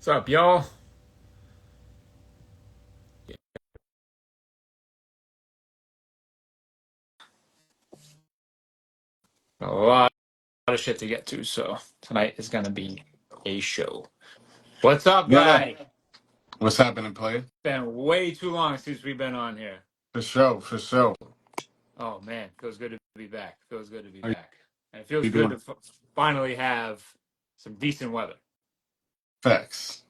What's up, y'all? A lot of shit to get to, so tonight is gonna be a show. What's up, Yeah. guy? What's happening, player? Been way too long since we've been on here. For sure, for sure. Oh man, feels good to be back. Feels good to be How back, and it feels you good to doing? finally have some decent weather. Facts.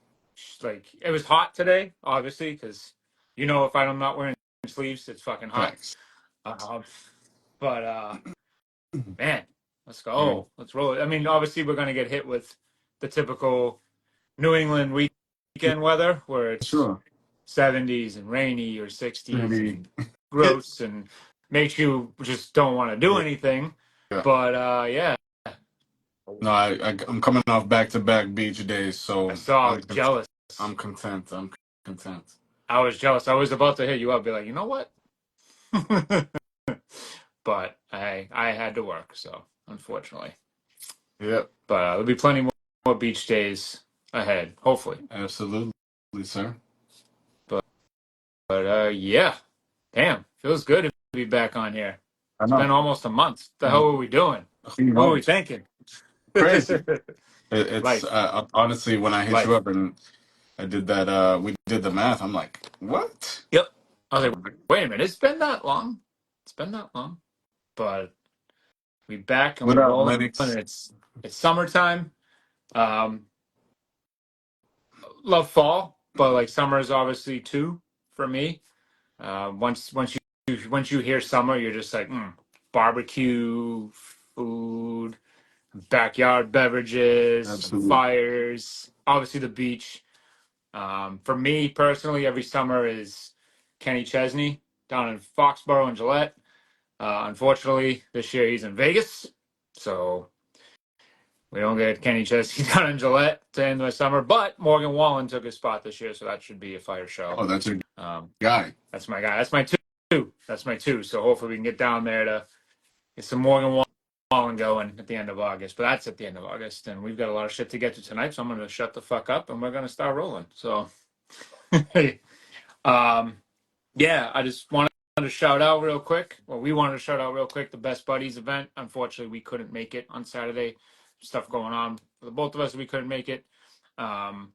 Like it was hot today, obviously, because if I'm not wearing sleeves, it's fucking hot. Facts. Uh, but man, let's Mm, go. Let's roll it. I mean, obviously, we're gonna get hit with the typical New England yeah, weekend weather where it's sure. 70s and rainy or 60s Maybe. and gross and makes you just don't want to do anything. Yeah. But yeah, No, I'm coming off back-to-back beach days, I so saw. I was jealous. I'm content. I'm content. I was jealous. I was about to hit you up, be like, you know what? But I had to work, so unfortunately. Yep. But there'll be plenty more beach days ahead, hopefully. Absolutely, sir. But yeah, damn, feels good to be back on here. I It's been know. almost a month. The hell Uh, were we doing? who What were we knows? thinking? Crazy. It's Life, honestly, when I hit you life. up and I did that, we did the math. I'm like, what? Yep. I was like, wait a minute, it's been that long. It's been that long. But we back and we What up, rolling and Lennox? it's summertime. Um, love fall, but like summer is obviously too for me. Once you hear summer, you're just like barbecue, food, backyard beverages, some Absolutely. fires, obviously the beach. For me personally, every summer is Kenny Chesney down in Foxborough and Gillette. Unfortunately, this year he's in Vegas, so we don't get Kenny Chesney down in Gillette to end the summer. But Morgan Wallen took his spot this year, so that should be a fire show. Oh, that's your Um, guy. that's my guy. That's my two. That's my two. So hopefully we can get down there to get some Morgan Wallen going at the end of August. But that's at the end of August, and we've got a lot of shit to get to tonight. So I'm going to shut the fuck up, and we're going to start rolling. So. um, yeah, I just wanted to shout out real quick. Well, we wanted to shout out real quick the Best Buddies event. Unfortunately, we couldn't make it on Saturday. Stuff going on for the both of us. We couldn't make it. Um,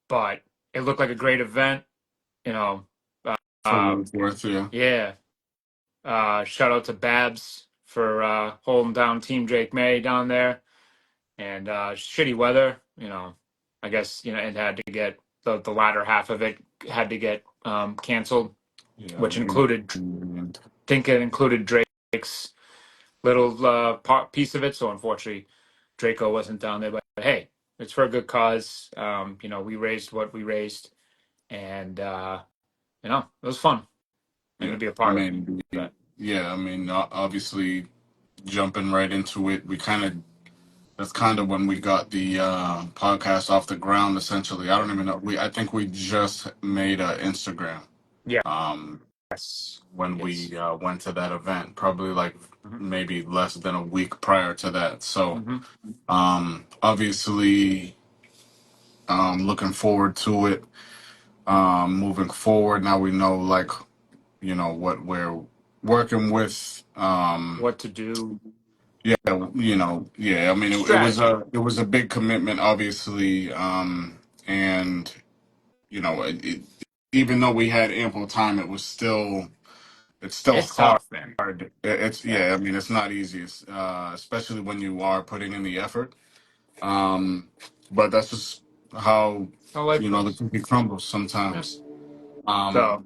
but it looked like a great event. You know, uh, For uh, what it's worth, yeah. yeah. Shout out to Babs for holding down Team Drake Maye down there. And shitty weather. I guess it had to get the latter half of it had to get canceled, Yeah, which included think it included Drake's little piece of it. So unfortunately, Draco wasn't down there. But hey, it's for a good cause. We raised what we raised, and it was fun and to yeah. be a I part of mean, that. yeah. I mean, obviously, jumping right into it, that's kind of when we got the podcast off the ground. Essentially, I don't even know. I think we just made an Instagram. Yeah. Um, Yes. when Yes. we went to that event, probably like hmm maybe less than a week prior to that. So, hmm obviously, looking forward to it. Moving forward, now we know like what we're working with. What to do? Yeah, yeah. I mean, Strategy. it was a big commitment, obviously, and even though we had ample time, it's still It's tough, man. hard. It's Yeah. yeah. I mean, it's not easy, especially when you are putting in the effort. Um, but that's just how How life the goes. cookie crumbles Yeah. sometimes. So,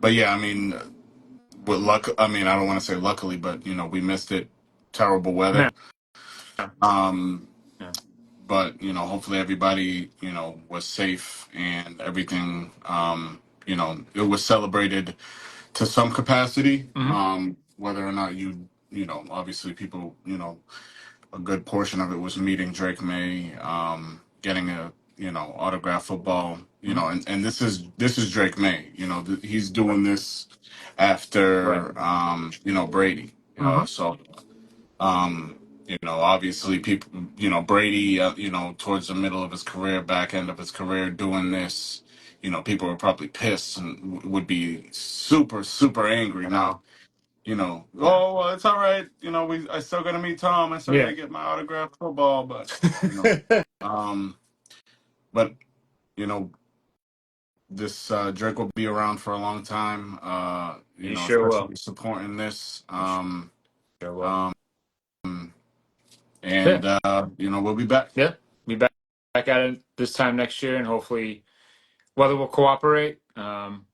But yeah, I mean, with luck, I mean, I don't want to say luckily, but we missed it. Terrible weather. man. Yeah. Um, Yeah. but hopefully everybody was safe and everything. It was celebrated to some capacity. hmm Whether or not obviously people, a good portion of it was meeting Drake May, getting a autograph football, hmm and this is Drake May. He's Right. doing this Right. after Brady. hmm So. Obviously people, Brady, towards the middle of his career, back end of his career, doing this, people were probably pissed and would be super, super angry. I Now, know. Yeah. oh, well, it's all right. I still got to meet Tom. I still got Yeah. to get my autographed football, you know, um, but, you know, this Drake will be around for a long time, You sure will. especially supporting this. You sure will. Um, Yeah. and, we'll be back. Yeah. Be back at it this time next year, and hopefully weather will cooperate. And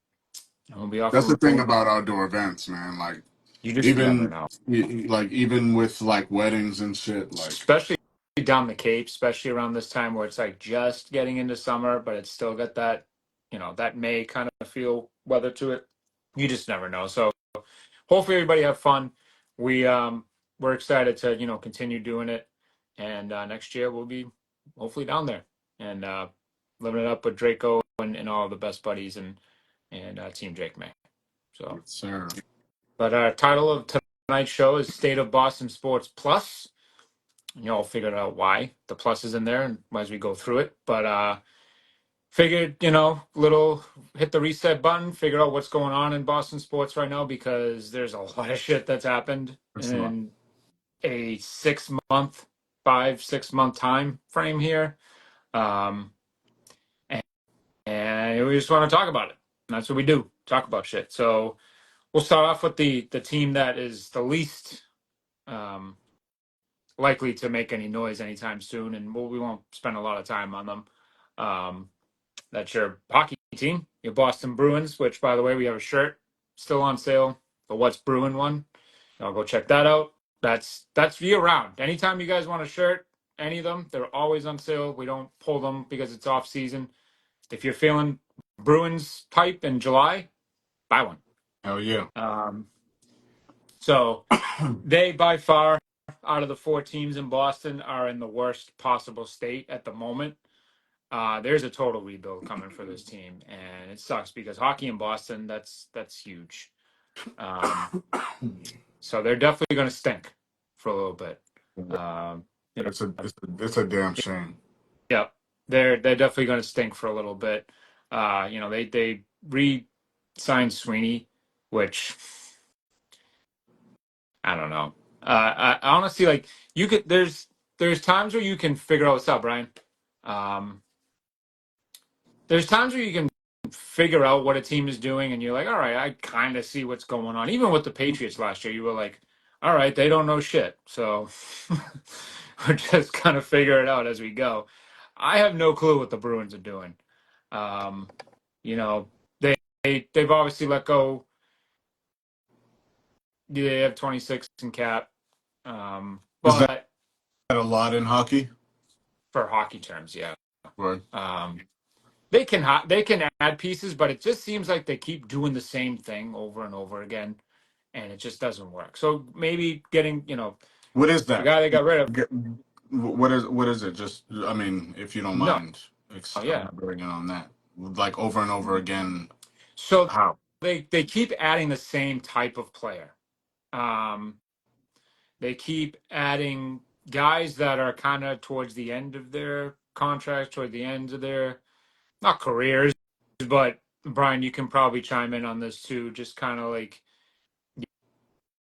we'll be off That's the the thing road. about outdoor events, man. Like, You just never even know. even with like weddings and shit, like Especially down the Cape, especially around this time where it's like just getting into summer, but it's still got that, that May kind of feel weather to it. You just never know. So hopefully everybody have fun. We're excited to, continue doing it. And next year we'll be hopefully down there and living it up with Draco and all the best buddies and Team Drake May. So, sir. but our title of tonight's show is State of Boston Sports Plus. I'll figure out why the plus is in there and as we go through it. But figured, little hit the reset button, figure out what's going on in Boston sports right now because there's a lot of shit that's happened It's not. in a 6 month, 5, 6 month time frame here. Um, and, and we just want to talk about it. And that's what we do, talk about shit. So we'll start off with the team that is the least um, likely to make any noise anytime soon, and we won't spend a lot of time on them. That's your hockey team, your Boston Bruins, which, by the way, we have a shirt still on sale, the What's Bruin one. I'll go check that out. That's year round. Anytime you guys want a shirt, any of them, they're always on sale. We don't pull them because it's off season. If you're feeling Bruins type in July, buy one. Hell yeah. So they by far out of the four teams in Boston are in the worst possible state at the moment. There's a total rebuild coming for this team, and it sucks because hockey in Boston, that's huge. Um, so they're definitely going to stink for a little bit. Um, you know, It's a damn shame. yeah, they're definitely going to stink for a little bit. They re-signed Sweeney, which I don't know. I honestly like you could. There's times where you can figure out what's up, Brian. Um, there's times where you can figure out what a team is doing, and you're like, all right, I kind of see what's going on. Even with the Patriots last year, you were like, all right, they don't know shit, so we're just kind of figure it out as we go. I have no clue what the Bruins are doing. Um, you know, they've obviously let go. They have 26 in cap, Is that but a lot in hockey? for hockey terms, yeah. Right. Um, they can add pieces, but it just seems like they keep doing the same thing over and over again, and it just doesn't work. So maybe getting What is the that? guy they got rid of. What is it? Just, I mean, if you don't No, mind yeah. elaborating on that, like over and over again. So How? they keep adding the same type of player. Um, they keep adding guys that are kind of towards the end of their contracts, toward the end of their not careers, but Brian, you can probably chime in on this too. Just kind of like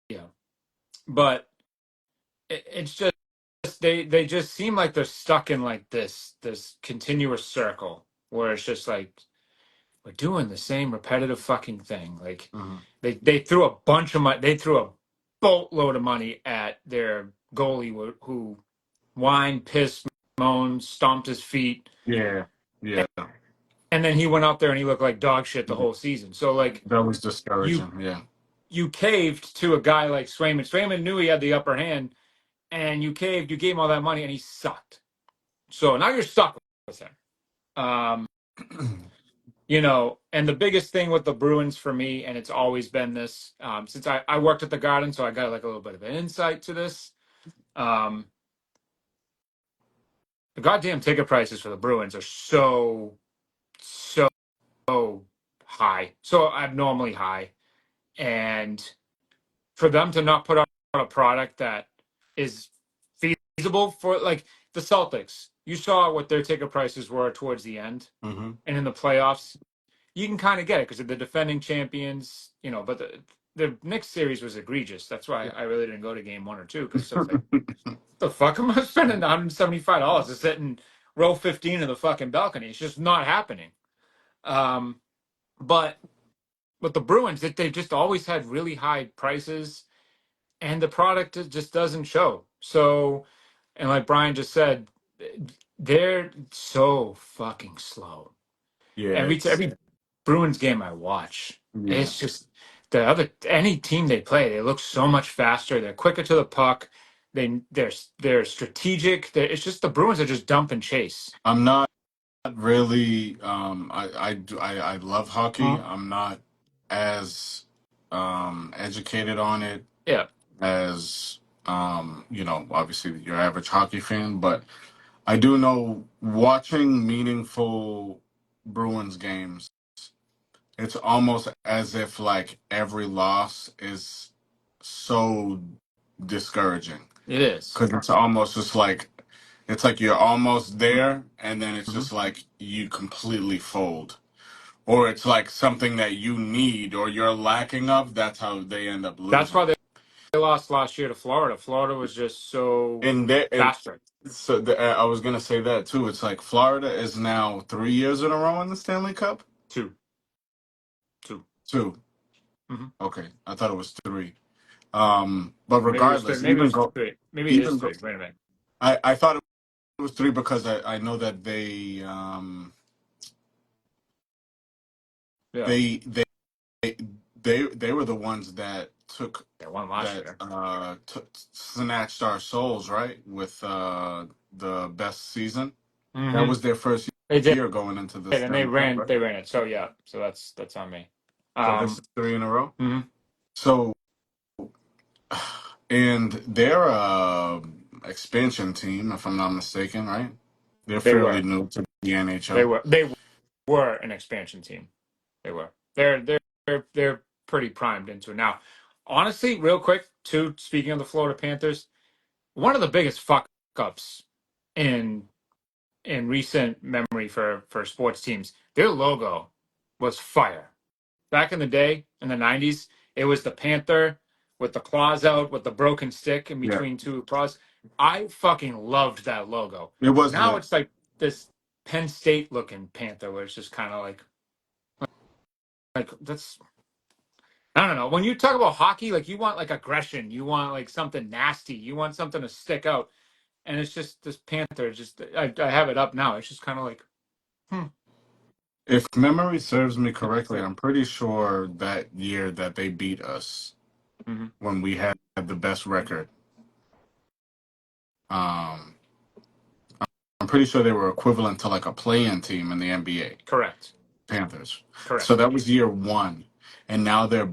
yeah, but it's just they just seem like they're stuck in like this continuous circle where it's just like we're doing the same repetitive fucking thing. Like Mhm. they threw a bunch of money, they threw a boatload of money at their goalie who whined, pissed, moaned, stomped his feet, Yeah, yeah. and then he went out there and he looked like dog shit the whole season. So like That was you discouraging. Yeah. you caved to a guy like Swayman. Swayman knew he had the upper hand, and you caved. You gave him all that money, and he sucked. So now you're stuck with him. Um, and the biggest thing with the Bruins for me, and it's always been this since I worked at the Garden, so I got like a little bit of an insight to this. Um, the goddamn ticket prices for the Bruins are so high, so abnormally high, and for them to not put out a product that is feasible for like the Celtics. You saw what their ticket prices were towards the end, Hmm. and in the playoffs, you can kind of get it because they're the defending champions, you know. But the Knicks series was egregious. That's why I really didn't go to game 1 or 2 because I was like, the fuck am I spending $175 to sit in row 15 of the fucking balcony? It's just not happening. Um, but with the Bruins, they've just always had really high prices, and the product just doesn't show. So, and like Brian just said, they're so fucking slow. Yeah, it's Every Bruins game I watch, yeah. it's just any team they play, they look so much faster. They're quicker to the puck. They're strategic. It's just the Bruins are just dump and chase. I'm not really. I love hockey. Mhm. I'm not as educated on it Yeah, as obviously your average hockey fan, but I do know watching meaningful Bruins games, it's almost as if like every loss is so discouraging it is. because it's almost just like it's like you're almost there and then it's Mhm. just like you completely fold, or it's like something that you need or you're lacking of. That's how they end up That's why losing. they lost last year to Florida. Florida was just so And there, and faster. so I was gonna say that too. It's like Florida is now 3 years in a row in the Stanley Cup. Two, two. Two. Mhm. Okay, I thought it was three. But Maybe it was three. regardless, Maybe it was three. Maybe it is even go, three. Wait a minute. I thought it was three because I know that Yeah, they they they were the ones that they won last year. snatched our souls, right, with the best season. That Hmm. was their first They did, year going into the and Stanley Cup, right? they ran it. So yeah, so that's on me. So this Um, is three in a row. mhm. So and their expansion team, if I'm not mistaken, right? They're They fairly were, new to the NHL. they were an expansion team. They were. They're pretty primed into it now. Honestly, real quick, too. Speaking of the Florida Panthers, one of the biggest fuck ups in recent memory for sports teams, their logo was fire. Back in the day, in the '90s, it was the panther with the claws out, with the broken stick in Yeah, between two claws. I fucking loved that logo. it was Now lit. it's like this Penn State looking panther, where it's just kind of like that's I don't know. When you talk about hockey, like you want like aggression, you want like something nasty, you want something to stick out, and it's just this panther. Just I have it up now. It's just kind of like, hmm. If memory serves me It's correctly, like, I'm pretty sure that year that they beat us mhm. when we had the best record. Um, I'm pretty sure they were equivalent to like a play-in team in the NBA, Correct, Panthers. So correct. that was year one, and now they're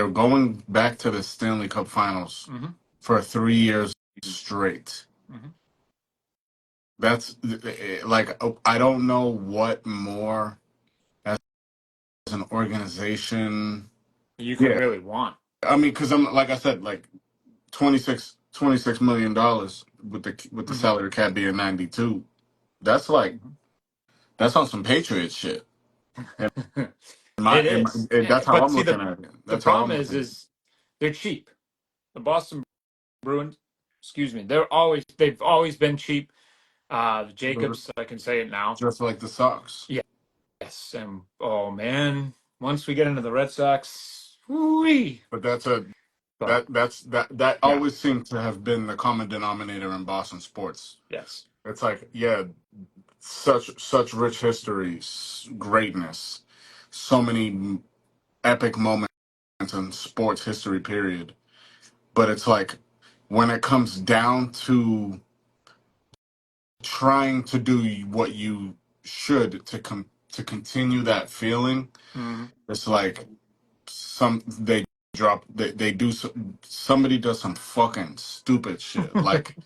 going back to the Stanley Cup Finals Hmm. for 3 years straight. Hmm. That's like I don't know what more as an organization. You could Yeah, really want. I mean, because I'm like I said, like 26 million dollars with the Hmm. salary cap being 92. That's like that's on some Patriot shit. And It is, that's how but I'm see looking at it. the That's how problem I'm looking at it. is they're cheap. The Boston Bruins, excuse me, they've always been cheap. Just Jacobs, I can say it now. just like the Sox. Yes, and oh man, once we get into the Red Sox, whoo-wee. But But that yeah, always seemed to have been the common denominator in Boston sports. yes. It's like, yeah, such rich history, greatness, so many epic moments in sports history. Period. But it's like when it comes down to trying to do what you should to continue that feeling, Hmm. it's like they they do somebody does some fucking stupid shit like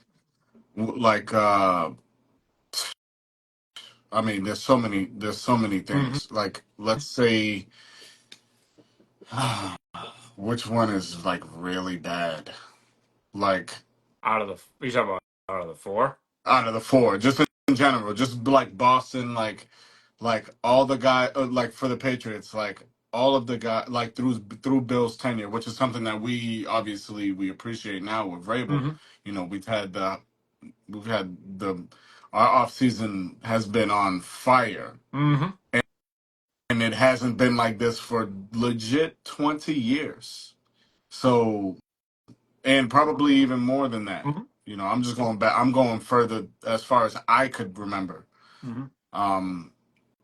I mean there's so many Hmm. things, like let's say which one is like really bad, like. Out of the, you talking about out of the four? Out of the four, just in general, just like Boston, like all the guy, like for the Patriots, like all of the guy, like through Bill's tenure, which is something that we obviously we appreciate now with Vrabel. Mm-hmm. You know, we've had the our off season has been on fire, Mm-hmm. and it hasn't been like this for legit 20 years. So, and probably even more than that. Mm-hmm. You know, I'm just going back. I'm going further as far as I could remember. Mm-hmm. Um,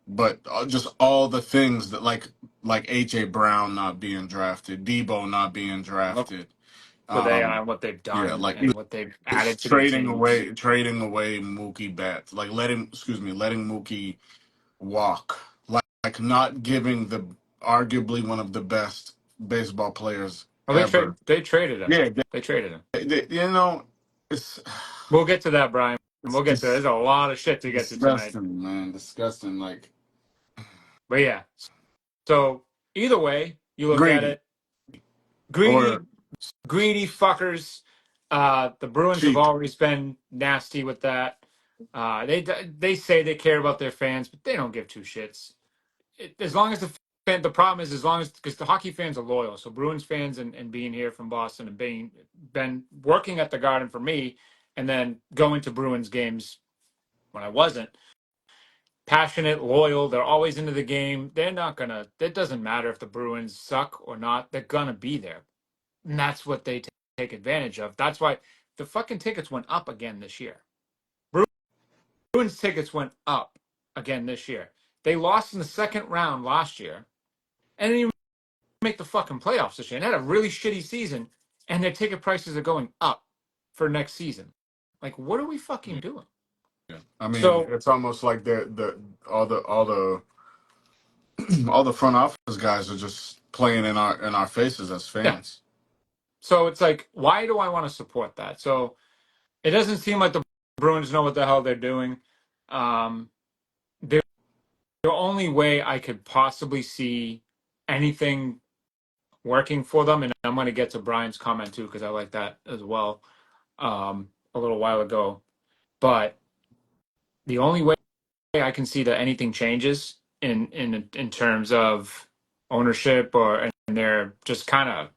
but just all the things that like AJ Brown not being drafted, Debo not being Look drafted. with Um, AI what they've yeah, done like and what they've added it's to their teams. trading away Mookie Betts, like letting Mookie walk, like not giving the arguably one of the best baseball players Well, ever. they traded him. Yeah, They traded him. you know, it's We'll get to that, Brian. it's We'll get to that. There's just a lot of shit to get to tonight. disgusting, man, disgusting. Like But yeah. So either way you look at greedy it, greedy, or greedy fuckers. The Bruins have cheap. always been nasty with that. They say they care about their fans, but they don't give two shits. As long as the problem is as long as because the hockey fans are loyal. So Bruins fans and being here from Boston and being been working at the Garden for me, and then going to Bruins games when I wasn't passionate, loyal. They're always into the game. They're not gonna. It doesn't matter if the Bruins suck or not. They're gonna be there, and that's what they take advantage of. That's why the fucking tickets went up again this year. Bruins tickets went up again this year. They lost in the second round last year, and then make the fucking playoffs this year and had a really shitty season, and their ticket prices are going up for next season. Like, what are we fucking doing? Yeah. I mean, So it's almost like the all the all the front office guys are just playing in our faces as yeah, fans. so it's like, why do I want to support that? So it doesn't seem like the Bruins know what the hell they're doing. Um, the only way I could possibly see anything working for them, and I'm going to get to Brian's comment too because I like that as well. A little while ago, but the only way I can see that anything changes in terms of ownership or and their just kind of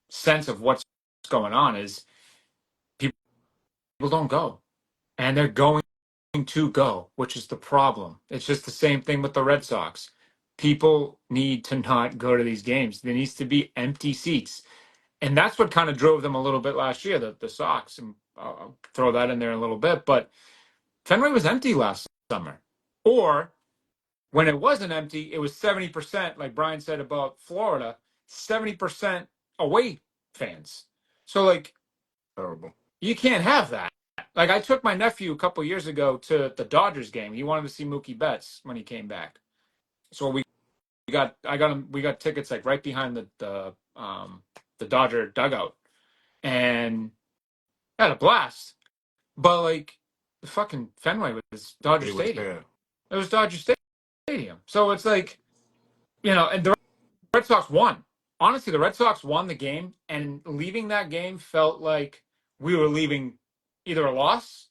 sense of what's going on is people don't go and they're going to go, which is the problem. It's just the same thing with the Red Sox. People need to not go to these games. There needs to be empty seats. And that's what kind of drove them a little bit last year, the Sox. And I'll throw that in there in a little bit. But Fenway was empty last summer. Or when it wasn't empty, it was 70%, like Brian said about Florida, 70% away fans. So, like, Terrible. you can't have that. Like, I took my nephew a couple years ago to the Dodgers game. He wanted to see Mookie Betts when he came back. So we got tickets like right behind the Dodger dugout and had a blast. But like the fucking Fenway was Dodger It was Stadium. there. It was Dodger Stadium. So it's like, and the Red Sox won. Honestly, the Red Sox won the game, and leaving that game felt like we were leaving either a loss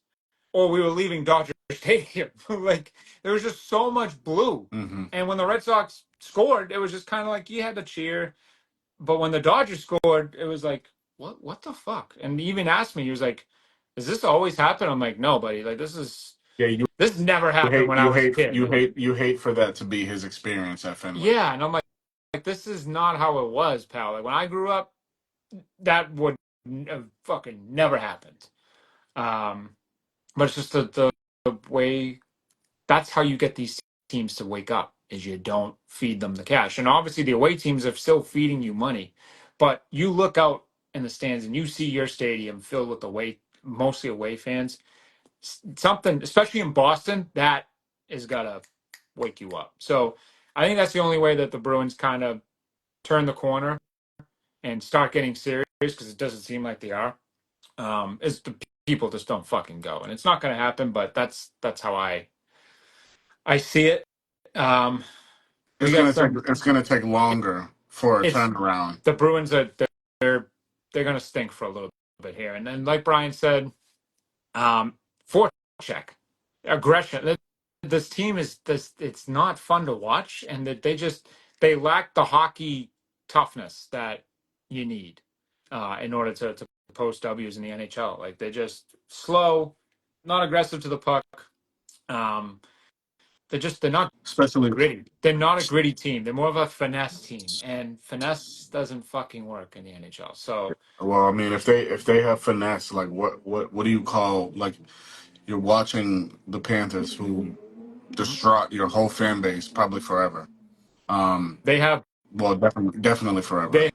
or we were leaving Dodger Stadium. Like there was just so much blue, Hmm. and when the Red Sox scored, it was just kind of like you had to cheer. But when the Dodgers scored, it was like, what the fuck? And he even asked me, he was like, "Does this always happen?" I'm like, "No, buddy. Like Yeah, this never you happened hate when I you was a hate kid." you hate for that to be his experience at Fenway. Yeah, and I'm like, this is not how it was, pal. Like when I grew up, that would fucking never happened. Um, but it's just the way that's how you get these teams to wake up is you don't feed them the cash. And obviously the away teams are still feeding you money. But you look out in the stands and you see your stadium filled with mostly away fans. Something, especially in Boston, that is gotta wake you up. So I think that's the only way that the Bruins kind of turn the corner and start getting serious because it doesn't seem like they are. Is the people just don't fucking go, and it's not going to happen. But that's how I see it. Um, we got some. It's gonna take longer for a It's turnaround. the Bruins are they're they're going to stink for a little bit here. And then, like Brian said, forecheck, aggression. This team is this. It's not fun to watch, and that they lack the hockey toughness that you need in order to post W's in the NHL. Like they're just slow, not aggressive to the puck. Um, they're not especially. gritty. They're not a gritty team. They're more of a finesse team, and finesse doesn't fucking work in the NHL. So Well, I mean, if they have finesse, like what do you call, like, you're watching the Panthers who mhm. distraught your whole fan base probably forever. Um, they have well, definitely forever. they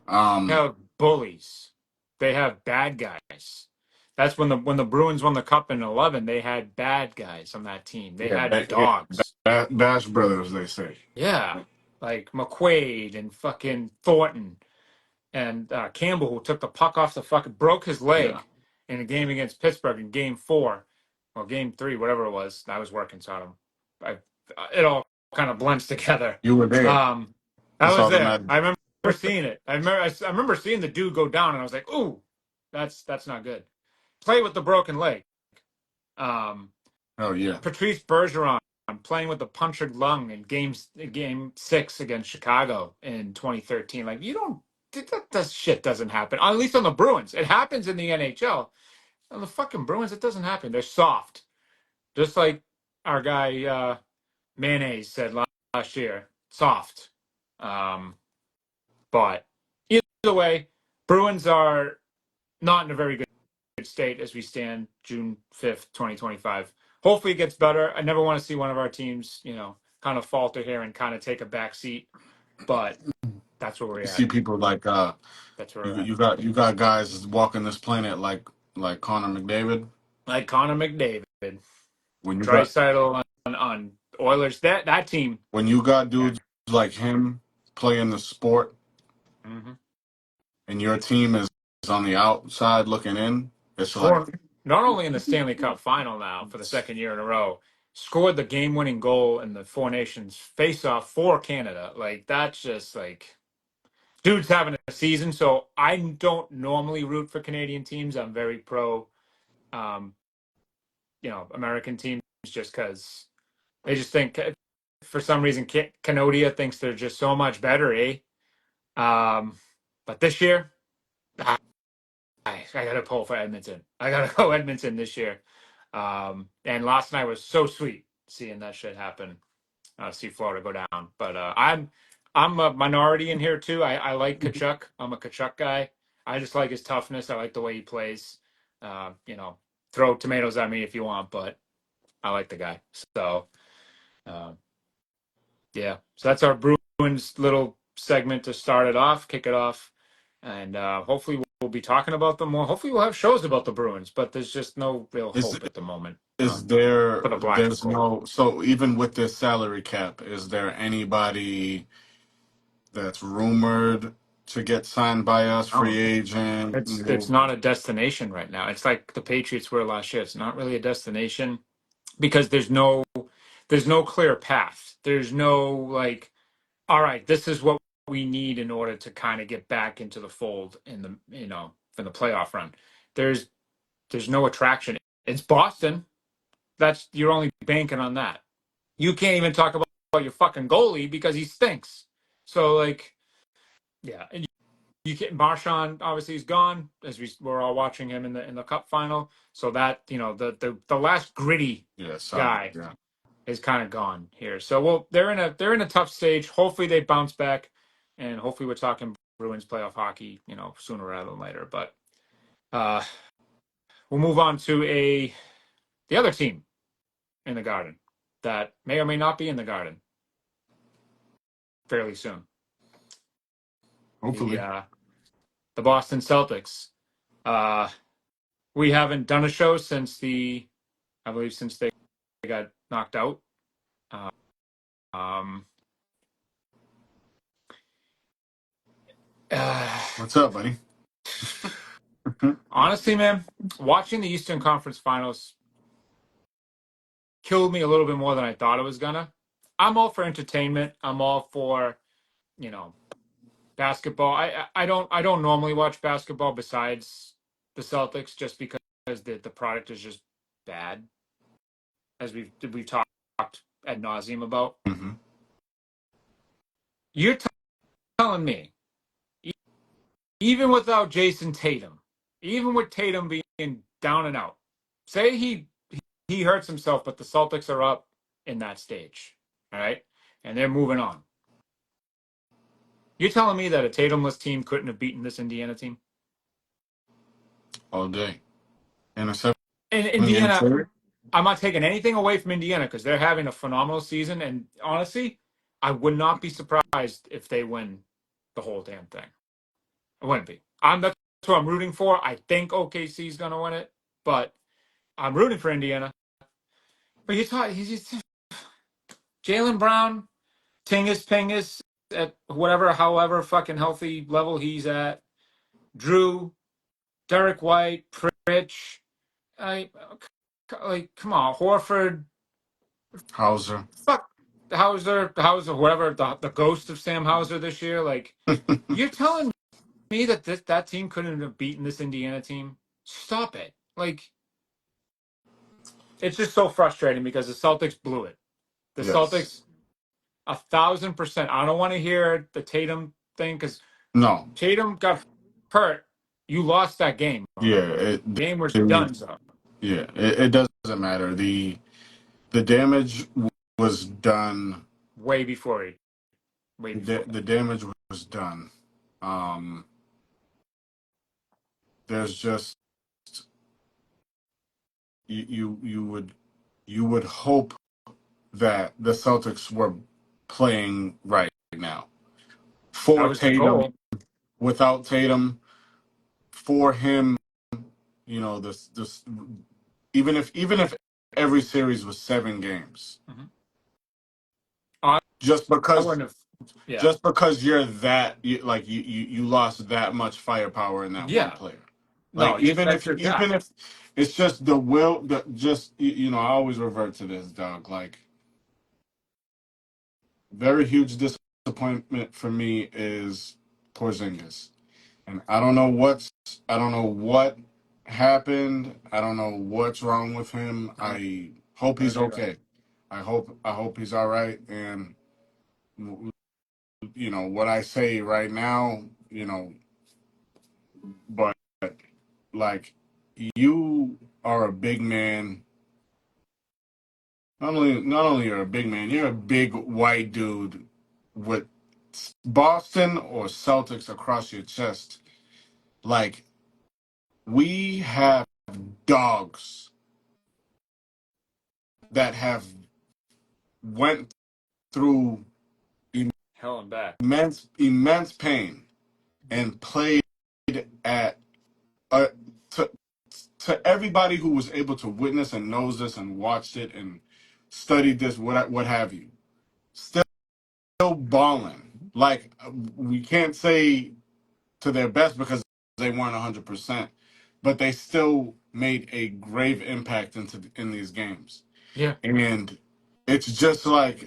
have bullies. They have bad guys. That's when the Bruins won the cup in 11. They had bad guys on that team. They Yeah, had yeah, dogs. Bash Brothers, they say. Yeah, like McQuaid and fucking Thornton and Campbell, who took the puck off the fucking broke his Yeah, leg in a game against Pittsburgh in Game 4 or Game 3, whatever it was. I was working, so it all kind of blends together. you were there. Um, I That's was all that there. matters. I remember seeing it. I remember seeing the dude go down, and I was like, "Ooh, that's not good." Play with the broken leg. Um, Oh yeah, Patrice Bergeron playing with a punctured lung in game 6 against Chicago in 2013. Like you don't that shit doesn't happen. At least on the Bruins, it happens in the NHL. On the fucking Bruins, it doesn't happen. They're soft, just like our guy Mayonnaise said last year. Soft. Um, but either way, Bruins are not in a very good state as we stand June 5th, 2025. Hopefully it gets better. I never want to see one of our teams, kind of falter here and kind of take a back seat, but that's where we're you at. see people like That's where you we're at. you got guys walking this planet like Connor McDavid. Like Connor McDavid, When you got Draisaitl on Oilers, that team. when you got Yeah. dudes like him playing the sport, Mm-hmm. and your team is on the outside looking in, it's like Scoring not only in the Stanley Cup final now for the second year in a row, scored the game-winning goal in the Four Nations face-off for Canada. Like that's just like dude's having a season. So I don't normally root for Canadian teams. I'm very pro, um, American teams just because they just think for some reason Canodia thinks they're just so much better, eh? But this year, I got to pull for Edmonton. I got to go Edmonton this year. And last night was so sweet seeing that shit happen. See Florida go down. But I'm a minority in here too. I like Kachuk. I'm a Kachuk guy. I just like his toughness. I like the way he plays. Throw tomatoes at me if you want, but I like the guy. So uh, yeah. So that's our Bruins little segment to start it off, kick it off, and hopefully we'll be talking about them more. Hopefully we'll have shows about the Bruins, but there's just no real is hope at the moment is there for the black and there's gold. no, so even with this salary cap, is there anybody that's rumored to get signed by us, free agent It's move? not a destination right now. It's like the Patriots were last year. It's not really a destination because there's no clear path. There's no like, all right, this is what we need in order to kind of get back into the fold in the for the playoff run. There's there's no attraction. It's Boston. That's you're only banking on that. You can't even talk about your fucking goalie because he stinks. So like, yeah, and you can Marchand obviously is gone as we're all watching him in the cup final. So that the last gritty Yeah, solid. guy Yeah. is kind of gone here. So well, they're in a tough stage. Hopefully they bounce back, and hopefully we're talking Bruins playoff hockey, sooner rather than later. But uh, we'll move on to the other team in the Garden that may or may not be in the Garden fairly soon. The Hopefully. uh, the Boston Celtics. Uh, we haven't done a show I believe since they got knocked out. Uh, um, What's up, buddy? honestly, man, watching the Eastern Conference Finals killed me a little bit more than I thought it was gonna. I'm all for entertainment. I'm all for basketball. I don't normally watch basketball besides the Celtics just because the product is just bad, as we've talked ad nauseum about. Hmm. You're telling me, e- even without Jason Tatum, even with Tatum being down and out, say he hurts himself, but the Celtics are up in that stage, all right, and they're moving on. You're telling me that a Tatumless team couldn't have beaten this Indiana team? All day in a 7 game Indiana, series. I'm not taking anything away from Indiana because they're having a phenomenal season. And honestly, I would not be surprised if they win the whole damn thing. I wouldn't be. That's who I'm rooting for. I think OKC is going to win it, but I'm rooting for Indiana. But you thought he's just Jalen Brown, Tingus Pingus at whatever, however fucking healthy level he's at. Drew, Derek White, Pritch. I like, come on, Horford. Hauser. Fuck Hauser, whoever the ghost of Sam Hauser this year. Like, you're telling me that that team couldn't have beaten this Indiana team? Stop it! Like, it's just so frustrating because the Celtics blew it. The Yes. Celtics 1,000%. I don't want to hear the Tatum thing because No. Tatum got hurt. You lost that game Yeah. already. Game was The- done. So yeah. It doesn't matter. The damage was done. way before he, way before that. The damage was done. Um, there's just you would hope that the Celtics were playing right now. That For was the Tatum, goal. without Tatum, for him, this even if every series was 7 games, Mm-hmm. I, just I because wouldn't have. Yeah, just because you're that you lost that much firepower in that one yeah. player. No, Like you that's your guy. even if it's just the will, just I always revert to this, dog. Like, very huge disappointment for me is Porzingis, and I don't know what happened. I don't know what's wrong with him. I don't, I hope I don't he's either. okay. I hope he's all right. And what I say right now, but like, you are a big man. Not only you're a big man, you're a big white dude with Boston or Celtics across your chest. Like, we have dogs that have went through Hell and back. immense pain and played at uh, to to everybody who was able to witness and knows this and watched it and studied this, what have you, still balling. Like, we can't say to their best because they weren't 100%, but they still made a grave impact in these games. Yeah, And it's just like,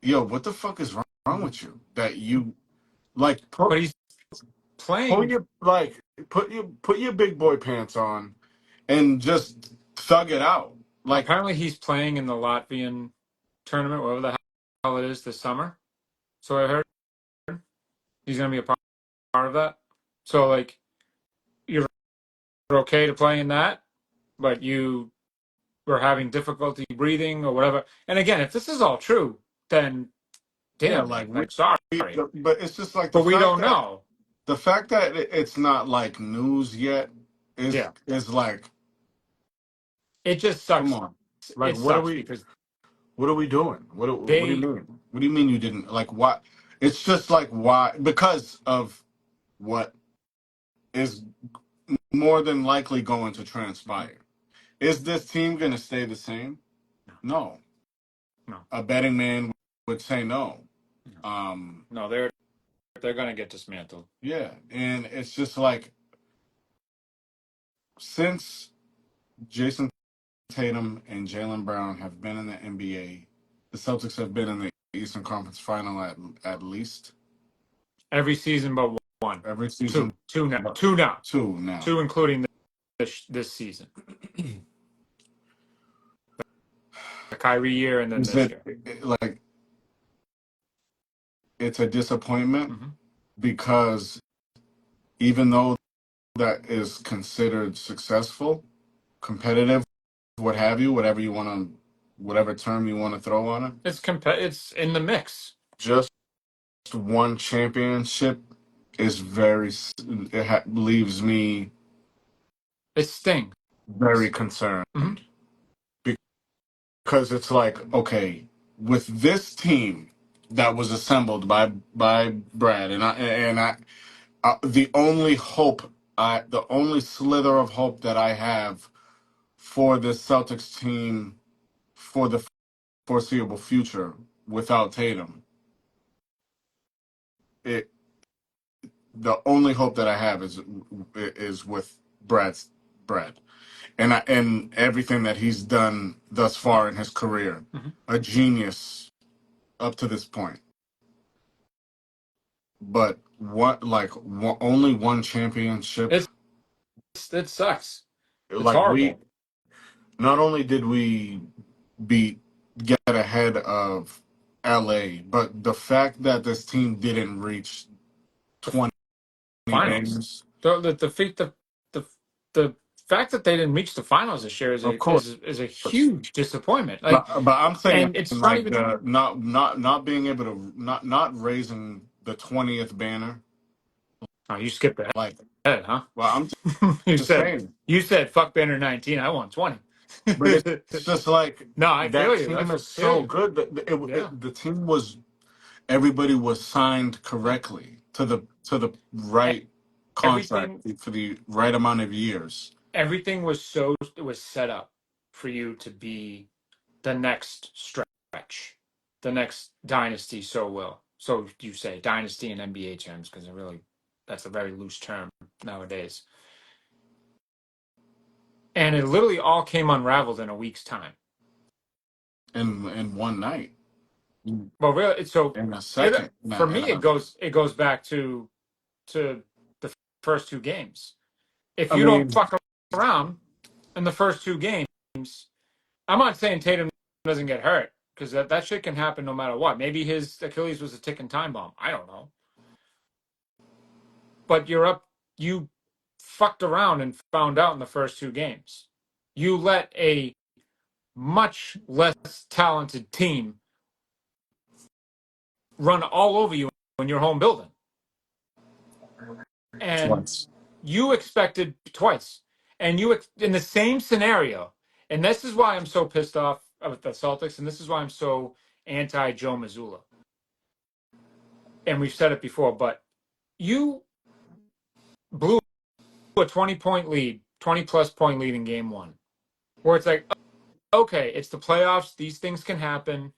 yo, what the fuck is wrong with you that you like but he's pull playing. your like put your big boy pants on and just thug it out. Like, Apparently, he's playing in the Latvian tournament, whatever the hell it is, this summer. So I heard he's going to be a part of that. So like, you're okay to play in that, but you were having difficulty breathing or whatever. And again, if this is all true, then yeah, damn, man, like sorry, but it's just like but we don't know. the fact that it's not like news yet Yeah, is like, it just come sucks. on. Like, It sucks because what are we doing? What do you they mean? What do you mean you didn't like why? It's just like, why? Because of what is more than likely going to transpire. Is this team going to stay the same? No. no, A betting man would say no. no, Um, no, they're going to get dismantled. yeah, and it's just like, since Jason Tatum and Jalen Brown have been in the NBA, the Celtics have been in the Eastern Conference Final at least Every season but one, every season. two, two now, But two now, two now. two including this season. The Kyrie year and then Is this it year. like it's a disappointment Mm-hmm. because even though that is considered successful, competitive, what have you, whatever you want to, whatever term you want to throw on it, It's in the mix. just one championship is leaves me It stings. very concerned Mm-hmm. because it's like, okay, with this team that was assembled by Brad and I, the only slither of hope that I have for this Celtics team for the foreseeable future without Tatum, it the only hope that I have is with Brad and everything that he's done thus far in his career, Mm-hmm. a genius up to this point. But only one championship. It sucks. It's Like we horrible. not only did we beat get ahead of LA, but the fact that this team didn't reach The 20 finals. games, The the fact that they didn't reach the finals this year of course. is a huge disappointment. Like, But I'm saying and it's not like even. the not being able to not raising the 20th banner. Oh, you skipped Like, ahead, huh? well, I'm you just said saying. you said fuck banner 19. I want 20. But it's just like No, I that feel you. team That's is feel so you. good that Yeah. the team was everybody was signed correctly to the right contract Everything for the right amount of years. everything was set up for you to be the next stretch, the next dynasty. So you say dynasty in NBA terms because that's a very loose term nowadays. And it literally all came unraveled in a week's time. In one night, in Well, really, a second, for me it goes back to the first two games. If I you don't mean, fuck around in the first two games, I'm not saying Tatum doesn't get hurt because that shit can happen no matter what. Maybe his Achilles was a ticking time bomb. I don't know. But you fucked around and found out in the first two games. You let a much less talented team run all over you in your home building. And twice. you expected twice. And in the same scenario, and this is why I'm so pissed off with the Celtics, and this is why I'm so anti Joe Mazzulla. And we've said it before, but you blew a 20-point lead, 20 plus point lead in game one, where it's like, okay, it's the playoffs. These things can happen.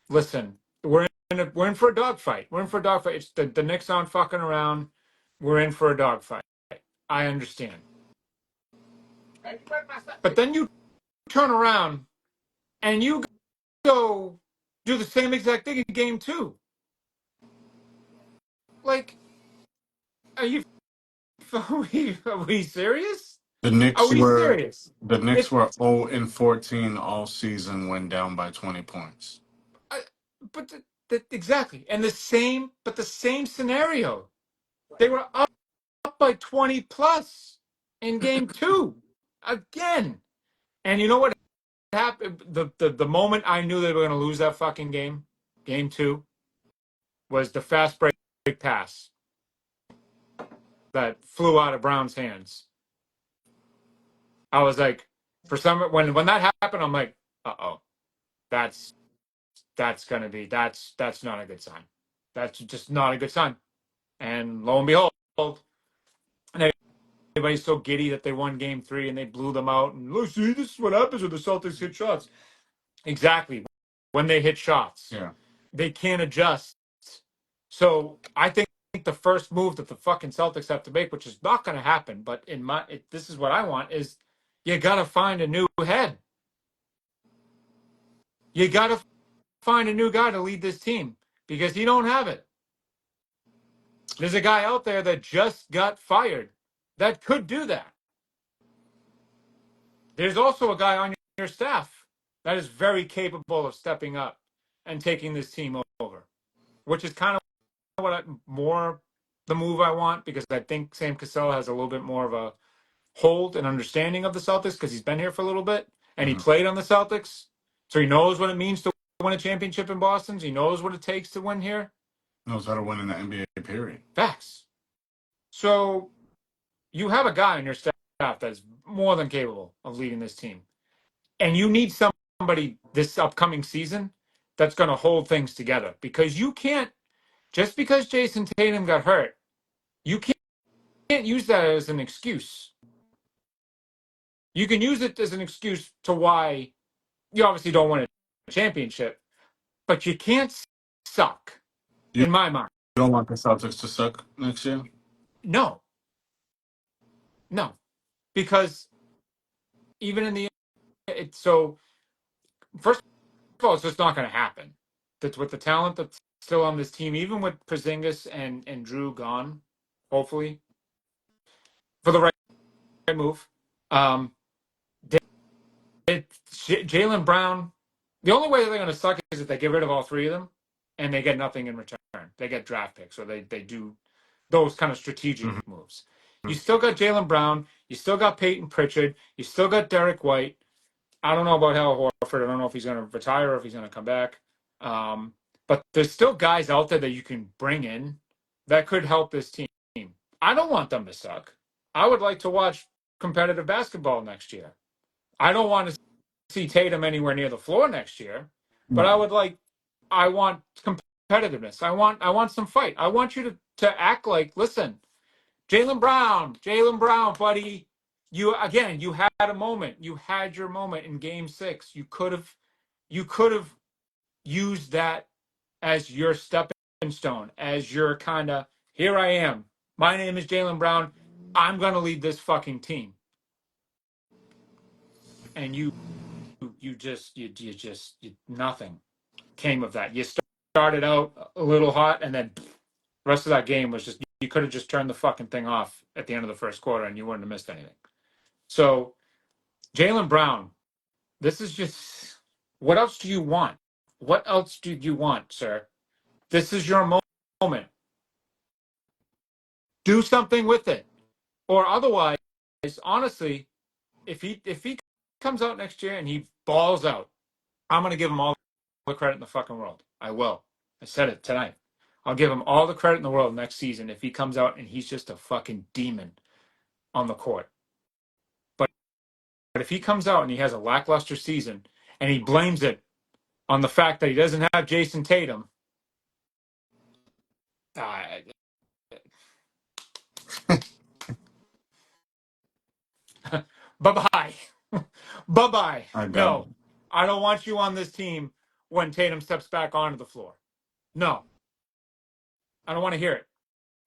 Listen, we're in for a dogfight. We're in for a dogfight. It's the Knicks aren't fucking around. We're in for a dogfight. I understand. But then you turn around and you go do the same exact thing in game two. Like, are you are we serious? The Are Knicks we were serious? the Knicks It were 0-14 all season when down by 20 points. I, but exactly. And the same scenario. They were up by 20 plus in game two again. And you know what happened? The moment I knew they were going to lose that fucking game two, was the fast break pass that flew out of Brown's hands. I was like, when that happened, I'm like, oh, that's that's not a good sign. That's just not a good sign. And lo and behold, and everybody's so giddy that they won game three and they blew them out. And look, see, this is what happens when the Celtics hit shots. Exactly. When they hit shots, Yeah. they can't adjust. So I think the first move that the fucking Celtics have to make, which is not going to happen, but this is what I want, is you got to find a new head. You got to find a new guy to lead this team because you don't have it. There's a guy out there that just got fired that could do that. there's also a guy on your staff that is very capable of stepping up and taking this team over, which is kind of more the move I want, because I think Sam Cassell has a little bit more of a hold and understanding of the Celtics because he's been here for a little bit and he Mm-hmm. played on the Celtics. So he knows what it means to win a championship in Boston. He knows what it takes to win here. Knows how to win in the NBA, period. Facts. So you have a guy on your staff that's more than capable of leading this team. And you need somebody this upcoming season that's going to hold things together, because you can't, just because Jason Tatum got hurt, you can't use that as an excuse. You can use it as an excuse to why you obviously don't win a championship, but you can't suck, You in my mind. don't want the Celtics to suck next year? No, no, because even in the so first of all, it's just not going to happen. That's with the talent that's still on this team, even with Porzingis and Drew gone, hopefully for the right move. Um, Jaylen Brown. The only way they're going to suck is if they get rid of all three of them and they get nothing in return. They get draft picks, or they do those kind of strategic Mm-hmm. moves. You still got Jaylen Brown. You still got Peyton Pritchard. You still got Derek White. I don't know about Hal Horford. I don't know if he's going to retire or if he's going to come back. But there's still guys out there that you can bring in that could help this team. I don't want them to suck. I would like to watch competitive basketball next year. I don't want to see Tatum anywhere near the floor next year, but No. I want competitiveness. I want some fight. I want you to act like, listen, Jaylen Brown, buddy. You had a moment. You had your moment in game 6. You could have used that as your stepping stone, as your kind of, here I am. My name is Jaylen Brown. I'm gonna lead this fucking team. And nothing came of that. You started out a little hot, and then the rest of that game was just, you could have just turned the fucking thing off at the end of the first quarter and you wouldn't have missed anything. So Jaylen Brown, this is just, what else do you want? What else do you want, sir? This is your moment. Do something with it. Or otherwise, honestly, if he comes out next year and he balls out, I'm gonna give him all the credit in the fucking world. I will. I said it tonight. I'll give him all the credit in the world next season if he comes out and he's just a fucking demon on the court. But if he comes out and he has a lackluster season and he blames it on the fact that he doesn't have Jason Tatum, uh, bye-bye. Bye-bye. I got it. No, I don't want you on this team when Tatum steps back onto the floor. No, I don't want to hear it.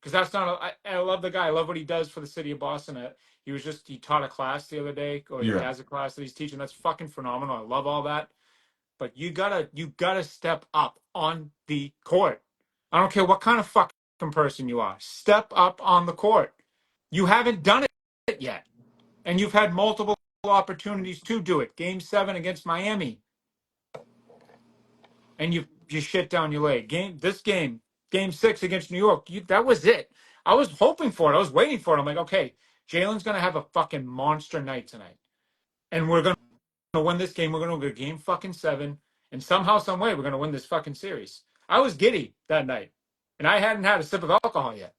Because that's not, I love the guy. I love what he does for the city of Boston. He taught a class the other day, or he Yeah. has a class that he's teaching. That's fucking phenomenal. I love all that. But you gotta step up on the court. I don't care what kind of fucking person you are. Step up on the court. You haven't done it yet. And you've had multiple opportunities to do it. Game 7 against Miami, and you shit down your leg. Game 6 against New York, that was it. I was hoping for it. I was waiting for it. I'm like, okay, Jalen's gonna have a fucking monster night tonight, and we're gonna win this game. We're gonna go to game fucking 7, and somehow, some way, we're gonna win this fucking series. I was giddy that night, and I hadn't had a sip of alcohol yet.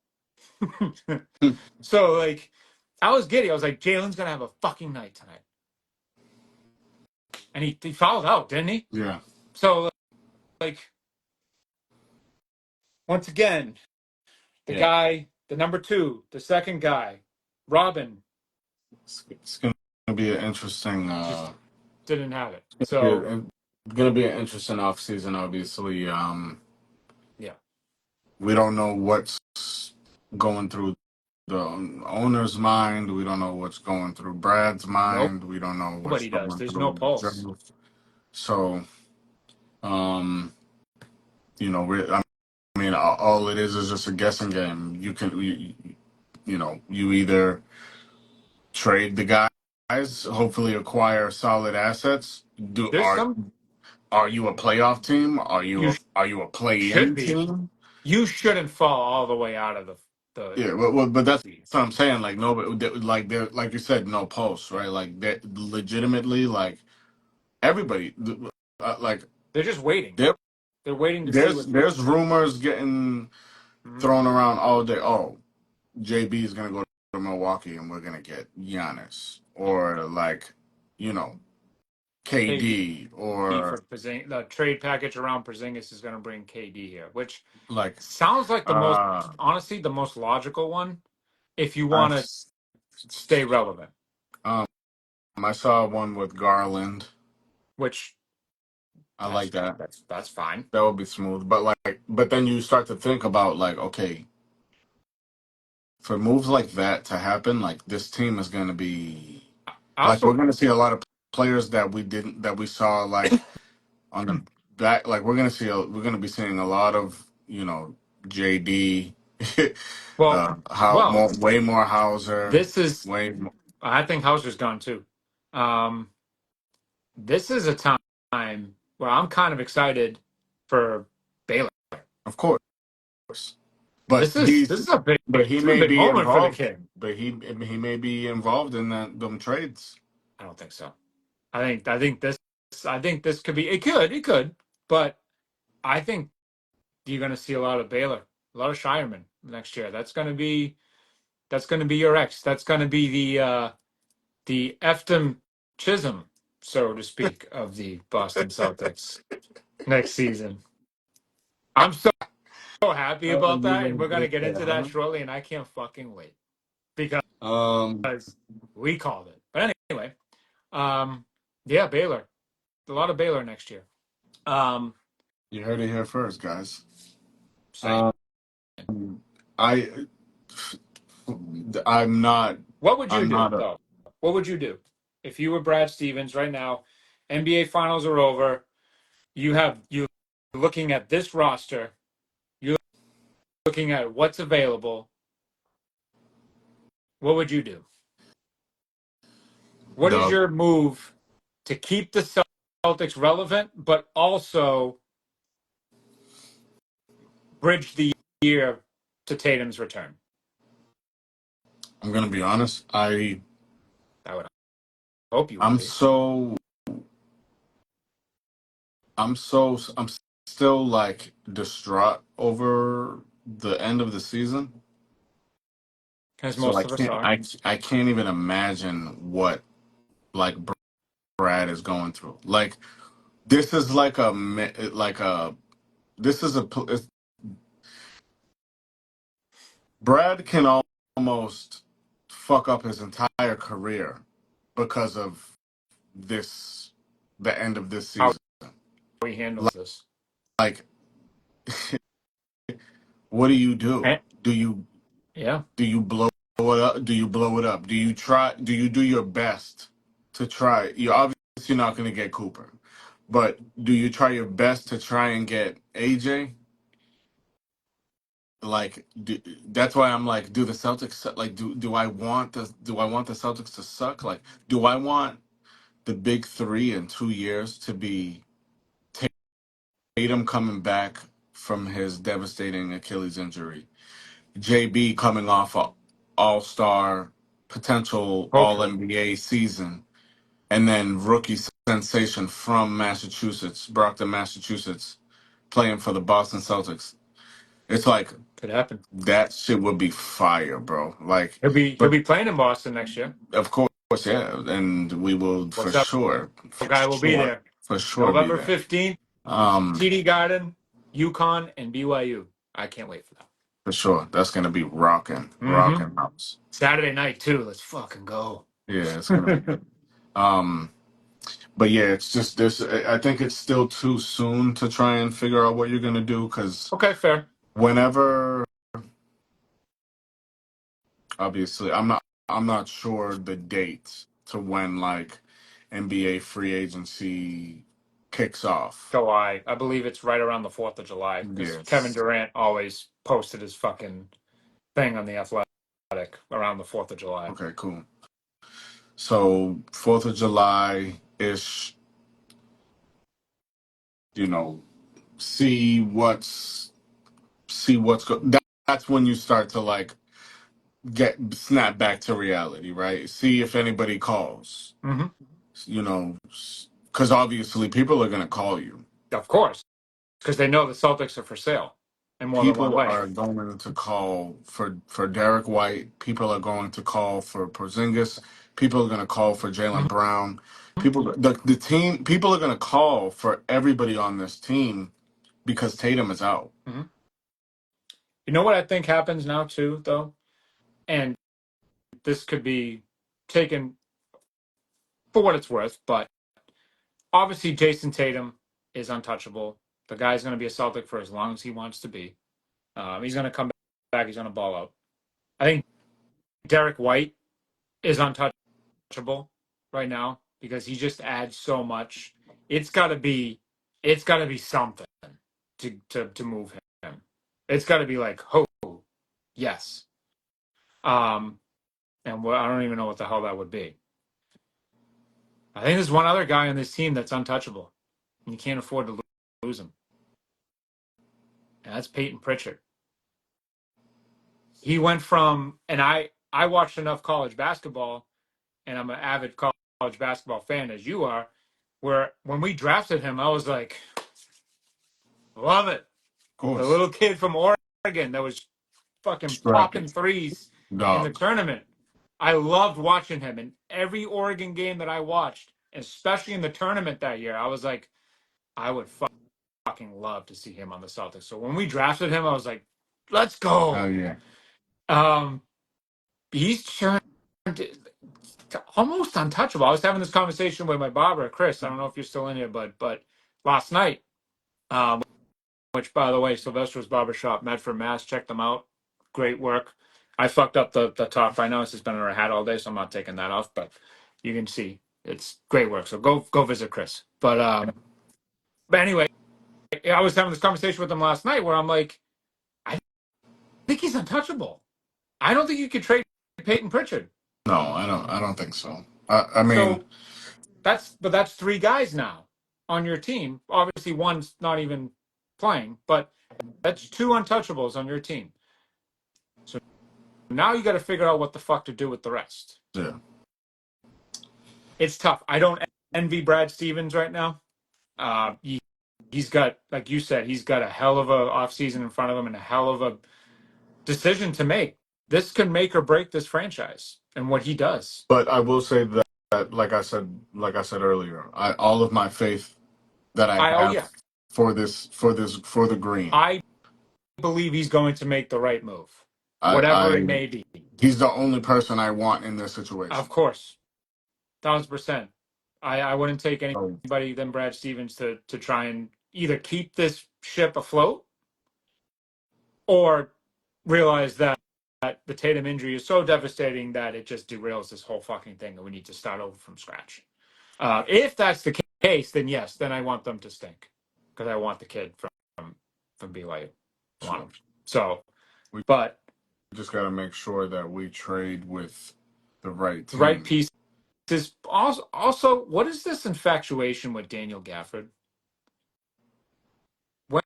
So like, I was giddy. I was like, Jalen's gonna have a fucking night tonight, and he fouled out, didn't he? Yeah. So like, once again, the Yeah. guy, the number 2, the second guy, Robin, It's going to be an interesting. just didn't have it. Yeah, So it's going to be an interesting off season. Obviously, yeah, we don't know what's going through the owner's mind. We don't know what's going through Brad's mind. We don't know what's nobody does. going There's no through pulse. Joe. So, I mean, all it is just a guessing game. You either trade the guy guys hopefully acquire solid assets. Do There's some are you a playoff team? you Are you a should play-in be. team? You shouldn't fall all the way out of the Yeah, but that's seed. what I'm saying. Like no, like there, like you said, no posts, right? Like that, legitimately, like everybody, like They're just waiting. there, They're waiting to see what. there's rumors getting Mhm. thrown around all day. Oh, JB is gonna go to Milwaukee, and we're gonna get Giannis, or like, you know, KD KD, or for Porzingis. The trade package around Porzingis is going to bring KD here, which like, sounds like the most, uh, honestly, the most logical one if you I, want to stay relevant. um, I saw one with Garland. Which I like that. that's fine. That would be smooth. But like, but then you start to think about like, okay, for moves like that to happen, like this team is going to be I like we're also going to see a lot of players that we saw like on the back. Like we're going to be seeing a lot of JD, well, how well, more way more Hauser, this is way more, I think Hauser's gone too. Um, this is a time where I'm kind of excited for Baylor. of course. But This he's is a big but he this is a may big be moment for the involved. kid. But he may be involved in them trades. I don't think so. I think this could be it could, but I think you're going to see a lot of Baylor, a lot of Shireman next year. That's going to be your ex. That's going to be the Efton Chisholm, so to speak, of the Boston Celtics next season. I'm so happy Oh, about you that, and we're mean going to get yeah, into that huh? shortly, and I can't fucking wait because we called it. But anyway, yeah, Baylor, a lot of Baylor next year. Um, You heard it here first, guys. saying, Um, I I'm not what would you I'm do not a though? What would you do if you were Brad Stevens right now? NBA Finals are over. You looking at this roster. You're looking at what's available. What would you do? What is dog. your move to keep the Celtics relevant, but also bridge the year to Tatum's return? I'm gonna be honest. I would hope you would I'm be. so I'm still like distraught over the end of the season. As So most of us are. I can't even imagine what like Brad is going through. Like this is like like a this is a Brad can almost fuck up his entire career because of this, the end of this How season. he handles this. Like, what do you do? Eh, yeah. Do you blow it up? Do you blow it up? Do you try? Do you do your best to try? You're obviously not going to get Cooper, but do you try your best to try and get AJ? Like, that's why I'm like, do the Celtics like do I want the Celtics to suck? Like, do I want the big three in 2 years to be Tatum coming back from his devastating Achilles injury, JB coming off a All Star, potential All Hopefully. NBA season, and then rookie sensation from Massachusetts, Brockton, Massachusetts, playing for the Boston Celtics. It's like Could happen. that shit would be fire, bro. Like, He'll but be playing in Boston next year. of course, yeah, and we will What's up? Guy will be there. for sure be November there. 15th, Um, TD Garden, UConn, and BYU. I can't wait for that. for sure, that's gonna be Mm-hmm. rocking house. Saturday night too. Let's fucking go. Yeah, it's gonna be good. Um, but yeah, it's just this. I think it's still too soon to try and figure out what you're gonna do because Okay, fair. whenever, obviously, I'm not sure the date to when like NBA free agency kicks off. July. I believe it's right around the 4th of July because Kevin Yes. Durant always posted his fucking thing on the Athletic around the 4th of July. Okay, cool. So 4th of July ish, you know, see that's when you start to like get snap back to reality, right? See if anybody calls, Hmm. you know, because obviously people are going to call you. Of course, because they know the Celtics are for sale in more than one People way. are going to call for Derek White. People are going to call for Porzingis. People are going to call for Jalen Hmm. Brown. The team. People are going to call for everybody on this team because Tatum is out. Hmm. You know what I think happens now too, though, and this could be taken for what it's worth, but obviously Jason Tatum is untouchable. The guy's going to be a Celtic for as long as he wants to be. He's going to come back. He's going to ball out. I think Derek White is untouchable right now because he just adds so much. It's got to be, it's got to be something to move him. It's got to be like, oh, yes. Um, and I don't even know what the hell that would be. I think there's one other guy on this team that's untouchable, and you can't afford to lose him, and that's Peyton Pritchard. He went from, and I watched enough college basketball, and I'm an avid college basketball fan as you are, where when we drafted him, I was like, love it. Of The course, little kid from Oregon that was fucking scrappy popping threes in the dog. tournament. I loved watching him in every Oregon game that I watched, especially in the tournament that year. I was like, I would fucking love to see him on the Celtics. So when we drafted him, I was like, let's Hell go. yeah. Um, he's turned almost untouchable. I was having this conversation with my barber, Chris. I don't know if you're still in here, but last night, um, which by the way, Sylvester's Barbershop, Medford, Mass. Check them out. Great work. I fucked up the top. I know it's just been in our hat all day, so I'm not taking that off. But you can see it's great work. So go visit Chris. But anyway, I was having this conversation with him last night where I'm like, I think he's untouchable. I don't think you could trade Peyton Pritchard. No, I don't think so. I mean, So that's three guys now on your team. Obviously, one's not even playing, but that's two untouchables on your team. So now you got to figure out what the fuck to do with the rest. yeah. It's tough. I don't envy Brad Stevens right now. He's got, like you said, he's got a hell of a offseason in front of him and a hell of a decision to make. This can make or break this franchise and what he does. But I will say that, like I said earlier, all of my faith that I Oh have yeah, for the green. I believe he's going to make the right move, I, whatever it I may be. He's the only person I want in this Of situation. course, 1,000%. I wouldn't take So, anybody than Brad Stevens to try and either keep this ship afloat or realize that the Tatum injury is so devastating that it just derails this whole fucking thing and we need to start over from scratch. If that's the case, then yes, then I want them to stink because I want the kid from BYU. I want him. sure. So, We but just got to make sure that we trade with the right the right team. pieces. Also, what is this infatuation with Daniel Gafford? When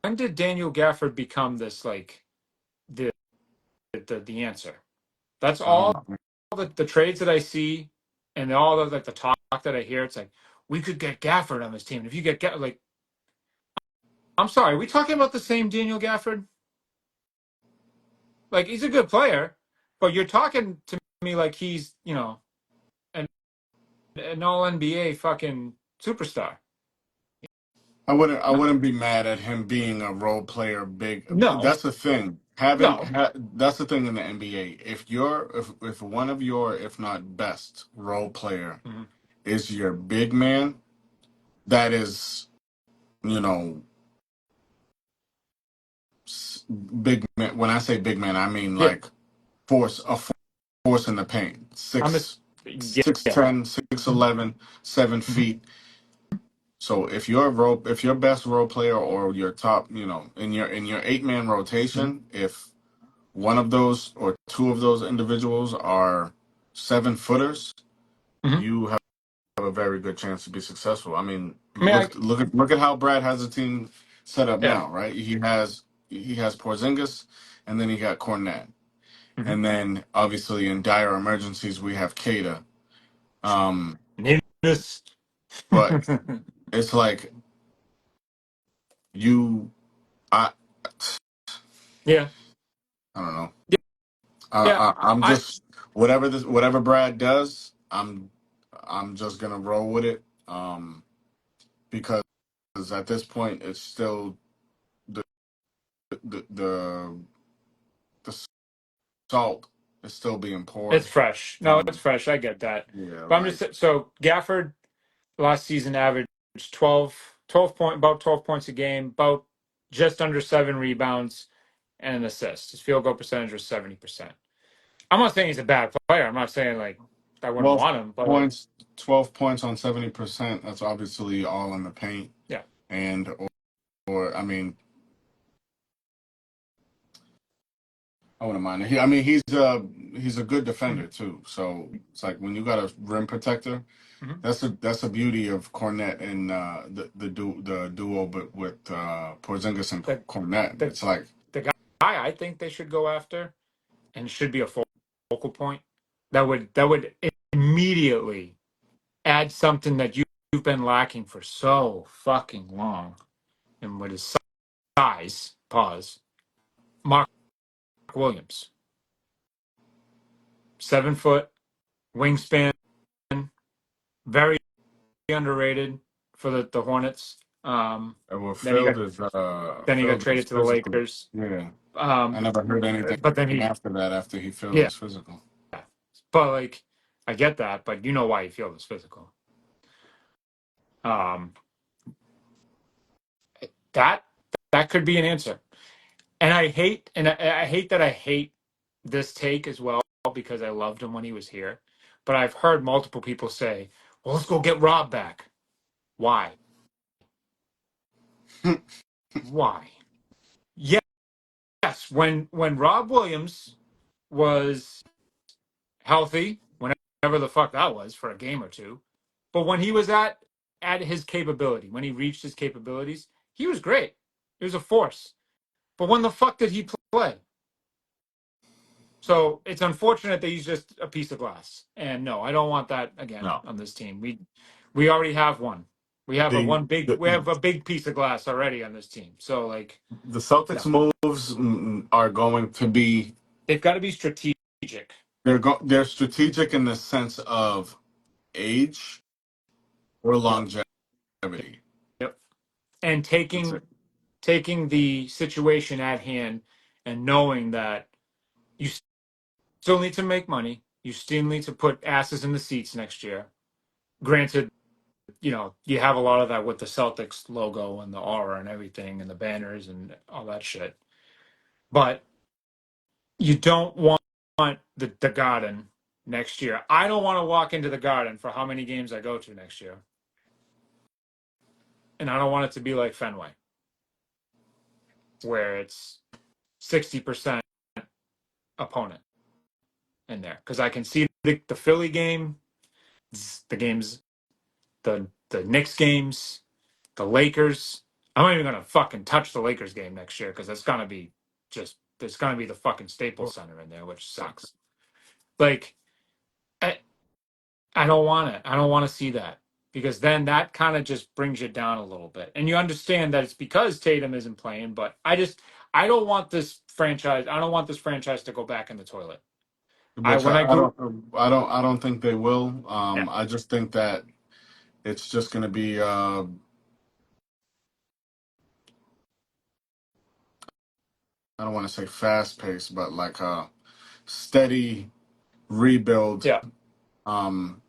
when did Daniel Gafford become this like the the answer? That's I don't all know. the trades that I see and all the like the talk that I hear. It's like we could get Gafford on this team. And if you get like, I'm sorry, are we talking about the same Daniel Gafford? Like he's a good player, but you're talking to me like he's an all NBA fucking superstar. I wouldn't be mad at him being a role player. Big. No, That's the thing. no. That's the thing in the NBA. If one of your, if not best role player Mhm. is your big man, that is, you know, big man. When I say big man, I mean Yeah, like force in the paint. I'm a yeah. Six Yeah. 10, 6'11", 7 feet. So if your best role player or your top, in your 8-man Mhm. rotation, if one of those or two of those individuals are 7-footers, Mhm. you have a very good chance to be successful. I mean, I mean, look at how Brad has a team set up yeah. now, right? He has Porzingis, and then he got Cornette, Mhm. and then obviously in dire emergencies we have Kada. Um, Name this. but it's like you, I, Yeah. I don't know. Yeah. I'm I just whatever Brad does, I'm just gonna roll with it. Because at this point it's still the the the, the salt is still being It's poured. fresh. No, it's Um, fresh. I get that. yeah, But I'm like just so Gafford last season averaged 12 about 12 points a game, about just under 7 rebounds and an assist. His field goal percentage was 70%. I'm not saying he's a bad player. I'm not saying like I wouldn't 12 want him, but like points, 12 points on 70%. That's obviously all in the paint, yeah. and or I mean, I wouldn't mind it. I mean, he's a good Mhm. defender too. So it's like when you got a rim protector, Mhm. that's a beauty of Cornette and the duo, but with Porzingis and The Cornette, the it's like the guy I think they should go after and should be a focal point that would immediately add something that you've been lacking for so fucking long. And with his size, pause, Mark Williams, 7 foot wingspan, very underrated for the Hornets. well, Then he got then he got Phil is traded to the physical. Lakers. Yeah, I Um, never heard anything but then he after that. After he failed yeah, his physical, but like I get that, but you know why he feels physical. Um, that that could be an answer. And I hate that I hate this take as well because I loved him when he was here. But I've heard multiple people say, "Well, let's go get Rob back." Why? Why? Yes, when Rob Williams was healthy, whenever the fuck that was for a game or two, but when he was at his capability, when he reached his capabilities, he was great. He was a force. But when the fuck did he play? So it's unfortunate that he's just a piece of glass. And no, I don't want that again no. on this team. We already have one. The, We have the a big piece of glass already on this team. So like the Celtics no. moves are going to be They've got to be strategic. they're strategic in the sense of age or Yep. longevity. Yep. And That's it. taking the situation at hand and knowing that you still need to make money. You still need to put asses in the seats next year. Granted, you have a lot of that with the Celtics logo and the aura and everything and the banners and all that shit. But you don't want the Garden next year. I don't want to walk into the Garden for how many games I go to next year. And I don't want it to be like Fenway, where it's 60% opponent in there. Because I can see the Philly game, the games, the Knicks games, the Lakers. I'm not even gonna fucking touch the Lakers game next year because it's gonna be the fucking Staples Center in there, which sucks. Like I, I don't want it. I don't want to see that because then that kind of just brings you down a little bit. And you understand that it's because Tatum isn't playing, but I don't want this franchise. I don't want this franchise to go back in the toilet. I Which when I grew I don't think they will. yeah I just think that it's just going to be I don't want to say fast paced, but like a steady rebuild. yeah Um,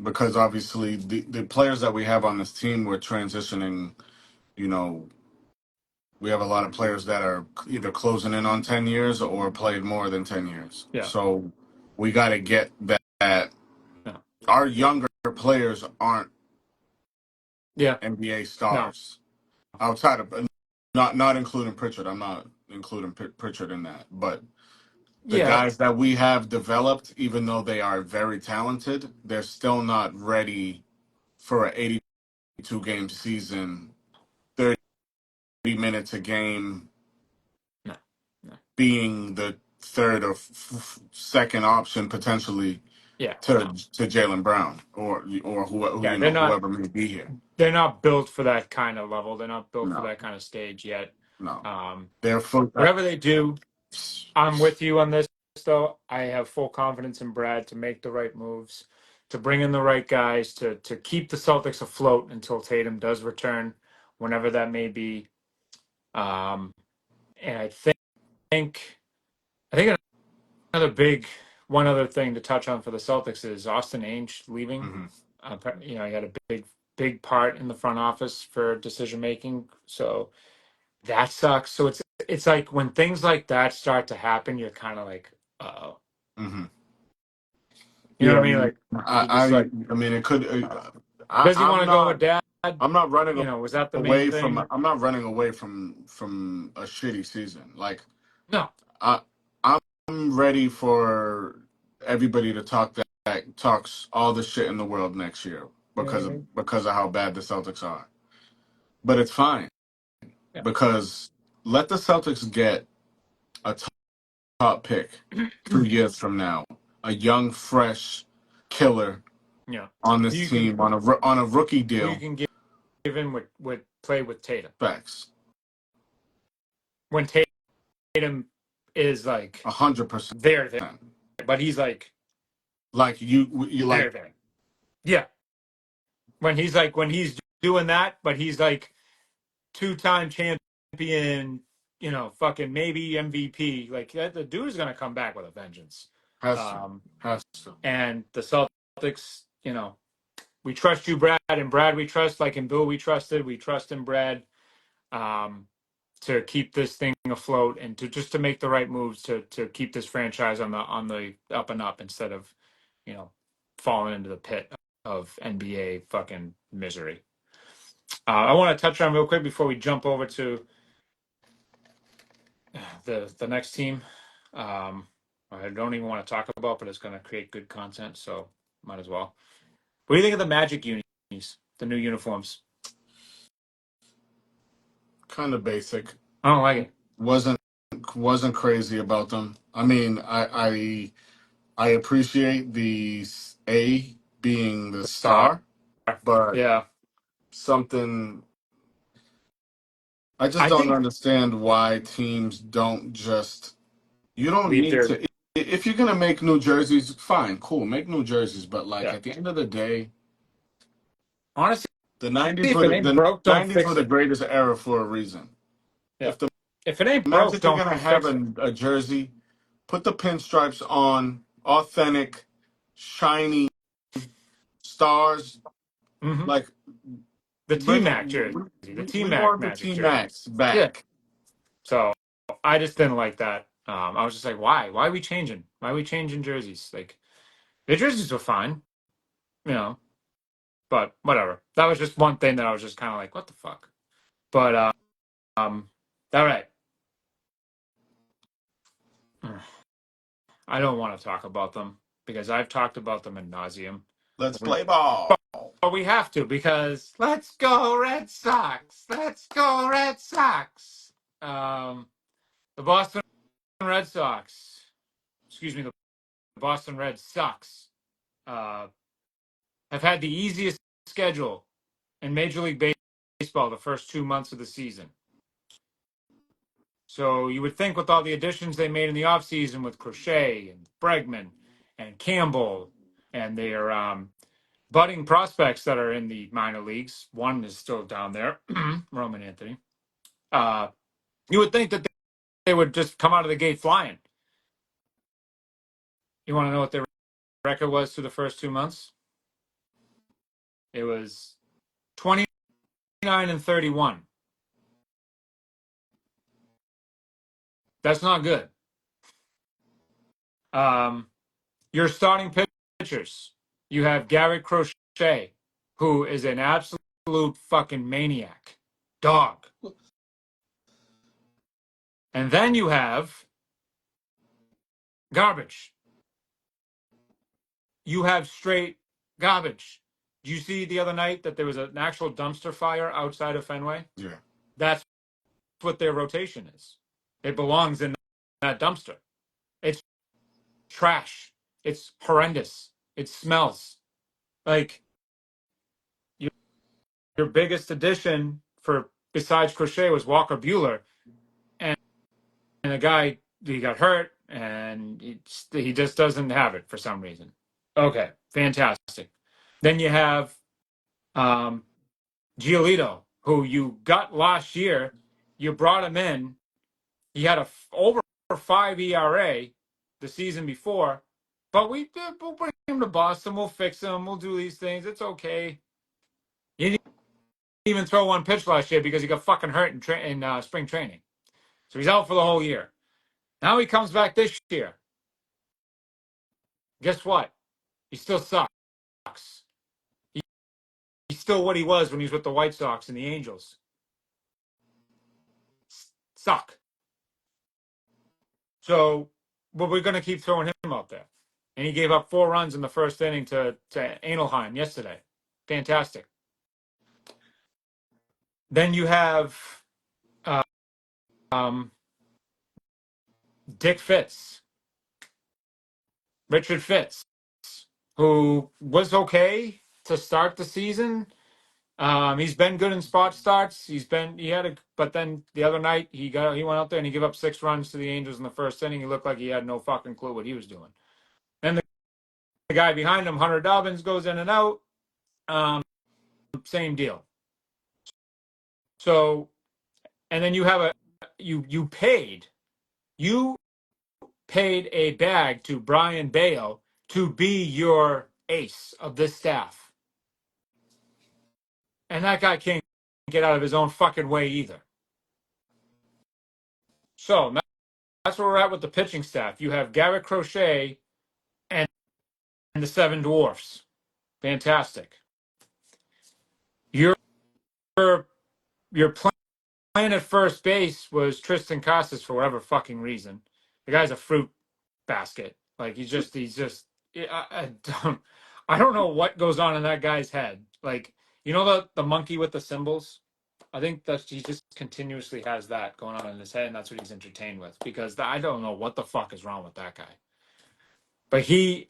because obviously the players that we have on this team we're transitioning. You know, we have a lot of players that are either closing in on 10 years or played more than 10 years. yeah So we got to get that. no Our younger players aren't yeah NBA no stars outside of not including Pritchard. I'm not including Pritchard in that, but The Yeah, guys that we have developed, even though they are very talented, they're still not ready for an 82 game season, 30 minutes a game, no, no. being the third or second option potentially Yeah, to no. Jalen Brown or who Yeah, whoever may be here. they're not built for that kind of level. They're not built for No, that kind of stage yet. no, Um, they're full. Whatever they do, I'm with you on this, though. I have full confidence in Brad to make the right moves, to bring in the right guys, to keep the Celtics afloat until Tatum does return, whenever that may be. Um, and I think another big one other thing to touch on for the Celtics is Austin Ainge leaving. Hmm. He had a big part in the front office for decision making, so that sucks. So it's like when things like that start to happen, you're kind of like, oh, Hmm. you know Yeah, what I I mean? mean, Like you're just like, I mean, it could. does he want I'm to go with not. Dad? I'm not running You know, was that the main away from. thing? I'm not running away from a shitty season. Like No. I, I'm ready for everybody to that talks all the shit in the world next year Mhm. because of how bad the Celtics are. But it's fine Yeah. because let the Celtics get a top pick 2 years from now, a young, fresh killer Yeah. on Who this you can team on a rookie who you deal. can give in with play with Tatum Facts, when Tatum is like 100%. there, but he's like Like you like there. Yeah. When he's doing that, but he's like two-time champion, fucking maybe MVP. Like the dude's gonna come back with a vengeance. has to Um, has to. and the Celtics, we trust you, Brad, and Brad we trust, like in Bill we trusted. We trust in Brad um, to keep this thing afloat and to make the right moves to keep this franchise on the up and up instead of, you know, falling into the pit of NBA fucking misery. I want to touch on real quick before we jump over to the next team. Um, I don't even want to talk about, but it's going to create good content, so might as well. What do you think of the Magic unis, the new uniforms? Kind of basic. I don't like it. Wasn't wasn't crazy about them. I mean, I appreciate the A being the The star, star, but yeah. something I just I don't think understand why teams don't just. You don't leave need their to. If you're gonna make new jerseys, fine, cool, make new jerseys. But like yeah. at the end of the day, Honestly, the '90s if were it ain't the broke, don't '90s were fix the it. greatest era for a reason. Yeah. If the If it ain't broke, Magic are don't gonna have fix it. a jersey, put the pinstripes on, authentic, shiny stars. Hmm. Like The T bring it. Mac jersey, the T We Mac want the Magic T jersey. Max Yeah. back. So I just didn't like that. I was just like, why? Why are we changing? Why are we changing jerseys? Like the jerseys were fine, you know, but whatever. That was just one thing that I was just kind of like, what the fuck? But um, all right. I don't want to talk about them because I've talked about them ad nauseum. Let's We, play ball. but we have to because let's go Red Sox. Let's go Red Sox. The Boston Red Sox. Excuse me, the Boston Red Sox uh, have had the easiest schedule in Major League Baseball the first 2 months of the season. So you would think with all the additions they made in the offseason with Crochet and Bregman and Campbell and their budding prospects that are in the minor leagues, one is still down there, Roman Anthony. Uh, you would think that they would just come out of the gate flying. You want to know what their record was through the first 2 months? It was 29-31. That's not good. Um, your starting pitchers, you have Garrett Crochet, who is an absolute fucking maniac, dog. And then you have garbage. You have straight garbage. Did you see the other night that there was an actual dumpster fire outside of Fenway? Yeah. That's what their rotation is. It belongs in that dumpster. It's trash. It's horrendous. It smells. Like your biggest addition for besides Crochet was Walker Bueller, and the guy he got hurt, and he just doesn't have it for some reason. Okay, fantastic. Then you have um, Giolito, who you got last year. You brought him in. He had a over 5 ERA the season before, but we'll bring him to Boston. We'll fix him. We'll do these things. It's okay. He didn't even throw one pitch last year because he got fucking hurt in spring training. So he's out for the whole year. Now he comes back this year. Guess what? He still sucks. He's still what he was when he was with the White Sox and the Angels. Suck. So, but we're going to keep throwing him out there. And he gave up 4 runs in the first inning to Anelheim yesterday. Fantastic. Then you have uh, um, Dick Fitz, Richard Fitz, who was okay to start the season. He's been good in spot starts. But then the other night he went out there and he gave up 6 runs to the Angels in the first inning. He looked like he had no fucking clue what he was doing. Then the guy behind him, Hunter Dobbins, goes in and out. Same deal. So, and then you have you paid a bag to Brian Bayo to be your ace of this staff, and that guy can't get out of his own fucking way either. So that's where we're at with the pitching staff. You have Garrett Crochet and the Seven Dwarfs. Fantastic. Your your plan at first base was Tristan Casas for whatever fucking reason. The guy's a fruit basket. Like he's just I don't know what goes on in that guy's head. Like the monkey with the symbols. I think that he just continuously has that going on in his head, and that's what he's entertained with. Because I don't know what the fuck is wrong with that guy. But he's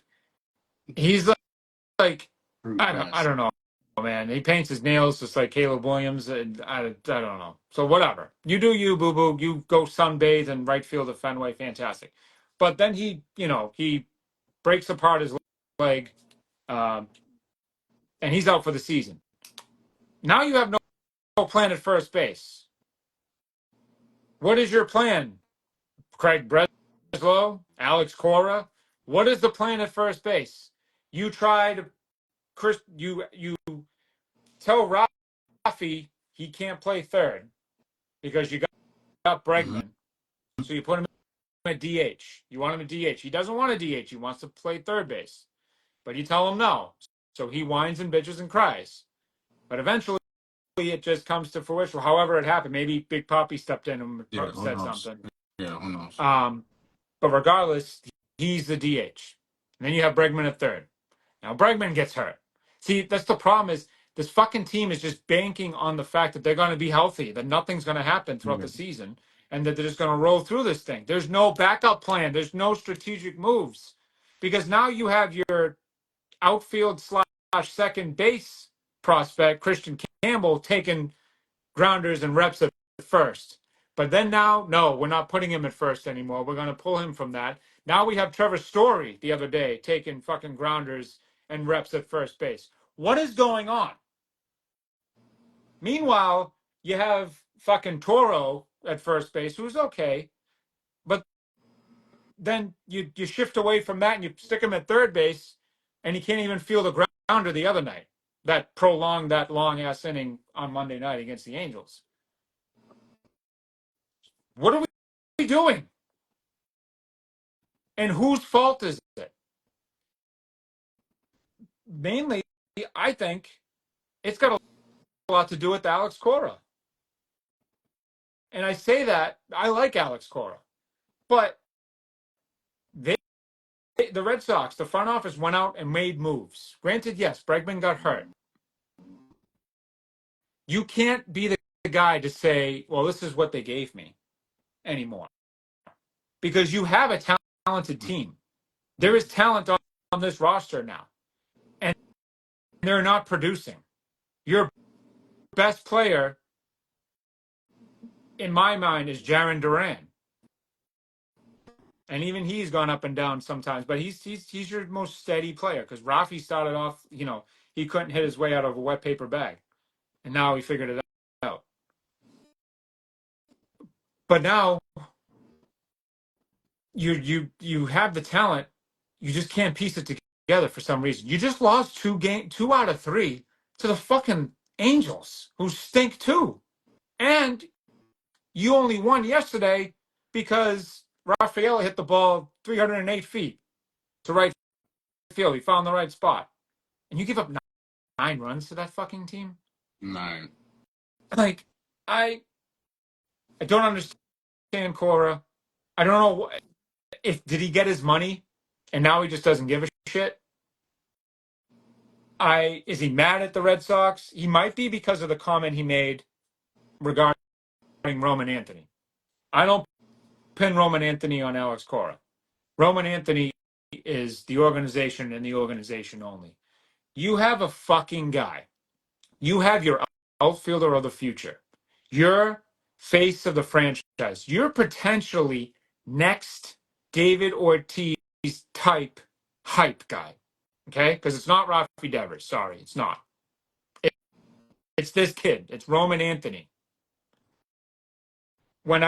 like Fruit I don't basket. know, man. He paints his nails just like Caleb Williams, and I don't know. So whatever. You do you, boo boo. You go sunbathe in right field at Fenway. Fantastic. But then he breaks apart his leg, um, and he's out for the season. Now you have no plan at first base. What is your plan, Craig Breslow, Alex Cora? What is the plan at first base? You tried, Chris. You tell Rafi he can't play third because you got Mm-hmm. Bregman, so you put him at DH. You want him at DH. He doesn't want a DH. He wants to play third base, but you tell him no. So he whines and bitches and cries. But eventually, it just comes to fruition. However it happened, maybe Big Papi stepped in and Yeah, who said knows? something. Yeah, who knows? But regardless, he's the DH. And then you have Bregman at third. Now Bregman gets hurt. See, that's the problem is this fucking team is just banking on the fact that they're going to be healthy, that nothing's going to happen throughout Yeah. the season, and that they're just going to roll through this thing. There's no backup plan. There's no strategic moves. Because now you have your outfield / second base prospect, Christian Campbell, taking grounders and reps at first. But then now, no, we're not putting him at first anymore. We're going to pull him from that. Now we have Trevor Story the other day taking fucking grounders and reps at first base. What is going on? Meanwhile, you have fucking Toro at first base, who's okay, but then you shift away from that and you stick him at third base, and he can't even feel the grounder the other night. That prolonged that long ass inning on Monday night against the Angels. What are we doing? And whose fault is it? Mainly, I think it's got a lot to do with Alex Cora. And I say that I like Alex Cora, but the Red Sox, the front office went out and made moves. Granted, yes, Bregman got hurt. You can't be the guy to say, well, this is what they gave me anymore. Because you have a talented team. There is talent on this roster now. And they're not producing. Your best player, in my mind, is Jaron Duran. And even he's gone up and down sometimes, but he's your most steady player because Rafi started off, he couldn't hit his way out of a wet paper bag. And now he figured it out. But now you have the talent, you just can't piece it together for some reason. You just lost 2 out of 3 to the fucking Angels, who stink too. And you only won yesterday because Rafael hit the ball 308 feet to right field. He found the right spot. And you give up 9 runs to that fucking team? 9. Like, I don't understand Cora. I don't know if did he get his money and now he just doesn't give a shit. Is he mad at the Red Sox? He might be because of the comment he made regarding Roman Anthony. I don't pin Roman Anthony on Alex Cora. Roman Anthony is the organization and the organization only. You have a fucking guy. You have your outfielder of the future. You're face of the franchise. You're potentially next David Ortiz type hype guy. Okay? Because it's not Rafi Devers. Sorry, it's not. It's this kid. It's Roman Anthony. When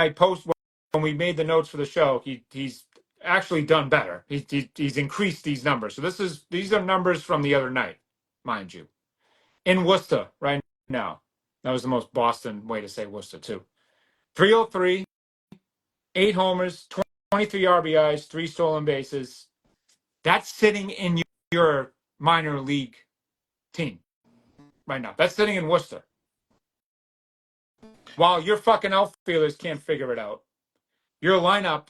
we made the notes for the show, he's actually done better. He's increased these numbers. So these are numbers from the other night, mind you, in Worcester right now. That was the most Boston way to say Worcester too. 303, 8 homers, 23 RBIs, 3 stolen bases. That's sitting in your minor league team right now. That's sitting in Worcester. While your fucking outfielders can't figure it out, your lineup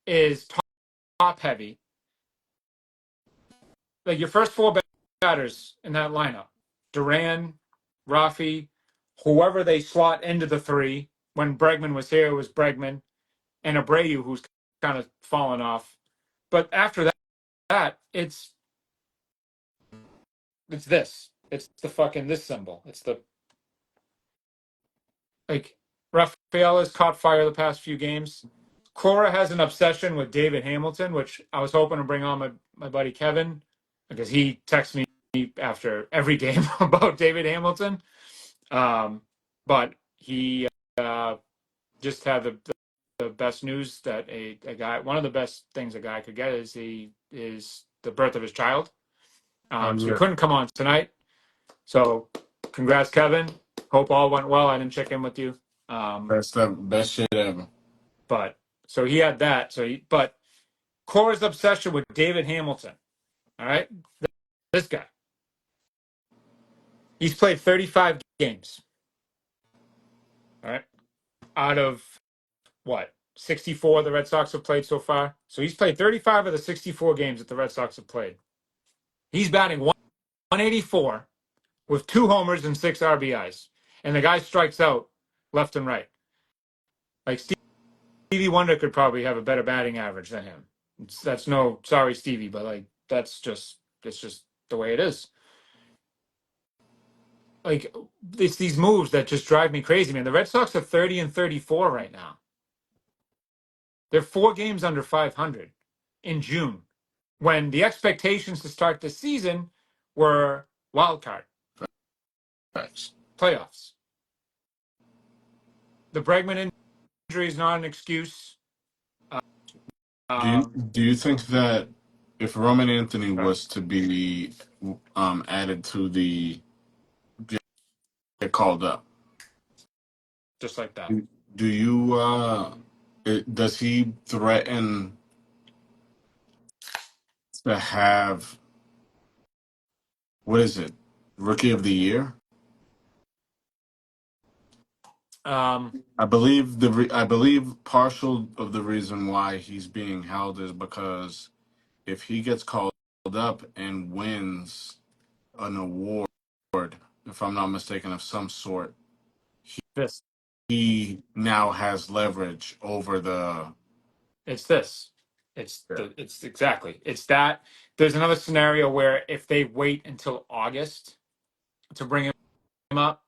is top heavy. Like your first 4 batters in that lineup, Duran, Rafi, whoever they slot into the 3. When Bregman was here, it was Bregman and Abreu, who's kind of fallen off. But after that, it's this. It's the fucking this symbol. It's the like Rafael has caught fire the past few games. Cora has an obsession with David Hamilton, which I was hoping to bring on my buddy Kevin because he texts me after every game about David Hamilton. But he just had the best news that a guy, one of the best things a guy could get is the birth of his child. So he couldn't come on tonight. So congrats, Kevin. Hope all went well. I didn't check in with you. Best shit ever. But so he had that. But Cora's obsession with David Hamilton. All right. This guy. He's played 35 games. All right. Out of what? 64 the Red Sox have played so far. So he's played 35 of the 64 games that the Red Sox have played. He's batting 184 with 2 homers and 6 RBIs. And the guy strikes out left and right. Like Stevie Wonder could probably have a better batting average than him. That's no sorry, Stevie, but like it's just the way it is. Like it's these moves that just drive me crazy, man. The Red Sox are 30 and 34 right now. They're 4 games under 500 in June, when the expectations to start the season were wild card Facts. playoffs. The Bregman injury is not an excuse. Do you think that if Roman Anthony Right, was to be added to the get called up, just like that. do you does he threaten to have, what is it, Rookie of the Year? Um, I believe partial of the reason why he's being held is because if he gets called up and wins an award, if I'm not mistaken, of some sort, This. he now has leverage over the. It's this. Yeah. It's exactly. It's that. There's another scenario where if they wait until August to bring him up,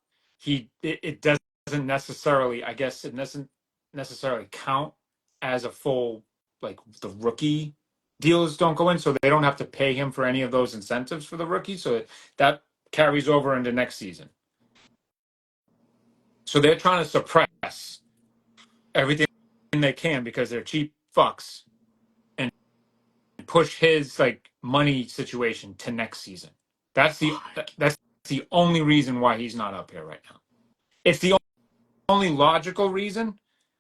it doesn't necessarily, I guess it doesn't necessarily count as a full, like, the rookie deals don't go in, so they don't have to pay him for any of those incentives for the rookie. So that carries over into next season. So they're trying to suppress everything they can because they're cheap fucks and push his like money situation to next season. That's the only reason why he's not up here right now. It's the only logical reason,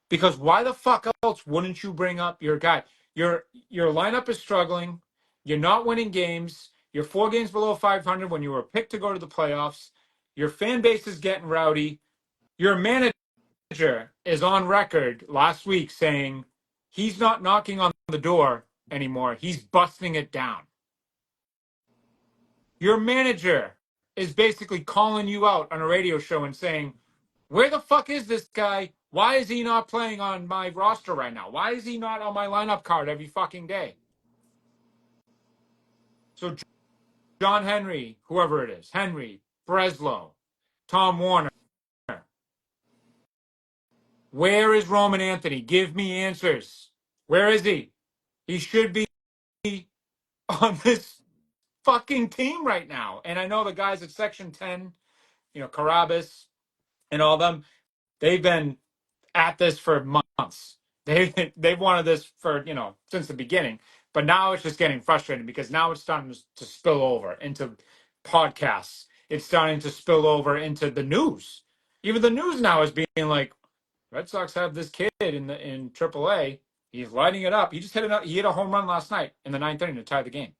because why the fuck else wouldn't you bring up your guy? Your lineup is struggling. You're not winning games. You're 4 games below 500 when you were picked to go to the playoffs. Your fan base is getting rowdy. Your manager is on record last week saying he's not knocking on the door anymore. He's busting it down. Your manager is basically calling you out on a radio show and saying, where the fuck is this guy? Why is he not playing on my roster right now? Why is he not on my lineup card every fucking day? So John Henry, whoever it is, Henry, Breslow, Tom Warner, where is Roman Anthony? Give me answers. Where is he? He should be on this fucking team right now. And I know the guys at Section 10, Carabas and all them, they've been at this for months. They've wanted this for, since the beginning. But now it's just getting frustrating because now it's starting to spill over into podcasts. It's starting to spill over into the news. Even the news now is being like, Red Sox have this kid in AAA. He's lighting it up. He hit a home run last night in the ninth inning to tie the game.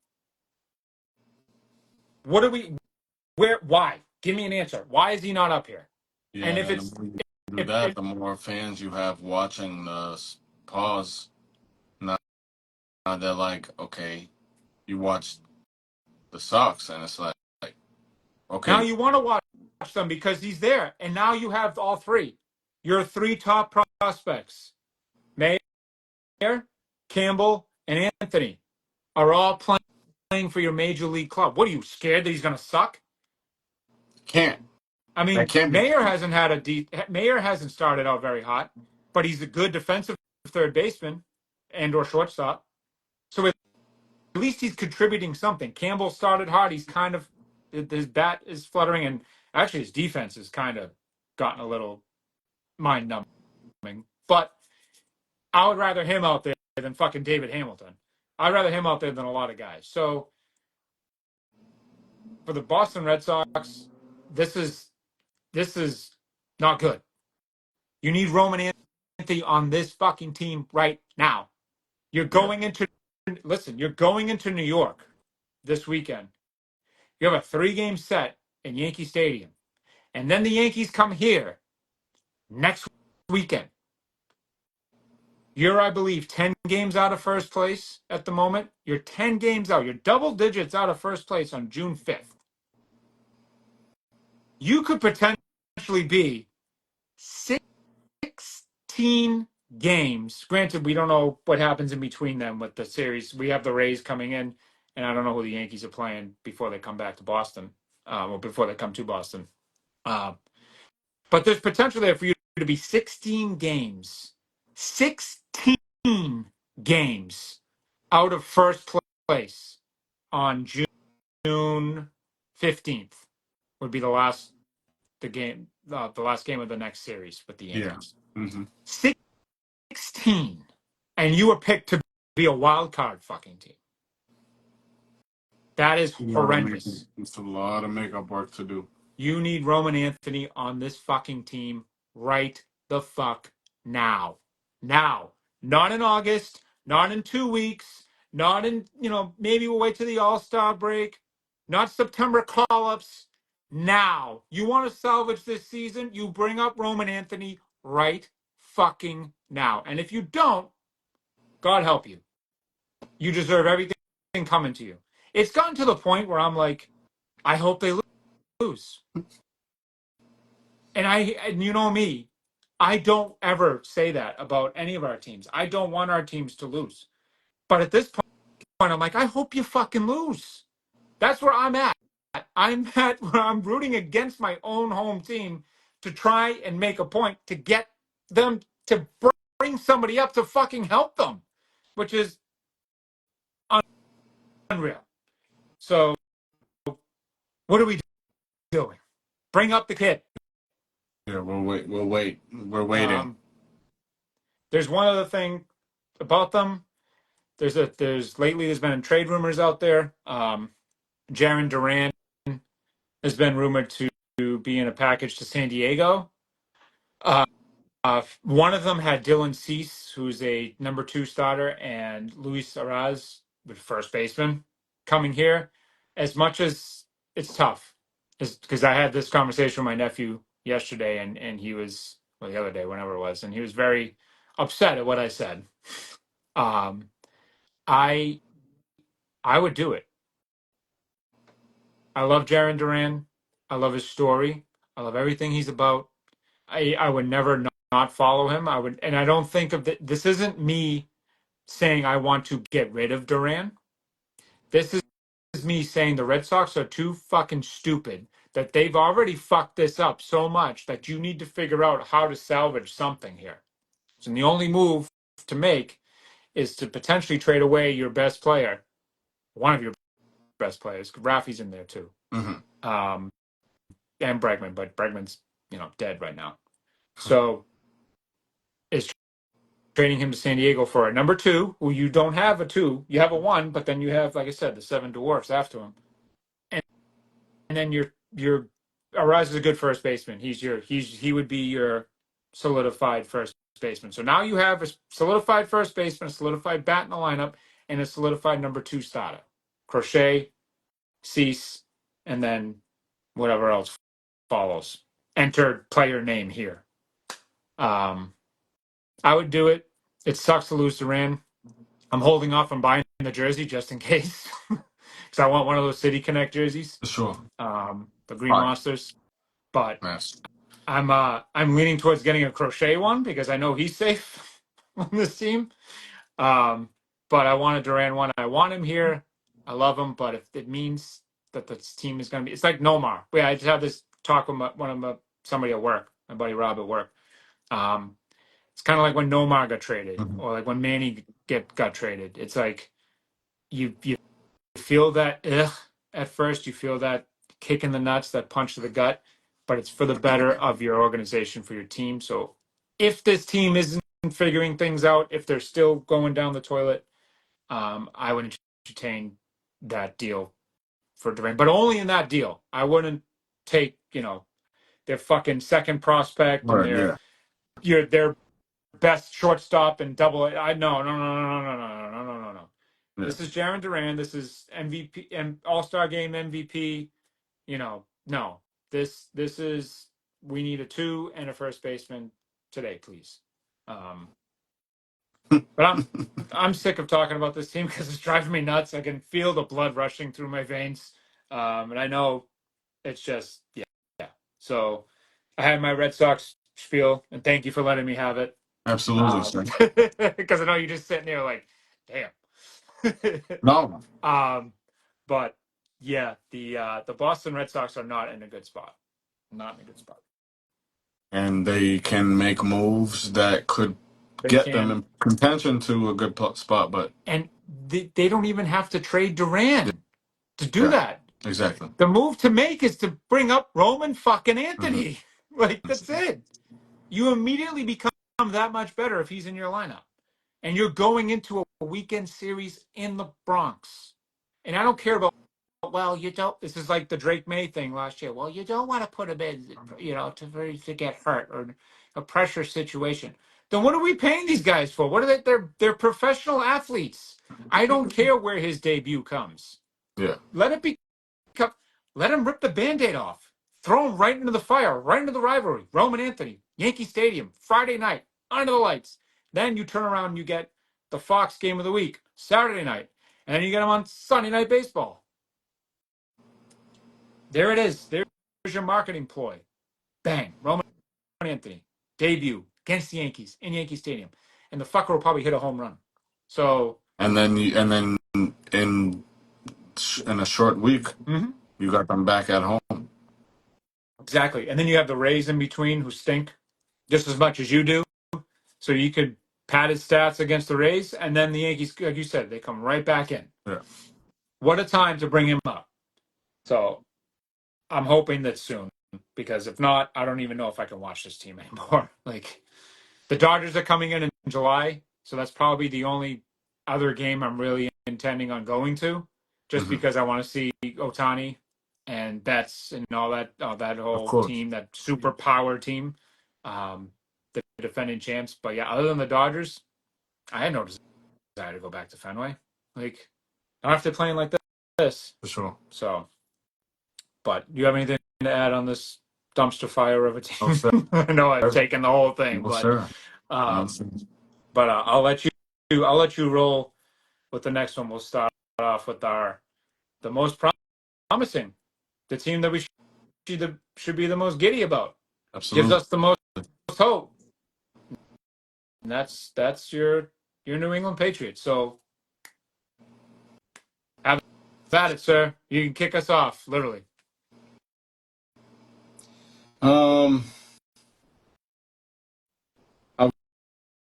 Why? Give me an answer. Why is he not up here? Yeah, And if and it's the more you do that, if the more fans you have watching the pause. Now they're like, okay, you watch the Sox, and it's like now okay, you want to watch them because he's there, and now you have all three. Your three top prospects, Mayer, Campbell, and Anthony, are all playing for your major league club. What are you scared that he's going to suck? can't I that mean, can't be. Mayer hasn't started out very hot, but he's a good defensive third baseman and or shortstop. So at least he's contributing something. Campbell started hard. He's kind of his bat is fluttering, and actually his defense has kind of gotten a little mind numbing. But I would rather him out there than fucking David Hamilton. I'd rather him out there than a lot of guys. So for the Boston Red Sox, this is not good. You need Roman Anthony on this fucking team right now. You're Yeah, going into You're going into New York this weekend. You have a 3-game set in Yankee Stadium. And then the Yankees come here next weekend. You're, I believe, 10 games out of first place at the moment. You're 10 games out. You're double digits out of first place on June 5th. You could potentially be 16 games. Granted, we don't know what happens in between them with the series. We have the Rays coming in, and I don't know who the Yankees are playing before they come back to Boston, or before they come to Boston. Uh, but there's potential there for you to be 16 games. 16 games out of first place on June 15th would be the last game of the next series with the yeah. Yankees. Mm-hmm. 16. And you were picked to be a wild card fucking team. That is horrendous. It's a lot of makeup work to do. You need Roman Anthony on this fucking team right the fuck now. Now. Not in August, not in 2 weeks, not in, maybe we'll wait till the All-Star break, not September call-ups. Now. You want to salvage this season? You bring up Roman Anthony right fucking now. And if you don't, God help you. You deserve everything coming to you. It's gotten to the point where I'm like, I hope they lose. And you know me, I don't ever say that about any of our teams. I don't want our teams to lose. But at this point, I'm like, I hope you fucking lose. That's where I'm at. I'm at where I'm rooting against my own home team to try and make a point to get them to bring somebody up to fucking help them, which is unreal. So what are we doing? Bring up the kid. Yeah, we're waiting. There's one other thing about them. There's been trade rumors out there. Jaron Duran has been rumored to be in a package to San Diego. Uh, One of them had Dylan Cease, who's a number 2 starter, and Luis Araz, the first baseman, coming here. As much as it's tough, because I had this conversation with my nephew yesterday, and he was, well, the other day, whenever it was, and he was very upset at what I said. Um, I I would do it. I love Jaron Duran. I love his story. I love everything he's about. I would never not follow him. I would, and I don't think of this isn't me saying I want to get rid of Duran. This is me saying the Red Sox are too fucking stupid that they've already fucked this up so much that you need to figure out how to salvage something here. So the only move to make is to potentially trade away your best player, one of your best players. Rafi's in there too, um, and Bregman, but Bregman's dead right now. So is trading him to San Diego for a number 2, who you don't have a 2, you have a 1, but then you have, like I said, the 7 dwarfs after him, and then your Arise is a good first baseman. He would be your solidified first baseman. So now you have a solidified first baseman, a solidified bat in the lineup, and a solidified number 2 starter. Crochet, Cease, and then whatever else follows. Enter player name here. I would do it. It sucks to lose Duran. I'm holding off on buying the jersey just in case, because I want one of those City Connect jerseys, Sure. the Green All right. Monsters. But Yes. I'm leaning towards getting a Crochet one because I know he's safe on this team. But I want a Duran one. I want him here. I love him, but if it means that this team is going to be, it's like Nomar. Yeah, I just had this talk with somebody at work, my buddy Rob at work. Um, it's kind of like when Nomar got traded, Mhm. or like when Manny got traded. It's like you feel that at first, you feel that kick in the nuts, that punch to the gut, but it's for the better of your organization, for your team. So if this team isn't figuring things out, if they're still going down the toilet, I would entertain that deal for Durant, but only in that deal. I wouldn't take their fucking second prospect and Right. Yeah. their best shortstop and double. I no no no no no no no no no no no. Yeah. This is Jaron Duran. This is MVP and All-Star Game MVP. No. This is, we need a 2 and a first baseman today, please. Um, but I'm sick of talking about this team because it's driving me nuts. I can feel the blood rushing through my veins, and I know it's just yeah. So I had my Red Sox spiel, and thank you for letting me have it. Absolutely, sir. Because I know you're just sitting there like, damn. No, But yeah, the Boston Red Sox are not in a good spot. Not in a good spot. and they can make moves that could They get them can, in contention to a good spot, but and they don't even have to trade Duran to do yeah, that. exactly. The move to make is to bring up Roman fucking Hmm. Anthony. Like, that's it. You immediately become that much better if he's in your lineup. And you're going into a weekend series in the Bronx. And I don't care about, well, you don't, this is like the Drake May thing last year. Well, you don't want to put him in, to get hurt or a pressure situation. Then what are we paying these guys for? What are they? They're professional athletes. I don't care where his debut comes. Yeah. Let it be. Let him rip the Band-Aid off. Throw him right into the fire, right into the rivalry. Roman Anthony, Yankee Stadium, Friday night, under the lights. Then you turn around and you get the Fox game of the week, Saturday night. And then you get them on Sunday Night Baseball. There it is. There's your marketing ploy. Bang. Roman Anthony. Debut against the Yankees in Yankee Stadium. And the fucker will probably hit a home run. So. And then in a short week, Mm-hmm. you got them back at home. Exactly. And then you have the Rays in between who stink just as much as you do. So you could pad his stats against the Rays. And then the Yankees, like you said, they come right back in. Yeah. What a time to bring him up. So I'm hoping that soon, because if not, I don't even know if I can watch this team anymore. Like, the Dodgers are coming in July, so that's probably the only other game I'm really intending on going to, just Hmm. because I want to see Otani and Betts and that Of whole course. team, that super power team, the defending champs. But yeah, other than the Dodgers, I had no desire to go back to Fenway. Like, not after playing like this. For sure. So, but do you have anything to add on this dumpster fire of a No, sir. team? I know I've taken the whole thing, No, but sir. No, um, sir. but I'll let you roll with the next one. We'll start off with the most promising, the team that we should be the most giddy about, gives Absolutely. us the most hope, and that's your New England Patriots. So have at it, sir. You can kick us off, literally. Um, I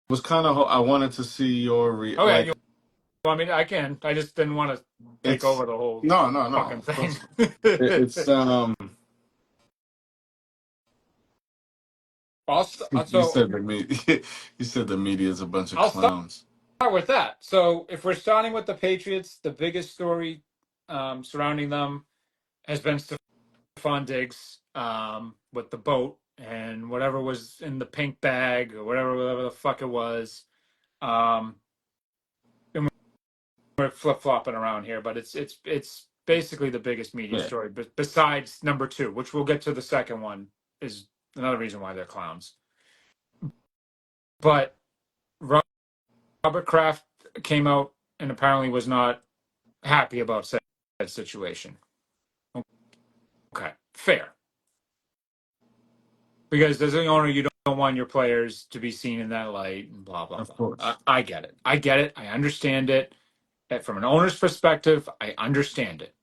was kind of I wanted to see your Okay, like I mean, I can. I just didn't want to take it's over the whole no, no, no. fucking Of thing. course not. It's you So said the media. You said the media is a bunch of I'll start clowns. with that. So if we're starting with the Patriots, the biggest story surrounding them has been Stephon Diggs with the boat and whatever was in the pink bag or whatever the fuck it was. Um, and we're flip flopping around here, but it's basically the biggest media Yeah. story. But besides number two, which we'll get to the second one, is another reason why they're clowns. But Robert Kraft came out and apparently was not happy about said situation. Okay, fair. Because as an owner, you don't want your players to be seen in that light and blah, blah, Of blah. course. I get it. I get it. I understand it. And from an owner's perspective, I understand it.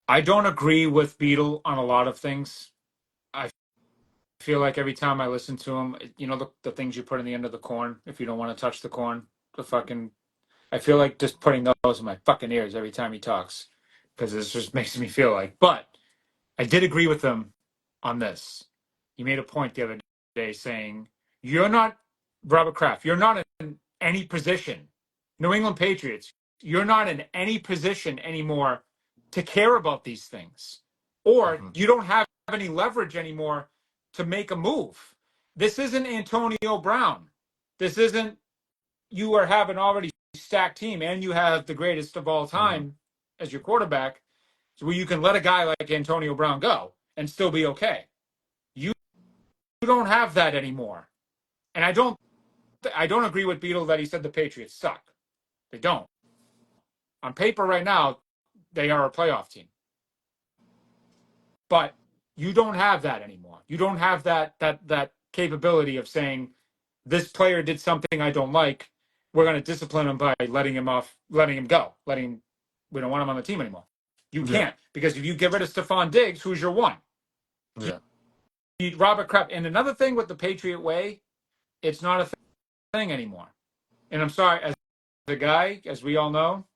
I don't agree with Beadle on a lot of things. I feel like every time I listen to him, the things you put in the end of the corn, if you don't want to touch the corn, the fucking I feel like just putting those in my fucking ears every time he talks because this just makes me feel like. But I did agree with him on this. He made a point the other day saying, "You're not Robert Kraft. You're not in any position. New England Patriots. You're not in any position anymore to care about these things, or Hmm. you don't have any leverage anymore to make a move. This isn't Antonio Brown. This isn't you are have an already stacked team and you have the greatest of all Hmm. time as your quarterback, so where you can let a guy like Antonio Brown go and still be okay. You don't have that anymore. And I don't agree with Beadle that he said the Patriots suck. They don't. On paper right now, they are a playoff team. But you don't have that anymore. You don't have that capability of saying this player did something I don't like. We're going to discipline him by letting him go, we don't want him on the team anymore. You Yeah. can't, because if you get rid of Stephon Diggs, who's your one? Yeah. You need Robert Kraft. And another thing with the Patriot way, it's not a thing anymore. And I'm sorry, as a guy, as we all know,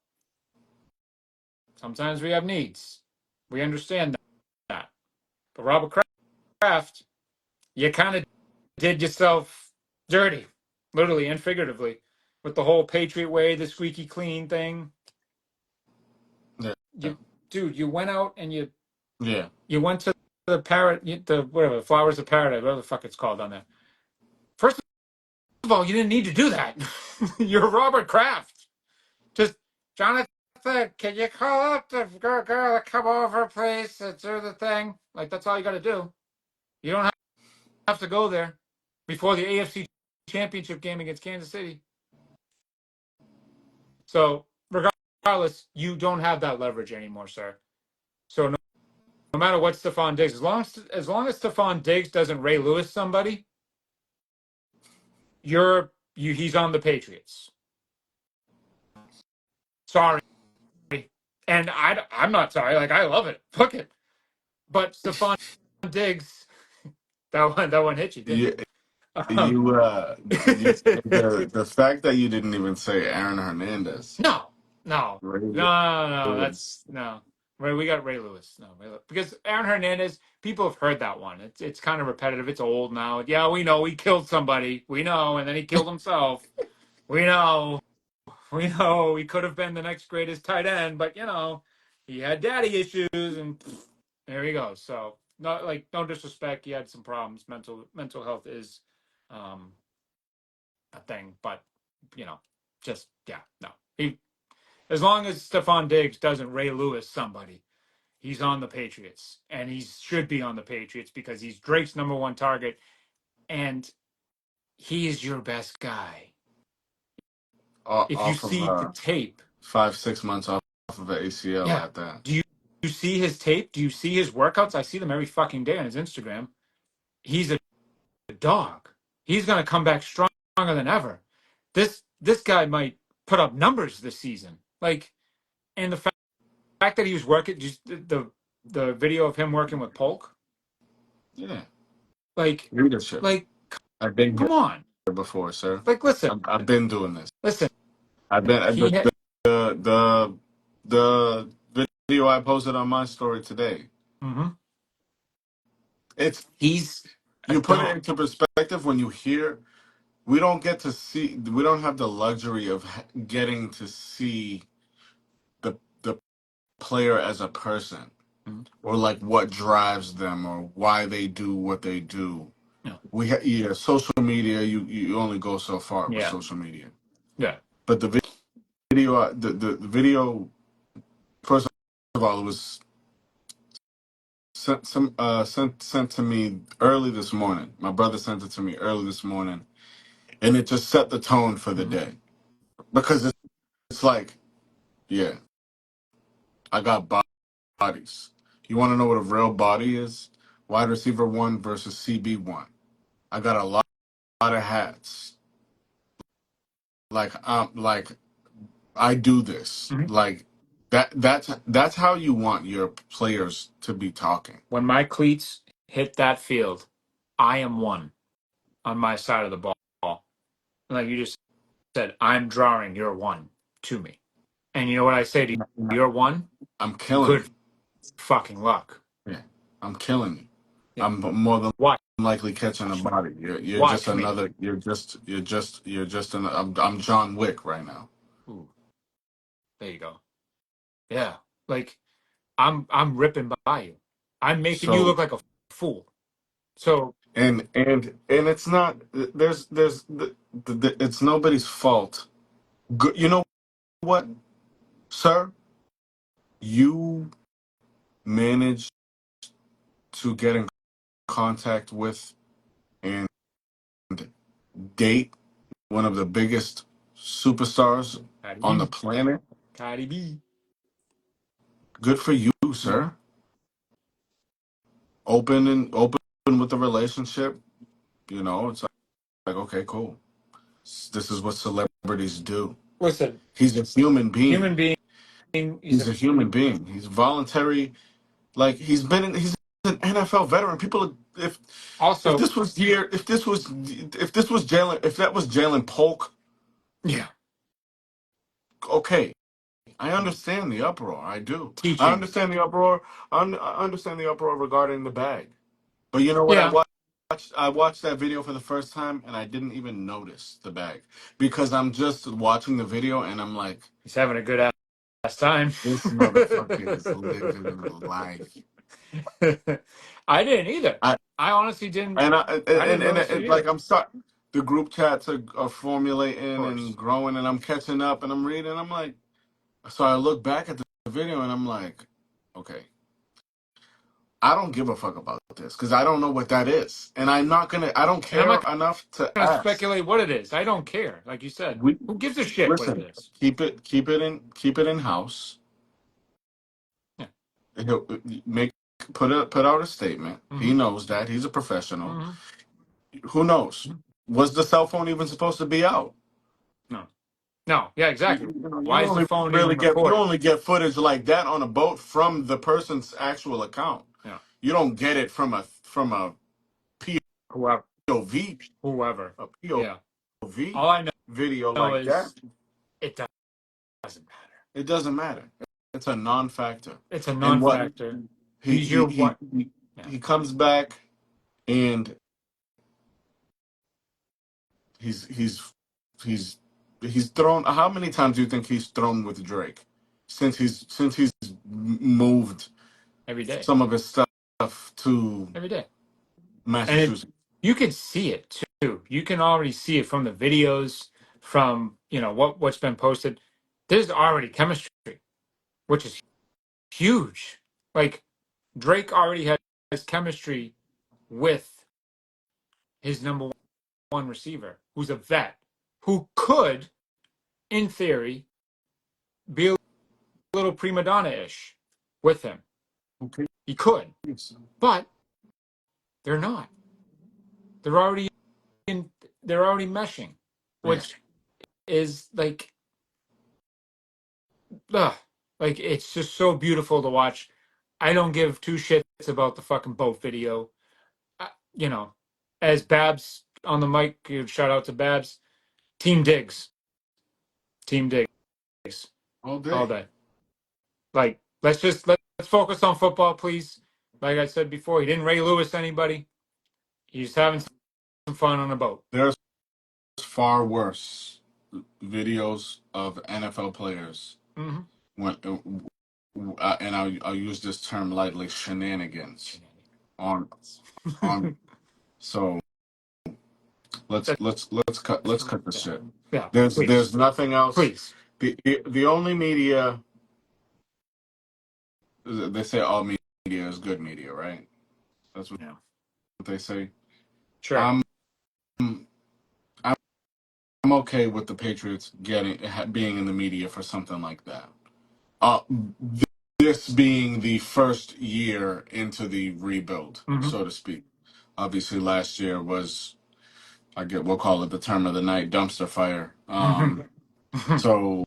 sometimes we have needs. We understand that. But Robert Kraft, you kind of did yourself dirty, literally and figuratively, with the whole Patriot way, the squeaky clean thing. Yeah. You, dude, you went out and Yeah. you went to the whatever Flowers of Paradise, whatever the fuck it's called on there. First of all, you didn't need to do that. You're Robert Kraft. Just Jonathan, can you call up the girl to come over, please, to do the thing? Like that's all you got to do. You don't have to go there before the AFC Championship game against Kansas City. So regardless, you don't have that leverage anymore, sir. So no matter what Stephon Diggs, as long as Stephon Diggs doesn't Ray Lewis somebody, he's on the Patriots. Sorry, and I'm not sorry. Like I love it, fuck it. But Stephon Diggs, that one hit you, didn't You it? you Um, the fact that you didn't even say Aaron Hernandez. no, no, Ray no. That's Lewis. no. We got Ray Lewis. No, because Aaron Hernandez. People have heard that one. It's kind of repetitive. It's old now. Yeah, we know he killed somebody. We know, and then he killed himself. We know. We know he could have been the next greatest tight end, but he had daddy issues, and there he goes. So, not like no disrespect, he had some problems. Mental health is um, a thing, but just yeah, no. He as long as Stephon Diggs doesn't Ray Lewis somebody, he's on the Patriots, and he should be on the Patriots because he's Drake's number one target, and he is your best guy. If you Off of see the tape. 5 6 months off of an ACL Yeah. at that. Do you see his tape? Do you see his workouts? I see them every fucking day on his Instagram. He's a dog. He's gonna come back stronger than ever. This guy might put up numbers this season. Like, and the fact that he was working, just the video of him working with Polk, Yeah, like, leadership. like, I've been come on. here before, sir. Like, listen, I've been doing this. listen. I've been He had, the video I posted on my story today. mhm. It's He's a you put it dog. into perspective when you hear. We don't get to see. We don't have the luxury of getting to see the player as a person, Mhm. or like what drives them, or why they do what they do. Yeah, Yeah, social media. You only go so far with yeah, social media, yeah. but the video, the video. First of all, it was sent to me early this morning. My brother sent it to me early this morning, and it just set the tone for the Mhm. day because it's like, yeah, I got bodies. You want to know what a real body is? Wide receiver one versus CB1. I got a lot of hats. Like I do this. Mhm. Like that's how you want your players to be talking. When my cleats hit that field, I am one on my side of the ball. Like you just said, I'm drawing your one to me. And you know what I say to you? Your one? I'm killing Good you. fucking luck. Yeah, I'm killing you. Yeah. I'm more than Watch, likely catching a body. You're just watch me. another. You're just an. I'm John Wick right now. Ooh, there you go. Yeah. Like I'm ripping by you. I'm making you So look like a fool. So and it's not. There's it's nobody's fault. Good. You know what, sir? You managed to get in contact with and date one of the biggest superstars Cardi on the B. planet. Cardi B. Good for you, Yeah. sir. Open with the relationship. It's like okay, cool. This is what celebrities do. Listen, He's a human being. human being, he's He's a a human being. He's voluntary. Like he's an NFL veteran. People, if also this was here, if this was Jalen, if that was Jalen Polk, yeah, okay, I understand the uproar. I do. I teaching. understand the uproar. I understand the uproar regarding the bag. But you know what? Yeah. I watched that video for the first time and I didn't even notice the bag because I'm just watching the video and I'm like, He's having a good ass time. this motherfucker is living life. I didn't either. I I honestly didn't. and I didn't notice it either. like I'm sorry, the group chats are Of formulating and course. growing and I'm catching up and I'm reading. I'm like, so I look back at the video and I'm like, okay, I don't give a fuck about this because I don't know what that is, and I'm not gonna. I don't And I'm care not enough to going to ask. speculate what it is. I don't care. Like you said, We who gives a shit what it listen. is? Keep it in house. Yeah. He'll make put out a statement. He Mm-hmm. knows that he's a professional. Mm-hmm. Who knows? Was the cell phone even supposed to be out? No. No. Yeah, exactly. You Why is the only phone really even get you recording? only get footage like that on a boat from the person's actual account. Yeah. You don't get it from a Whoever. POV Whoever. a Yeah. POV All I video know like that. is it doesn't matter. It doesn't matter. It's a non-factor. It's a And what non-factor. he He's he your he what? he, Yeah. he comes back and he's he's he's thrown. How many times do you think he's thrown with Drake since he's moved Every day. some of his stuff to Every day. And Massachusetts? you can see it too. You can already see it from the videos, from what's been posted. There's already chemistry, which is huge. Like Drake already has chemistry with his number one receiver, who's a vet, who could, in theory, be a little prima donna-ish with him. Okay. He could, but they're not. They're already in. They're already meshing, Yeah. which is ugh, like it's just so beautiful to watch. I don't give two shits about the fucking boat video. I, you know, as Babs on the mic, shout out to Babs. Team Diggs, Team Diggs, All all day. day. Like let's focus on football, please. Like I said before, he didn't Ray Lewis anybody. He's having some fun on a boat. There's far worse videos of NFL players Mm-hmm. when and I'll use this term lightly, shenanigans on on. So let's cut the Yeah, shit. yeah. There's Please, nothing else. please. The only media, they say all media is good media, right? That's what Yeah, they say. sure. I'm I'm okay with the Patriots being in the media for something like that. Uh, this being the first year into the rebuild, Mm-hmm. so to speak. Obviously, last year was, we'll call it the term of the night, dumpster fire. Mm-hmm. So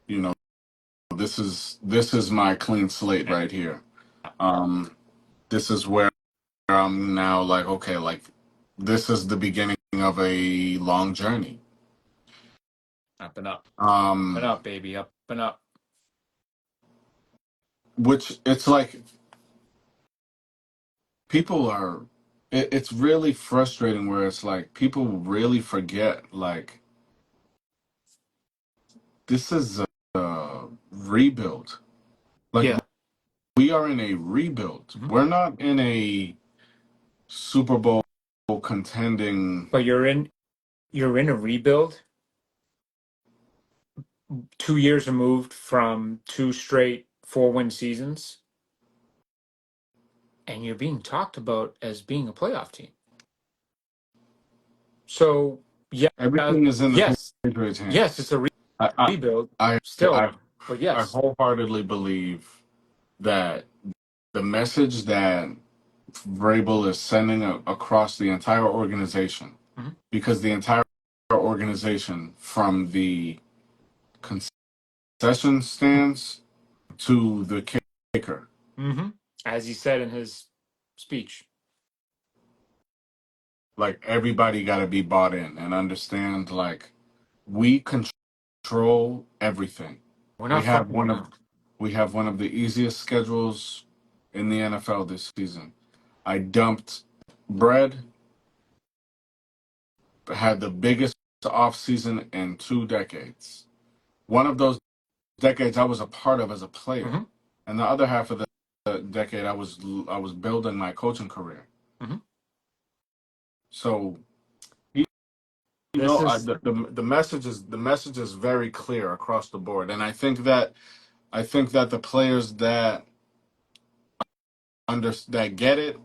you know, this is my clean slate Yeah, right here. Um, this is where I'm now like, okay, like this is the beginning of a long journey. up and up. And Um, up, baby, up and up. which it's like people are it's really frustrating where it's like people really forget like this is a rebuild. Like Yeah. we are in a rebuild. Hmm. We're not in a Super Bowl contending. But you're in a rebuild, 2 years removed from two straight 4-win seasons, and you're being talked about as being a playoff team. So yeah, Everything is in the yes, Patriots' yes, it's hands. a I I rebuild I still, I, but I yes. wholeheartedly believe that the message that Vrabel is sending across the entire organization, Hmm. because the entire organization, from the concession stands to the kicker, Hmm. As he said in his speech, like everybody got to be bought in and understand. Like we control everything. we're We not have fucking one of around. we have one of the easiest schedules in the NFL this season. I dumped bread, had the biggest offseason in 2 decades. One of those decades I was a part of as a player, Hmm. and the other half of the decade I was building my coaching career. Hmm. So This is the message is very clear across the board, and I think that the players that that get it.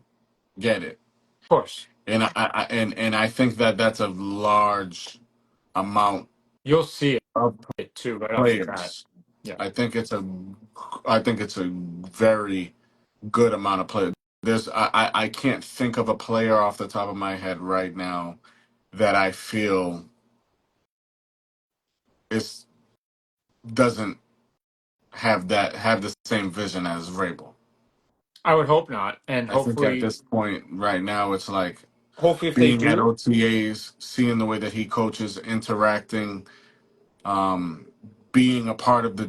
Of course, And I think that that's a large amount you'll see of it too right off the bat. players. Yeah, I think it's a I think it's a very good amount of players. I can't think of a player off the top of my head right now that I feel is doesn't have the same vision as Vrabel. I would hope not, and I think at this point right now it's like hopefully if they being at do, OTAs, seeing the way that he coaches, interacting, um, being a part of the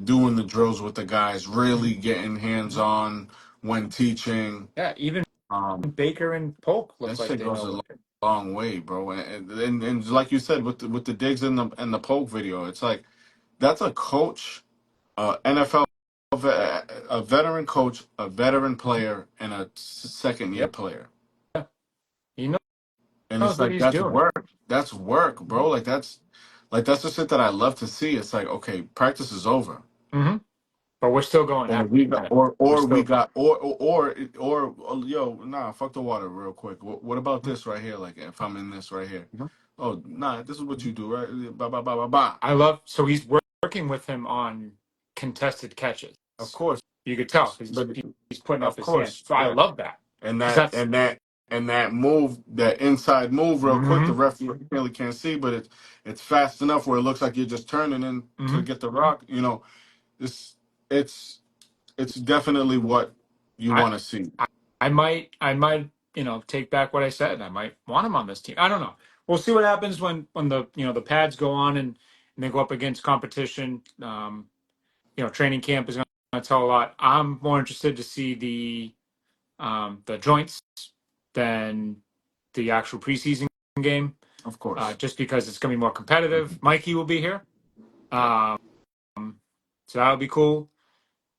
doing the drills with the guys, really getting hands on when teaching. yeah, even Um, Baker and Polk that look like shit they goes know a what. long way, bro. And like you said with the digs and the poke video, it's like that's a coach, NFL, a veteran coach, a veteran player, and a second year Yep, player. he And it's knows what like he's that's doing. work. That's work, bro. Like that's the shit that I love to see. It's like, okay, practice is over. Hmm. But we're still going Or at we got it. We're still. yo, nah, fuck the water real quick. What about this right here? Like if I'm in this right here. Mhm. Oh, nah, this is what you do, right? Ba ba ba ba ba. I love so he's working with him on contested catches. Of course. You could tell because But he's putting up of his hands. course, So I yeah. love that And because that that's. and that and that move, that inside move real quick, the Hmm. ref really can't see, but it's fast enough where it looks like you're just turning in to Hmm. get the rock. It's it's it's definitely what you I, want to see. I might take back what I said. I might want him on this team. I don't know. We'll see what happens when the the pads go on and they go up against competition. Training camp is going to tell a lot. I'm more interested to see the joints than the actual preseason game, Of course. just because it's going to be more competitive. Mikey will be here, um, so that would be cool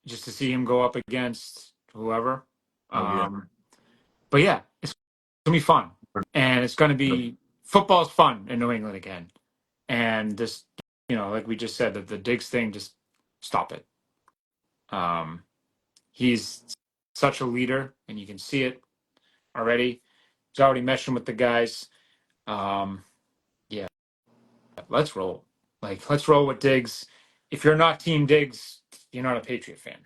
just to see him go up against whoever. Oh yeah. Um, but yeah, it's going to be fun, and it's going to be football's fun in New England again. And this, like we just said, that the Diggs thing, just stop it. Um, he's such a leader, and you can see it already. He's already meshing with the guys. Um, yeah, let's roll. Like, let's roll with Diggs. If you're not Team Diggs, you're not a Patriot fan.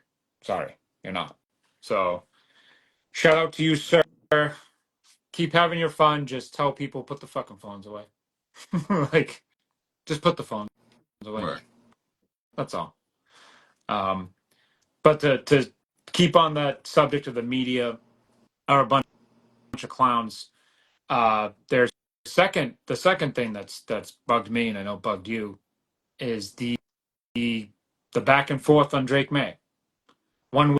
Sorry, you're not. So, shout out to you, sir. Keep having your fun. Just tell people put the fucking phones away. Like, just put the phones away. Right. That's all. Um, but to keep on that subject of the media are a bunch of clowns. There's the second thing that's bugged me, and I know bugged you, is the back and forth on Drake May. One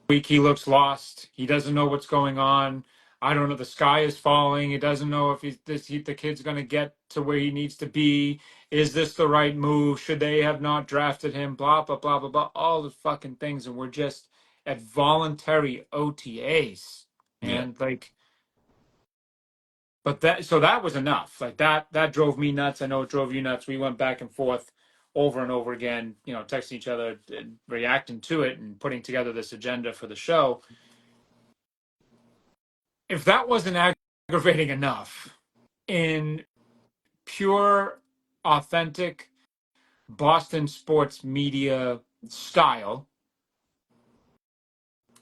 week he looks lost. He doesn't know what's going on. I don't know. The sky is falling. He doesn't know if the kid's going to get to where he needs to be. Is this the right move? Should they have not drafted him? Blah blah blah blah blah. All the fucking things, and we're just at voluntary OTAs, Yeah. and like. But that was enough. Like that drove me nuts. I know it drove you nuts. We went back and forth over and over again, texting each other, reacting to it, and putting together this agenda for the show. If that wasn't aggravating enough, in pure, authentic Boston sports media style,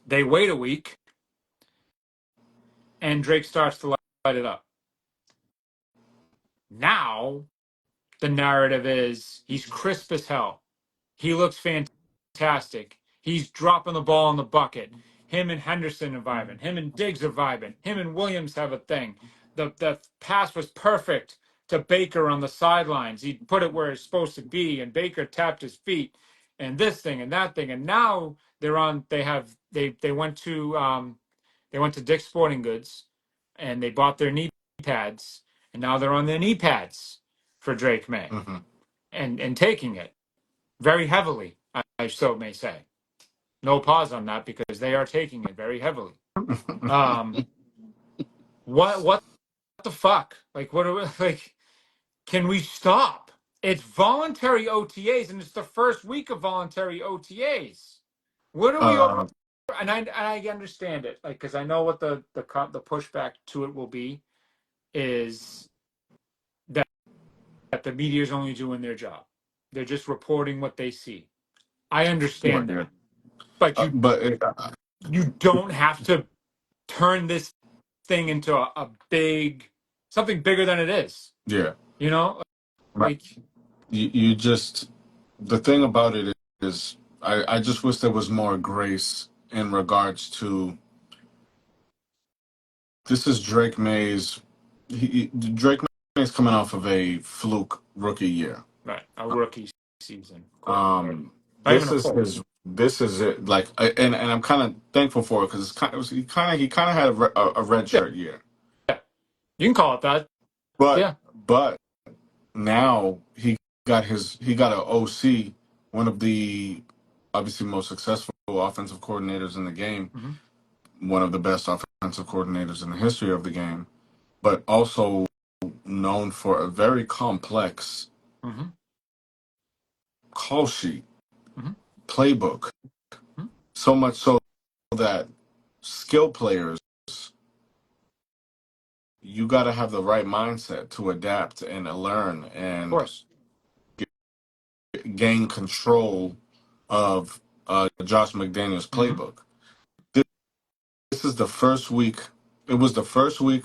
they wait a week and Drake starts to light it up. Now the narrative is he's crisp as hell. He looks fantastic. He's dropping the ball in the bucket. Him and Henderson are vibing. Him and Diggs are vibing. Him and Williams have a thing. The pass was perfect to Baker on the sidelines. He put it where it's supposed to be, and Baker tapped his feet, and this thing and that thing. And now they're on. They went to Dick's Sporting Goods, and they bought their knee pads, and now they're on their knee pads for Drake May Hmm. and taking it very heavily, I so may say. No pause on that because they are taking it very heavily. Um, what the fuck? Like, what are we like? Can we stop? It's voluntary OTAs, and it's the first week of voluntary OTAs. What are we over? uh, and I understand it, like, because I know what the pushback to it will be is that the media is only doing their job. They're just reporting what they see. I Right, understand yeah. that, but you don't have to turn this thing into a big something bigger than it is. Yeah. You know, Right. like You just the thing about it is I just wish there was more grace in regards to this is Drake May's Drake May's coming off of a fluke rookie year. right, a rookie season, quote unquote, not even This a is full. this is it. Like, and I'm kind of thankful for it because he kind of had a red Yeah, shirt year, yeah, you can call it that. but Yeah. but now he got a OC, one of the obviously most successful offensive coordinators in the game, Hmm. one of the best offensive coordinators in the history of the game, but also known for a very complex Hmm. call sheet Hmm. playbook. Hmm. So much so that skill players, you got to have the right mindset to adapt and learn Of and course. gain control of Josh McDaniels' Hmm. playbook. This is the first week. It was the first week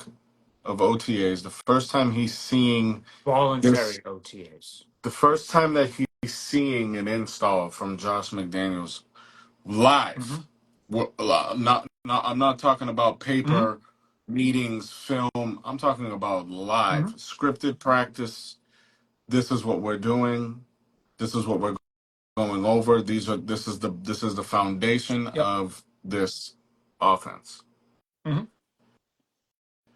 of OTAs. The first time he's seeing this. Voluntary OTAs. The first time that he's seeing an install from Josh McDaniels live. Hmm. Well, I'm not talking about Hmm. paper meetings, film. I'm talking about live, Hmm. scripted practice. This is what we're doing. This is what we're going over. This is the foundation Yep. of this offense. Hmm.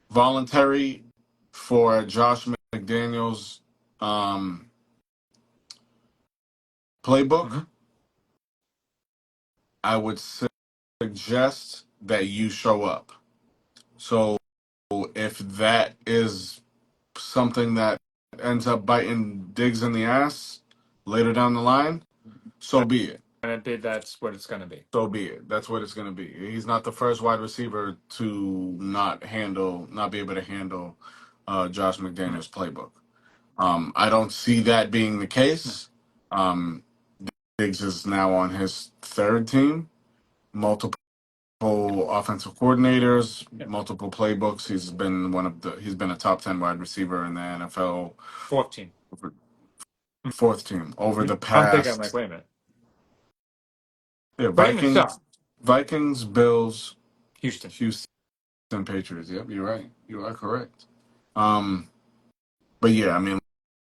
Voluntary for Josh McDaniels um, playbook. Hmm. I would suggest that you show up. So if that is something that ends up biting Diggs in the ass later down the line, so be it. And that's what it's going to be. So be it. That's what it's going to be. He's not the first wide receiver to not be able to handle Josh No. McDaniels' playbook. I don't see that being the No. case. Um, Diggs is now on his third team, multiple offensive coordinators, Yep. multiple playbooks. He's been a top 10 wide receiver in the NFL, 14. fourth team over Mhm. the I'm thinking, I'm like, past. wait a minute. Yeah, But even so, Vikings, Bills, Houston. Houston Patriots. Yep, you're right. You are correct. Um, but yeah, I mean,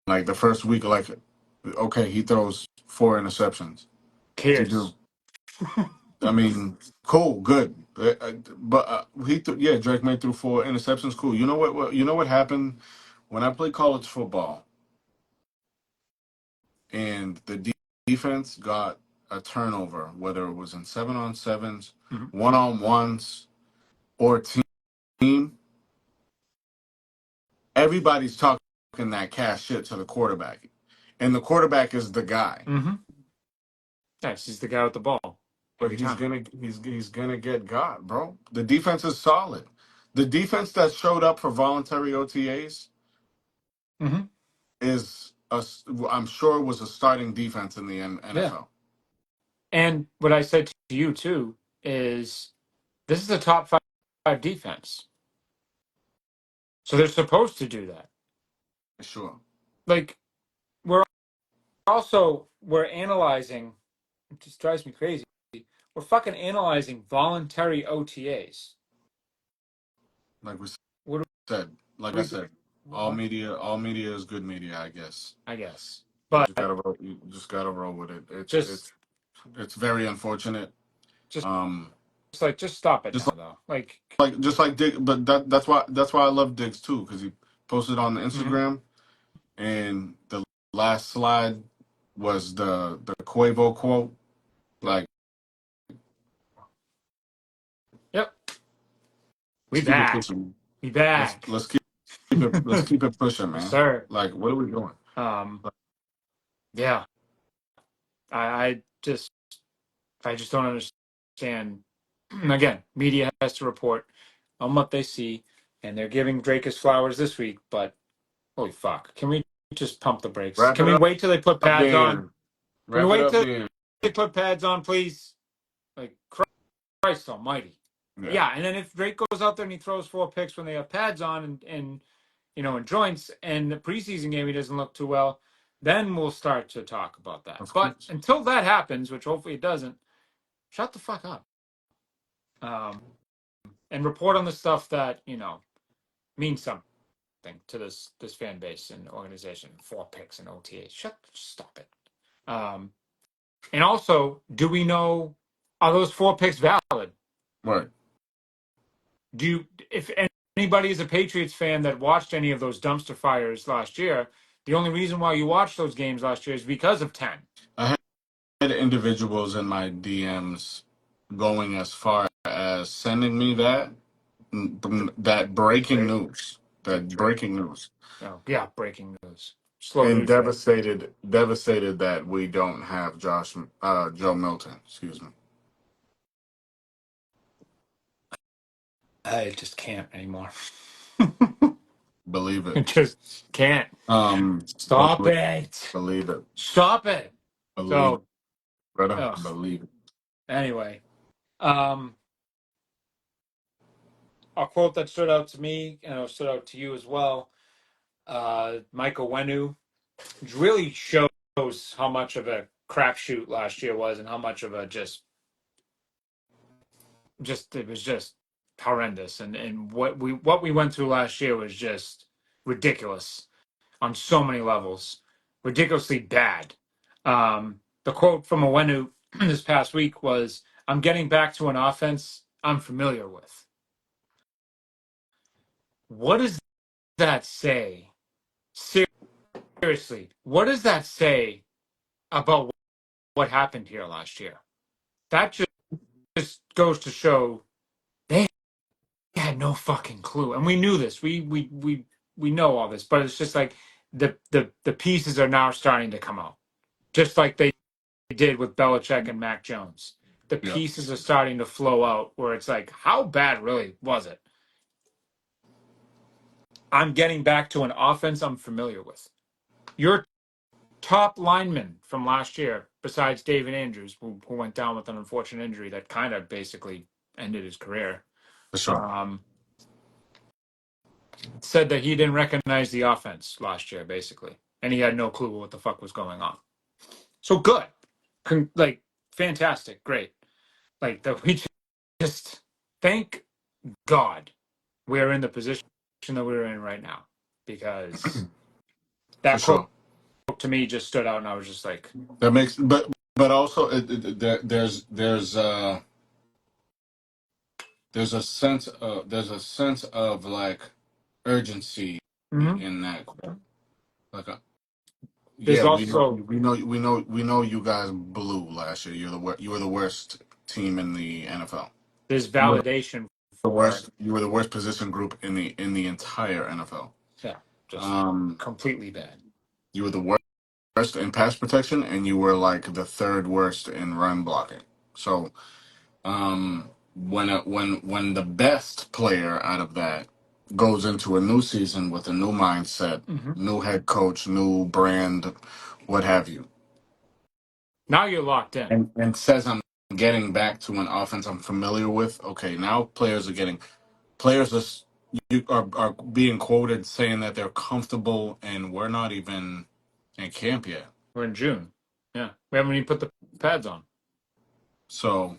like the first week, like, okay, he throws four interceptions. What's he do? Cares. I mean, cool, good. But yeah, Drake May threw four interceptions. Cool. You know you know what happened when I played college football and the defense got a turnover, whether it was in 7-on-7s, Mhm. 1-on-1s, or team. Everybody's talking that cash shit to the quarterback, and the quarterback is the guy. Mhm. Yes, he's the guy with the ball But every time. he's gonna get got, bro. The defense is solid. The defense that showed up for voluntary OTAs Hmm. is I'm sure was a starting defense in the Yeah. NFL. And what I said to you too is this is a top five defense. So they're supposed to do that. Sure. Like we're we're analyzing, it just drives me crazy. We're fucking analyzing voluntary OTAs. Like we What said, like are I we doing? said, all media is good media, I guess. I guess. But You just gotta roll with it. just It's very unfortunate. just Um, just stop it just now though. Like just like Dick, but that's why I love Diggs too because he posted on mhm. Instagram and the last slide was the Quavo quote. Like, Yep. We let's keep it back. pushing. We back. Let's keep it pushing, Yes, man. sir. Like, what are we doing? Um, yeah. I just don't understand. again, media has to report on what they see, and they're giving Drake his flowers this week. But holy fuck, can we just pump the brakes? Wrap Can it we up, wait till they put pads on? Dan. Can we Wrap it wait up, till Dan. they put pads on, please? Like Christ Almighty. Yeah, Yeah, and then if Drake goes out there and he throws 4 picks when they have pads on and in joints, and the preseason game he doesn't look too well, then we'll start to talk about that. of But course. until that happens, which hopefully it doesn't, shut the fuck up. And report on the stuff that means something to this fan base and organization. 4 picks and OTA. Stop it. And also, do we know, are those 4 picks valid? Right. If anybody is a Patriots fan that watched any of those dumpster fires last year, the only reason why you watched those games last year is because of 10. I had individuals in my DMs going as far as sending me that breaking Drake. news, Team that Drake. breaking news, Oh, yeah, breaking news. Slow and news day. devastated that we don't have Joe Milton. Excuse me. I just can't anymore. Believe it. I just can't. Stop Believe, it. believe it. Stop it. Believe it, So, brother. ugh. Believe it. Anyway, a quote that stood out to me and stood out to you as well. Michael Wenu really shows how much of a crapshoot last year was, and how much of a just it was just horrendous, and what we went through last year was just ridiculous on so many levels, ridiculously bad. The quote from Owenu this past week was, "I'm getting back to an offense I'm familiar with." What does that say? Seriously, what does that say about what happened here last year? That just goes to show they had no fucking clue, and we knew this. We know all this, but it's just like the pieces are now starting to come out, just like they did with Belichick and Mac Jones. The Yeah, pieces are starting to flow out, where it's like, how bad really was it? I'm getting back to an offense I'm familiar with. Your top lineman from last year, besides David Andrews, who went down with an unfortunate injury that kind of basically ended his career, for sure. um, said that he didn't recognize the offense last year, basically, and he had no clue what the fuck was going on. So good, like fantastic, great. Like that, we just thank God we're in the position that we're in right now, because For that quote sure. to me just stood out, and I was just like, That makes, but also there's a sense of like urgency mhm. in that. Like, There's yeah, also we know you guys blew last year. You were the worst team in the NFL. there's You were validation the for, worst. You were the worst position group in the entire NFL. yeah, just Um, completely bad. you were the worst in pass protection, and you were like the third worst in run blocking. So, when the best player out of that goes into a new season with a new mindset, Hmm. new head coach, new brand, what have you, Now you're locked in. and says I'm getting back to an offense I'm familiar with. Okay, now players are being quoted saying that they're comfortable, and we're not even in camp yet. We're in June. Yeah, we haven't even put the pads on. So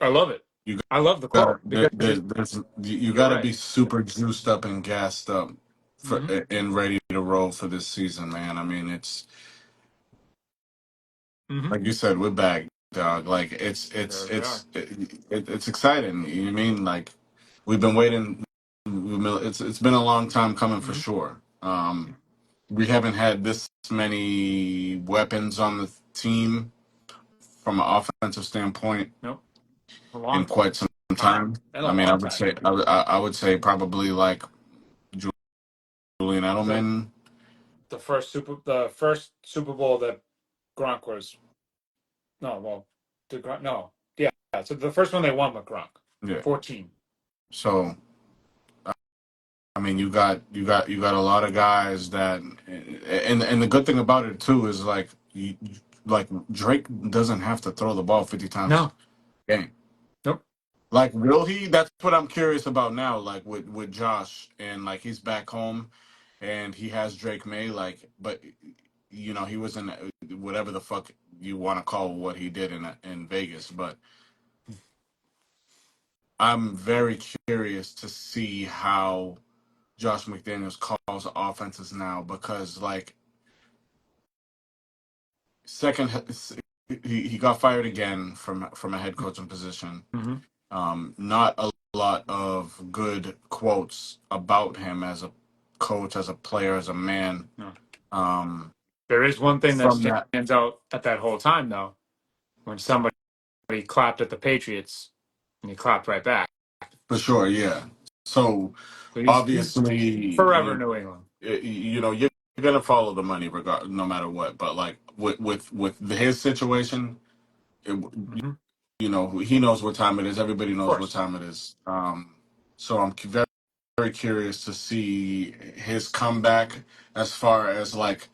I love it. you I love the gotta quote because you you're gotta right. be super juiced up and gassed up for Hmm. and ready to roll for this season, man. I mean, it's Hmm. like you said, we're back, dog. Like There we are. it's exciting. You know what I mean? Like we've been waiting. It's been a long time coming for Hmm. sure. We haven't had this many weapons on the team from an offensive standpoint Nope, a in long quite some time. time. And a I mean, long time. I would say probably like Julian The Edelman. the first Super Bowl that Gronk was, no, well, did Gronk, no. Yeah. So the first one they won with Gronk, Yeah. 14. So I mean, you got a lot of guys that, and the good thing about it too is like Drake doesn't have to throw the ball 50 times No, a game. nope. Like, will he? That's what I'm curious about now. Like with Josh, and like he's back home, and he has Drake May. Like, but he was in whatever the fuck you want to call what he did in Vegas. But I'm very curious to see how Josh McDaniels calls offenses now because like second he got fired again from a head coaching position. Mm-hmm. Not a lot of good quotes about him as a coach, as a player, as a man. No. Um, There is one thing that from that, stands out at that whole time, though, when somebody clapped at the Patriots and he clapped right back. for sure, yeah. So So he's obviously, forever New England. you're gonna follow the money no matter what. But like with his situation, it, Mm-hmm. Of he knows what time it is. Everybody knows what course. time it is. So I'm very, very curious to see his comeback as far as like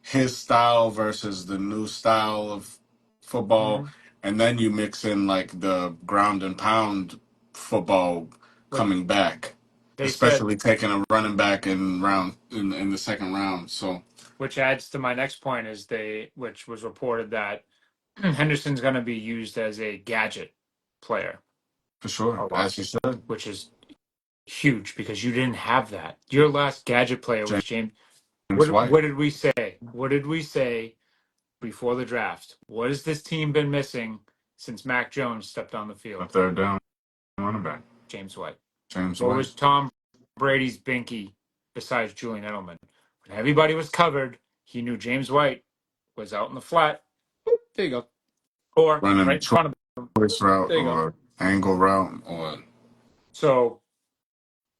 his style versus the new style of football, Mm-hmm. and then you mix in like the ground and pound football Which coming back, they said, especially taking a running back in the second round. So which adds to my next point, is which was reported that Henderson's going to be used as a gadget player for sure, a lot, as you said, which is huge because you didn't have that. Your last gadget player was James James. White, What did we say? What did we say before the draft? What has this team been missing since Mac Jones stepped on the a field? third down running back, James White. James What White. was Tom Brady's binky besides Julian Edelman? When everybody was covered, he knew James White was out in the flat. There you go. Or Running right a in front of him. choice route There you go. or angle route or So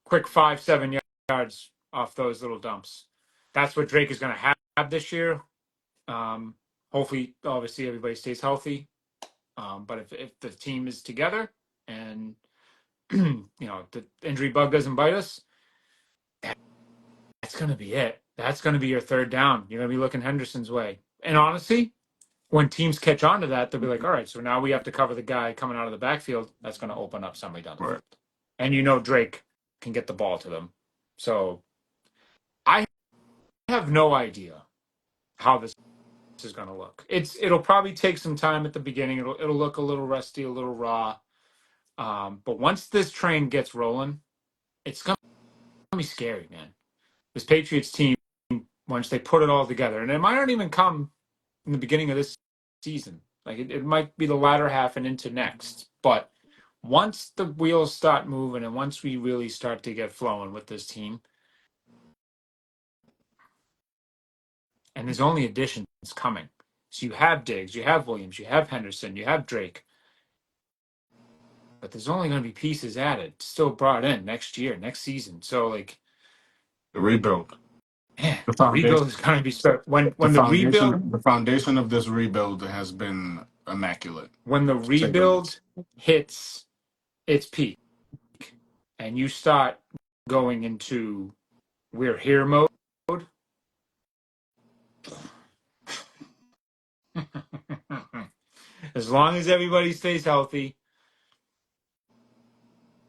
quick 5, 7 yards off those little dumps. That's what Drake is going to have this year. Um, Hopefully, obviously, everybody stays healthy. But if the team is together and the injury bug doesn't bite us, that's going to be it. That's going to be your third down. You're going to be looking Henderson's way. And honestly, when teams catch on to that, they'll be like, all right, so now we have to cover the guy coming out of the backfield. That's going to open up somebody down the or field. And Drake can get the ball to them. So I have no idea how this is going to look. It'll probably take some time at the beginning. It'll look a little rusty, a little raw. But once this train gets rolling, it's going to be scary, man. This Patriots team, once they put it all together, and it might not even come in the beginning of this season. Like it might be the latter half and into next. But once the wheels start moving and once we really start to get flowing with this team, and there's only additions coming. So you have Diggs, you have Williams, you have Henderson, you have Drake, but there's only going to be pieces added, still brought in next year, next season. So like, the rebuild. man, The the foundation rebuild is going to be when the the rebuild foundation of this rebuild has been immaculate, when the to say the rebuild least. hits its peak and you start going into we're here mode. As long as everybody stays healthy,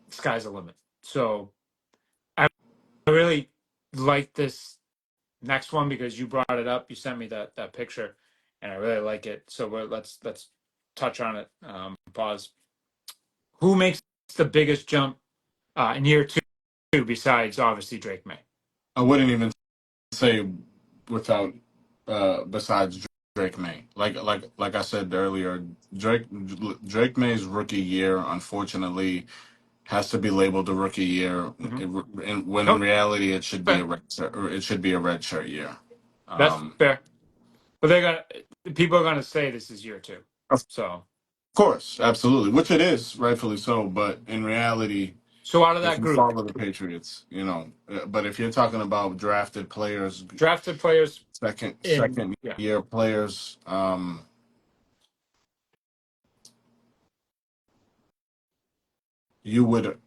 sky's the limit. So I really like this next one because you brought it up. You sent me that picture, and I really like it. So let's touch on it. Pause. Who makes the biggest jump in year two besides obviously Drake May? I wouldn't even say without besides Drake May. Like I said earlier, Drake Drake May's rookie year unfortunately has to be labeled a rookie year, Mm-hmm. when in Nope, reality it should be a fair. red shirt, or it should be a red shirt year. That's Um, fair. But people are gonna say this is year two. of So course, absolutely, which it is, rightfully so. But in reality, out of if that you group, follow the Patriots, but if you're talking about drafted players, drafted players in second yeah. year players, you would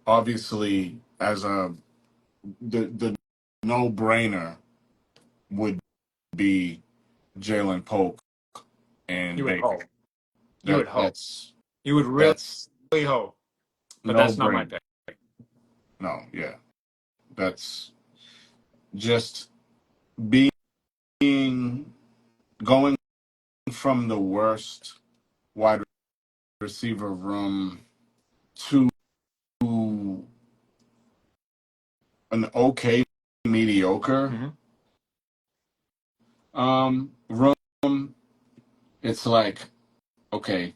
obviously, as a the no brainer would be Jalen Polk and You would Baker. hope. You That would hope. that's You would really that's hope. But no that's not my brainer. pick. No, yeah, that's just being going from the worst wide receiver room to an okay mediocre Hmm. room. It's like, okay,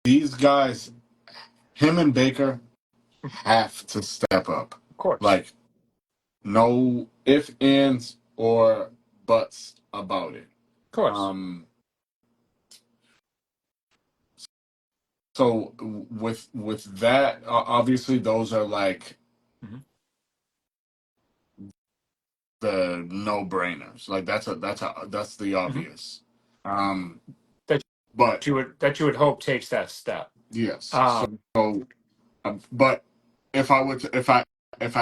these guys, him and Baker, have to step up. Of course. Like, no if, ands, or buts about it. Of course. Um, so with that, obviously those are like Hmm. the no brainers. Like that's the Hmm. obvious. Um, That but you would hope takes that step. yes, so Um, but if I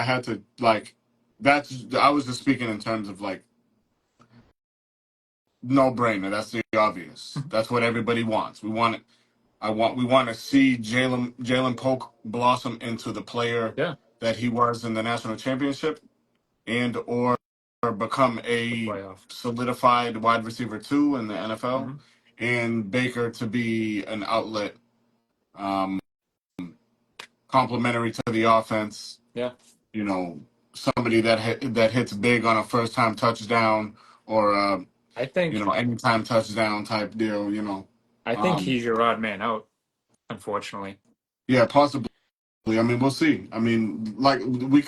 had to, like, that's, I was just speaking in terms of like no brainer. That's the obvious. mhm. That's what everybody wants. We want to see Jalen Polk blossom into the player Yeah. that he was in the national championship, and or become The a playoff. solidified wide receiver two in the NFL, Hmm. and Baker to be an outlet, um, complementary to the offense. Yeah. You know, somebody that hits big on a first time touchdown, or I think anytime touchdown type deal. I think Um, he's your odd man out, unfortunately. yeah, possibly. I mean, we'll see. I mean, like, we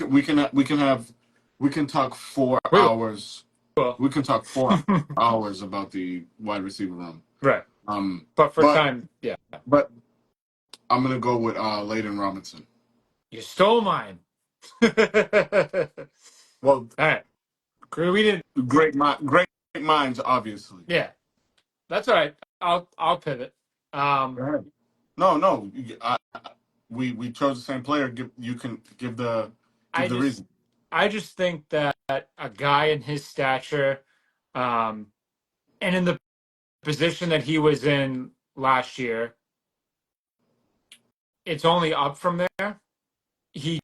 can talk four We hours. will. We can talk 4 hours about the wide receiver room. Right. Um, But for but time, yeah. but I'm gonna go with Layden Robinson. You stole mine. All Well, right. We didn't. great minds, obviously. Yeah. That's all right. I'll pivot. Go Um, ahead. No, no, we chose the same player. You can I give the just reason. I just think that a guy in his stature, um, and in the position that he was in last year, it's only up from there. He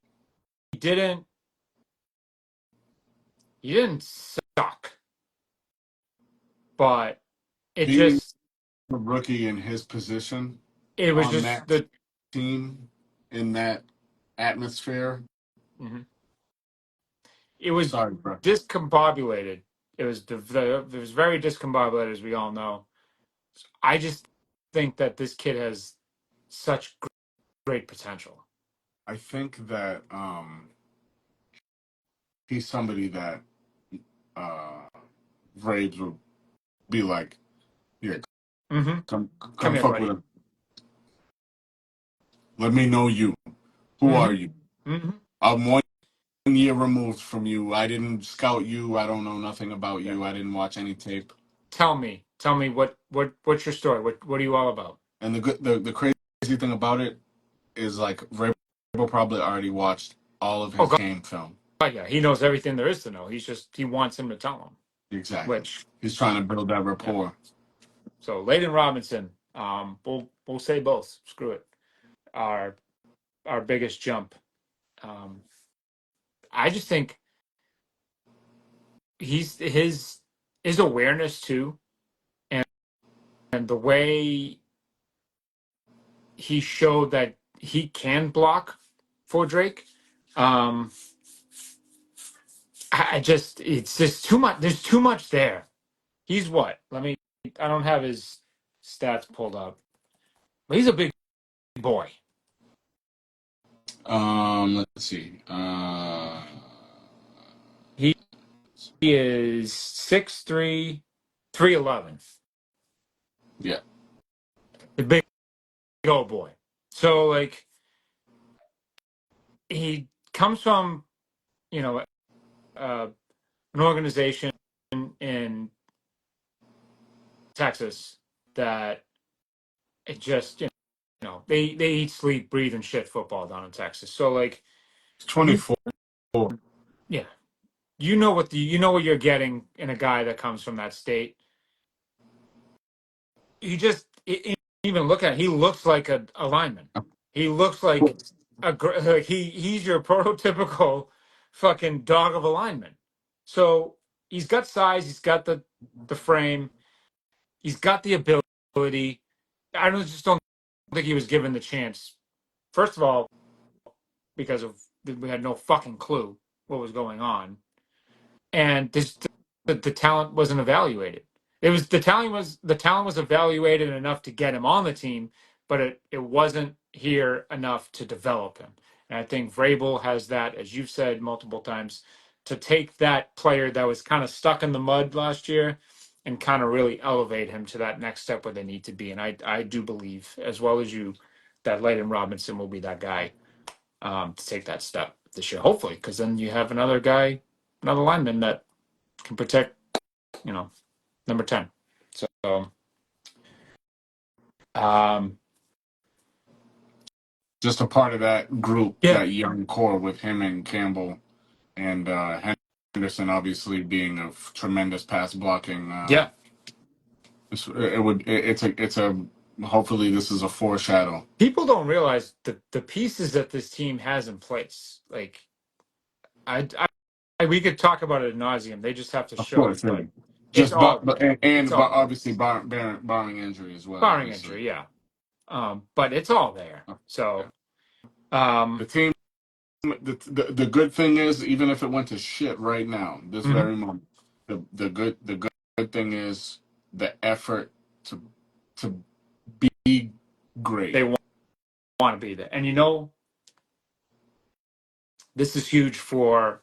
didn't he didn't suck, but it Being just a rookie in his position it was on just that team in that atmosphere. mhm. It was Sorry, bro. discombobulated. It was very discombobulated, as we all know. I just think that this kid has such great potential. I think that he's somebody that uh Braves would be like, yeah, Hmm. come Come come here, fuck with buddy. him. Let me know you. Who are Hmm. you? Hmm. I'm 1 year removed from you. I didn't scout you. I don't know nothing about Yeah. you. I didn't watch any tape. Tell me what's your story? What are you all about? And the crazy thing about it is, like, Vrabel probably already watched all of Oh his God, game film. yeah, he knows everything there is to know. He wants him to tell him. Exactly. Which, He's trying to build that yeah. rapport. So Layden Robinson, we'll say both. Screw it. Our biggest jump. Um, I just think he's his awareness too, and the way he showed that he can block for Drake. Um, I just it's just too much. There's too much there. He's what? I don't have his stats pulled up, but he's a big boy. Let's see. He is 6'3", 311. Yeah. The big old boy. So like he comes from you know uh, an organization in Texas that it just they eat, sleep, breathe, and shit football down in Texas. So like It's you 24. yeah you know what you're getting in a guy that comes from that state. He just even look at it, he looks like a lineman. He looks like like he's your prototypical fucking dog of a lineman. So he's got size, he's got the frame, he's got the ability. Just don't think he was given the chance. First of all, because of we had no fucking clue what was going on, and the talent wasn't evaluated. It was the talent was evaluated enough to get him on the team, but it wasn't here enough to develop him. And I think Vrabel has that, as you've said multiple times, to take that player that was kind of stuck in the mud last year and kind of really elevate him to that next step where they need to be. And I do believe, as well as you, that Leighton Robinson will be that guy to take that step this year, hopefully, because then you have another guy, another lineman that can protect, number 10. So, um, Just a part of that group, yeah, that young core with him and Campbell and Henderson, obviously being of tremendous pass blocking. yeah. It's a hopefully this is a foreshadow. People don't realize the pieces that this team has in place. Like, we could talk about it ad nauseum. They just have to Of show it, course, but it's just all it's but all obviously barring injury as well, barring obviously. injury, yeah. But it's all there. Yeah. So, The team, the good thing is, even if it went to shit right now, this mhm, very moment, the good thing is the effort to to be they great. want to be there, and this is huge for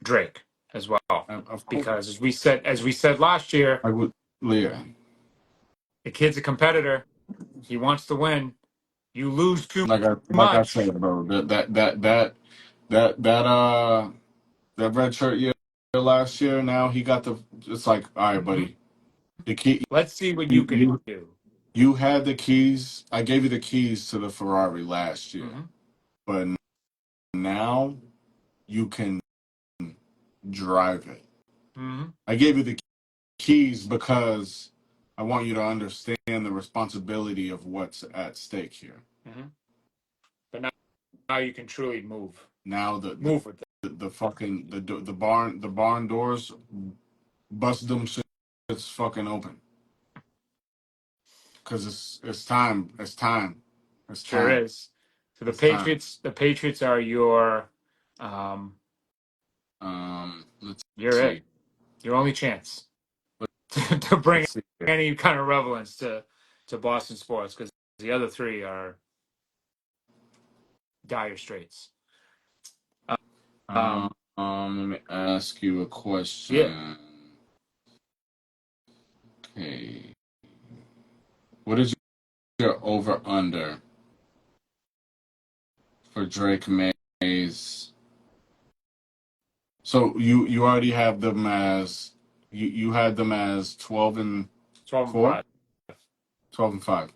Drake as well, Of course, because as we said last year, I would, yeah. the kid's a competitor. He wants to win. You lose too Like I much. said, bro, that that red shirt year last year. Now he got the. It's like, all right, Mhm. buddy. The key, Let's see what you you can you do. you had the keys. I gave you the keys to the Ferrari last year, Hmm. but now you can drive it. Hmm. I gave you the keys because I want you to understand the responsibility of what's at stake here. Hmm. But now you can truly move. Now Move with it. the fucking the barn doors, bust them shits fucking open, because it's time, it's Sure time, is. So the it's time. Patriots are um, Let's you're it. see. Your only chance to bring Let's see here. any kind of relevance to Boston sports, because the other three are dire straits. Um, Um, let me ask you a yeah. question. Okay, what is your over under for Drake Mays? So you already have them as you had them as 12 and 12 and 4, 5. 12 and 5.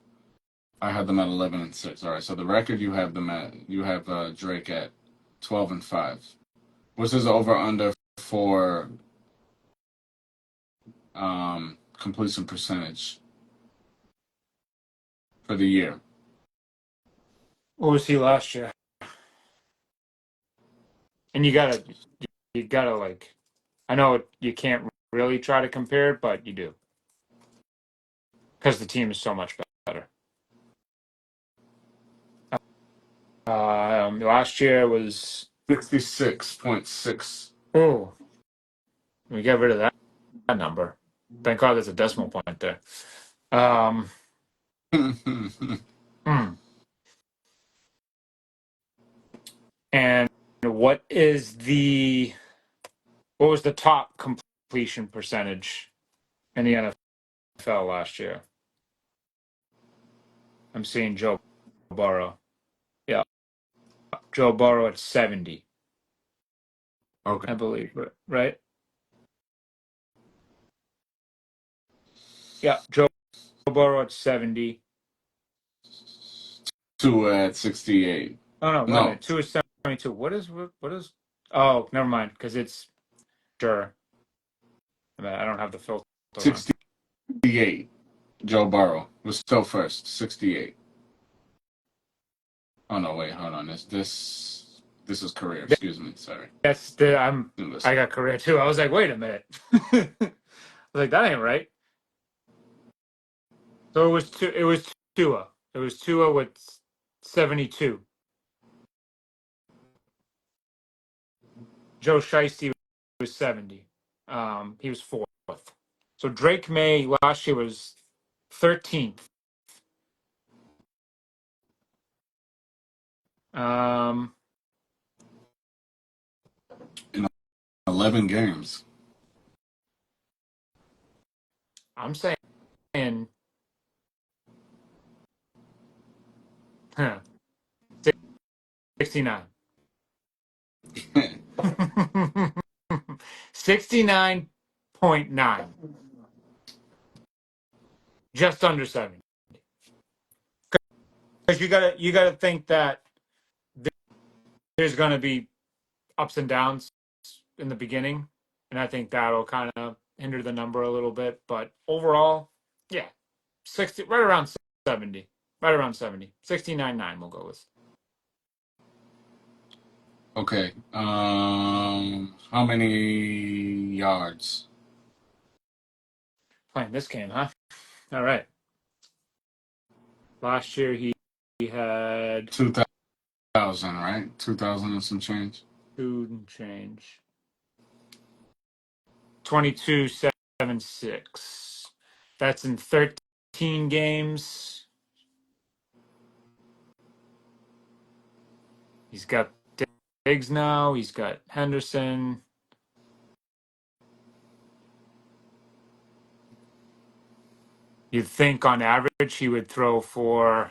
I had them at 11 and 6. All right. So the record you have Drake at 12 and 5. What's his over under for completion percentage for the year? What was he last year? And you gotta like, I know you can't really try to compare it, but you do, because the team is so much better. Last year was 66.6. oh, we get rid of that number. Thank God there's a decimal point there. Um, hmm. And what was the top completion percentage in the NFL last year? I'm seeing Joe Burrow. Yeah, Joe Burrow at 70, Okay. I believe, right? Yeah, Joe Burrow at 70. Tua at 68. Oh no, wait a No, minute. 2 is 72. What is? Oh, never mind. Because it's sure. I don't have the filter on. 68. Joe Burrow was still first. 68. Oh no, wait, hold on. This is career. Excuse me. Sorry. That's the I'm. I Listen. got career too. I was like, wait a minute. I was like, that ain't right. So it was two. It was Tua. It was Tua with 72. Joe Shiesty was 70. He was fourth. So Drake May last year was 13th. Um, In 11 games. I'm saying huh, 69. 69.9. Just under 70. Because you gotta think that there's gonna be ups and downs in the beginning, and I think that'll kind of hinder the number a little bit. But overall, yeah, 60, right around 70, right around 70, 69.9. We'll go with Okay. How many yards? playing this game, huh? All right. Last year he had 2,000, right? 2,000 and some change. two and change, 22.76. That's in 13 games. He's got Diggs now. He's got Henderson. You'd think on average he would throw for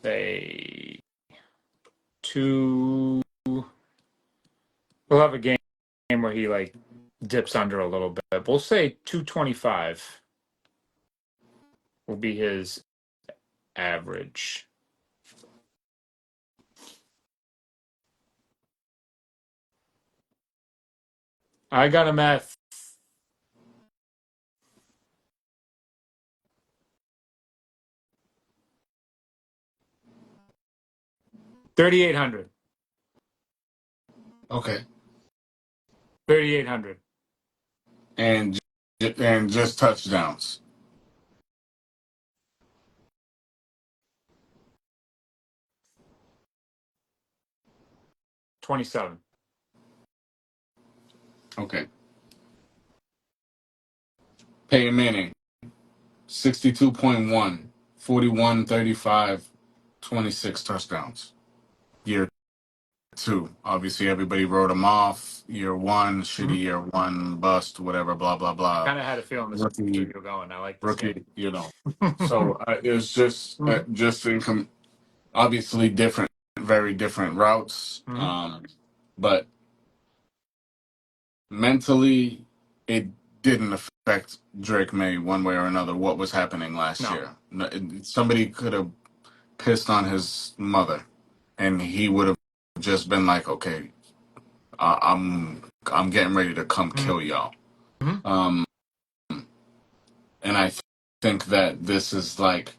say two. We'll have a game where he like dips under a little bit. We'll say 225 will be his average. I got him at 3,800. Okay. 3,800. And and just touchdowns. 27. Okay. Peyton Manning, 62.1, 41, 35, 26 touchdowns. Year two. Obviously, everybody wrote him off. Year one, Mm-hmm. shitty year one, bust, whatever, blah, blah, blah. Kind of had a feeling this is where Rookie, you're going. I like this game. rookie, So it was just obviously different, very different routes. Mm-hmm. But mentally, it didn't affect Drake May one way or another. What was happening last No. year? Somebody could have pissed on his mother, and he would have just been like, "Okay, I'm getting ready to come kill y'all." Mm-hmm. Um, and I think that this is like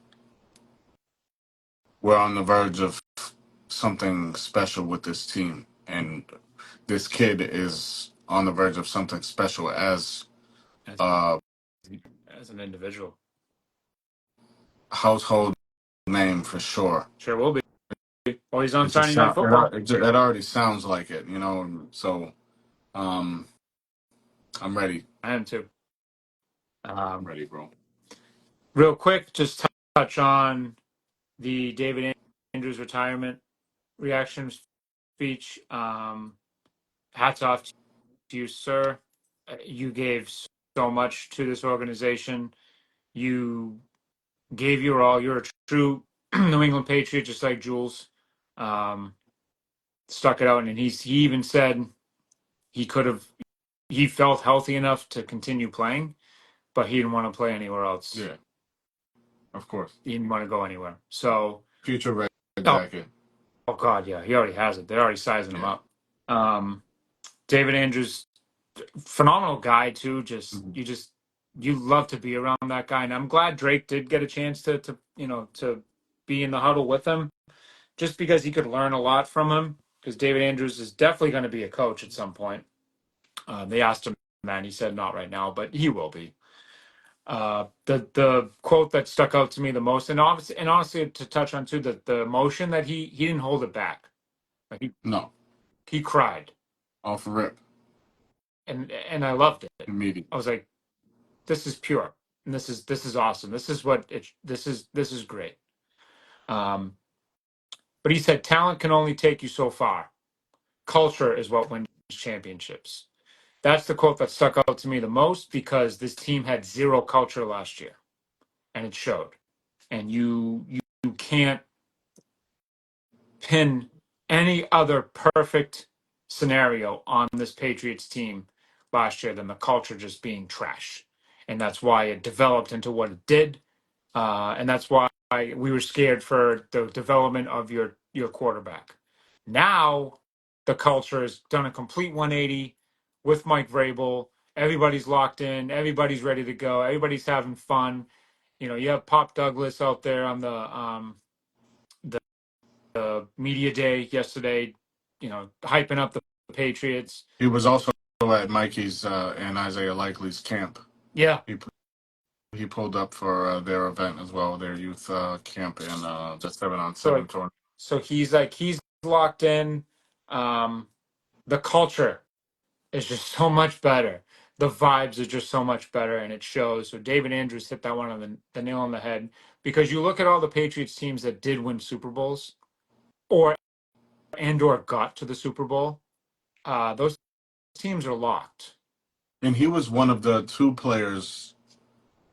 we're on the verge of something special with this team, and this kid is on the verge of something special as As, a as an individual. household name for sure. Sure will be. Oh, he's on It just Sunday Night sound, Football. it already sounds like it, So um, I'm ready. I am too. I'm ready, bro. Real quick, just touch on the David Andrews retirement reaction speech. Hats off to you, sir. You gave so much to this organization. You gave your all. You're a true New England Patriot, just like Jules. Um, Stuck it out, and he even said he could have. He felt healthy enough to continue playing, but he didn't want to play anywhere else. Yeah, of course. He didn't want to go anywhere. So, Future red oh, jacket. oh God, yeah, he already has it. They're already sizing him Yeah. up. David Andrews, phenomenal guy too. Mhm. You love to be around that guy, and I'm glad Drake did get a chance to be in the huddle with him, just because he could learn a lot from him. Because David Andrews is definitely going to be a coach at some point. They asked him that, and he said not right now, but he will be. The quote that stuck out to me the most, and honestly, to touch on too, the emotion that he didn't hold it back. Like No, he cried, off rip and I loved it. immediately. I was like, this is pure, and this is awesome. This is great. Um, but he said talent can only take you so far. Culture is what wins championships. That's the quote that stuck out to me the most because this team had zero culture last year, and it showed. And you can't pin any other perfect scenario on this Patriots team last year than the culture just being trash. And that's why it developed into what it did. And that's why we were scared for the development of your quarterback. Now the culture has done a complete 180 with Mike Vrabel. Everybody's locked in. Everybody's ready to go. Everybody's having fun. You have Pop Douglas out there on the media day yesterday, hyping up the Patriots. He was also at Mikey's and Isaiah Likely's camp. Yeah. He he pulled up for their event as well, their youth camp in the seven on So seven like, tournament. so he's locked in. Um, the culture is just so much better. The vibes are just so much better, and it shows. So David Andrews hit that one on the nail on the head because you look at all the Patriots teams that did win Super Bowls or got to the Super Bowl. Those teams are locked. And he was one of the two players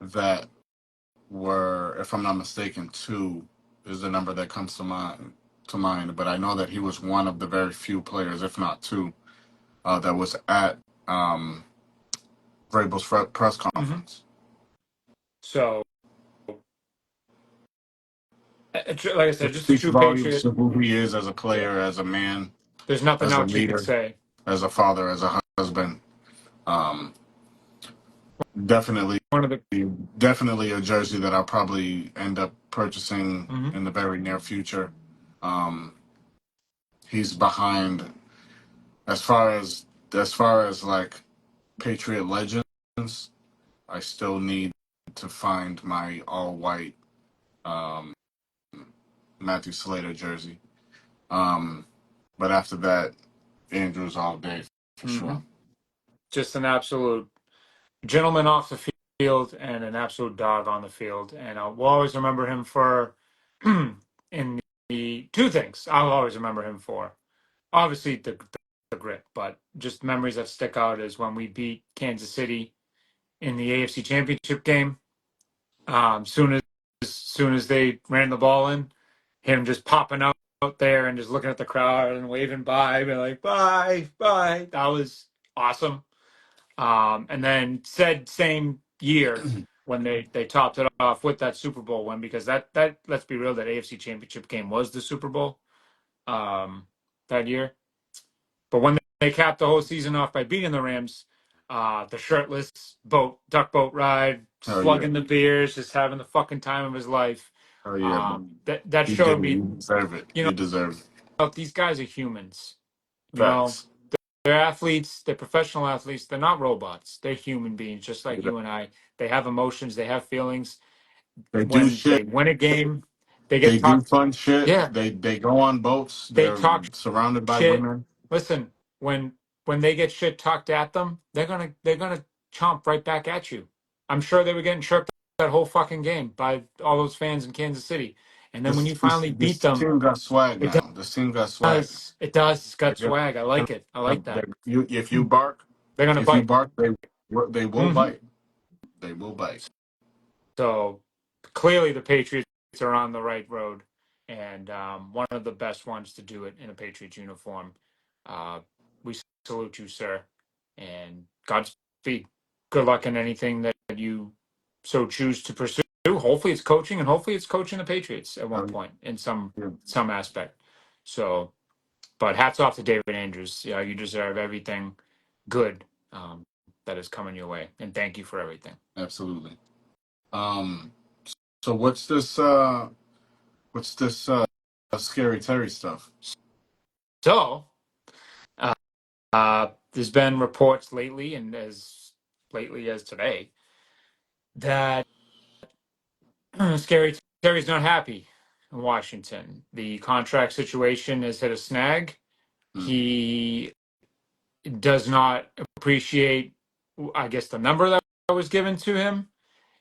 that were, if I'm not mistaken, two is the number that comes to mind. But I know that he was one of the very few players, if not two, that was at Vrabel's press Hmm. conference. So, like I said, It just a speaks true volumes Patriot. to who he is as a Yeah. player, as a man, There's nothing as a else you could leader, say. as a father, as a husband. Um, definitely, One of the definitely a jersey that I'll probably end up purchasing mhm. in the very near future. Um, he's behind as far as like Patriot legends. I still need to find my all white um, Matthew Slater jersey. Um, but after that, Andrews all day for Mhm. sure. Just an absolute gentleman off the field and an absolute dog on the field. And we'll always remember him for in the two things I'll always remember him for. Obviously the grit, but just memories that stick out is when we beat Kansas City in the AFC Championship game. Soon as they ran the ball in, him just popping out there and just looking at the crowd and waving bye, being like bye, bye. That was awesome. And then said same year when they topped it off with that Super Bowl win because that let's be real, that AFC Championship game was the Super Bowl that year. But when they capped the whole season off by beating the Rams, the shirtless duck boat ride, Oh yeah, slugging the beers, just having the fucking time of his life. oh yeah. But That you did showed it. me, You deserve it. you You deserve it. these guys are humans. You know, Facts. they're athletes, they're professional athletes, they're not robots. They're human beings, just like you and I. They have emotions, they have feelings. They do When they shit. win a game, they They get do talked. fun shit. Yeah, They go on boats. they They're talk surrounded by shit. women. Listen, when they get shit talked at them, they're gonna chomp right back at you. I'm sure they were getting chirped that whole fucking game by all those fans in Kansas City. And then when This you this finally beat this them, team got swag it now. This team got swag. does. It does. It's got They're swag. I like it. I like that. if you bark, They're gonna if you bite. bark, they will Hmm. bite. They will bite. So clearly, the Patriots are on the right road, and one of the best ones to do it in a Patriots uniform. We salute you, sir, and Godspeed. Good luck in anything that you so choose to pursue. Hopefully, it's coaching, and hopefully, it's coaching the Patriots at one Oh, point in some yeah, aspect. So, but hats off to David Andrews. Yeah, you deserve everything good that is coming your way, and thank you for everything. absolutely. Um, so what's this scary Terry stuff? So, there's been reports lately, and as lately as today, that Scary Terry's not happy in Washington. The contract situation has hit a snag. Hmm. He does not appreciate, I guess, the number that was given to him.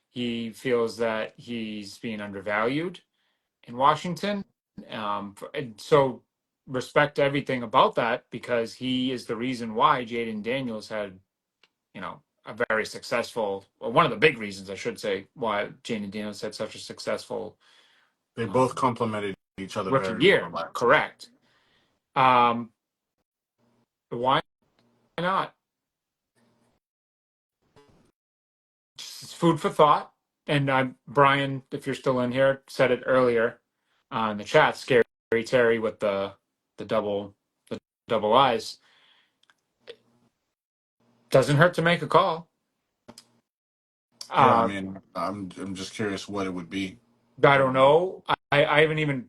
He feels that he's being undervalued in Washington. And so respect everything about that because he is the reason why Jaden Daniels had, a very successful, well, one of the big reasons I should say why Jaden Daniels had such a successful They both um, complemented each other rookie very well year. last year. Correct. Um, why not? It's food for thought. And Brian, if you're still in here, said it earlier in the chat. Scary Terry with the double eyes doesn't hurt to make a call. Yeah, I Uh, mean, I'm just curious what it would be. I don't know. I haven't even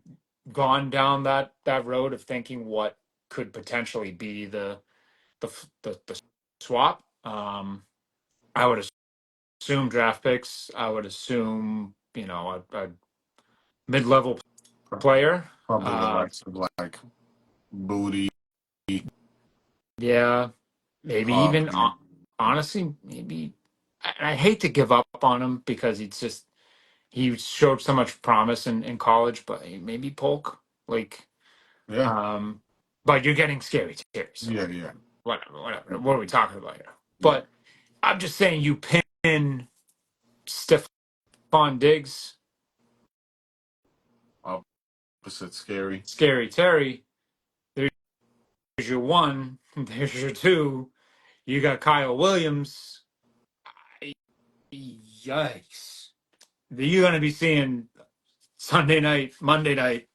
gone down that road of thinking what could potentially be the swap. I would assume draft picks. I would assume a mid-level player. Probably the Uh, likes of like Booty, yeah, maybe even Hogby. honestly, maybe I hate to give up on him because he showed so much promise in college, but maybe Polk like Yeah, um, but you're getting scary too. So yeah, yeah, whatever. What are we talking about here? yeah. But I'm just saying you pin Stephon Diggs, Opposite scary. Scary Terry. There's your one. There's your two. You got Kyle Williams. Yikes. You're going to be seeing Sunday night, Monday night,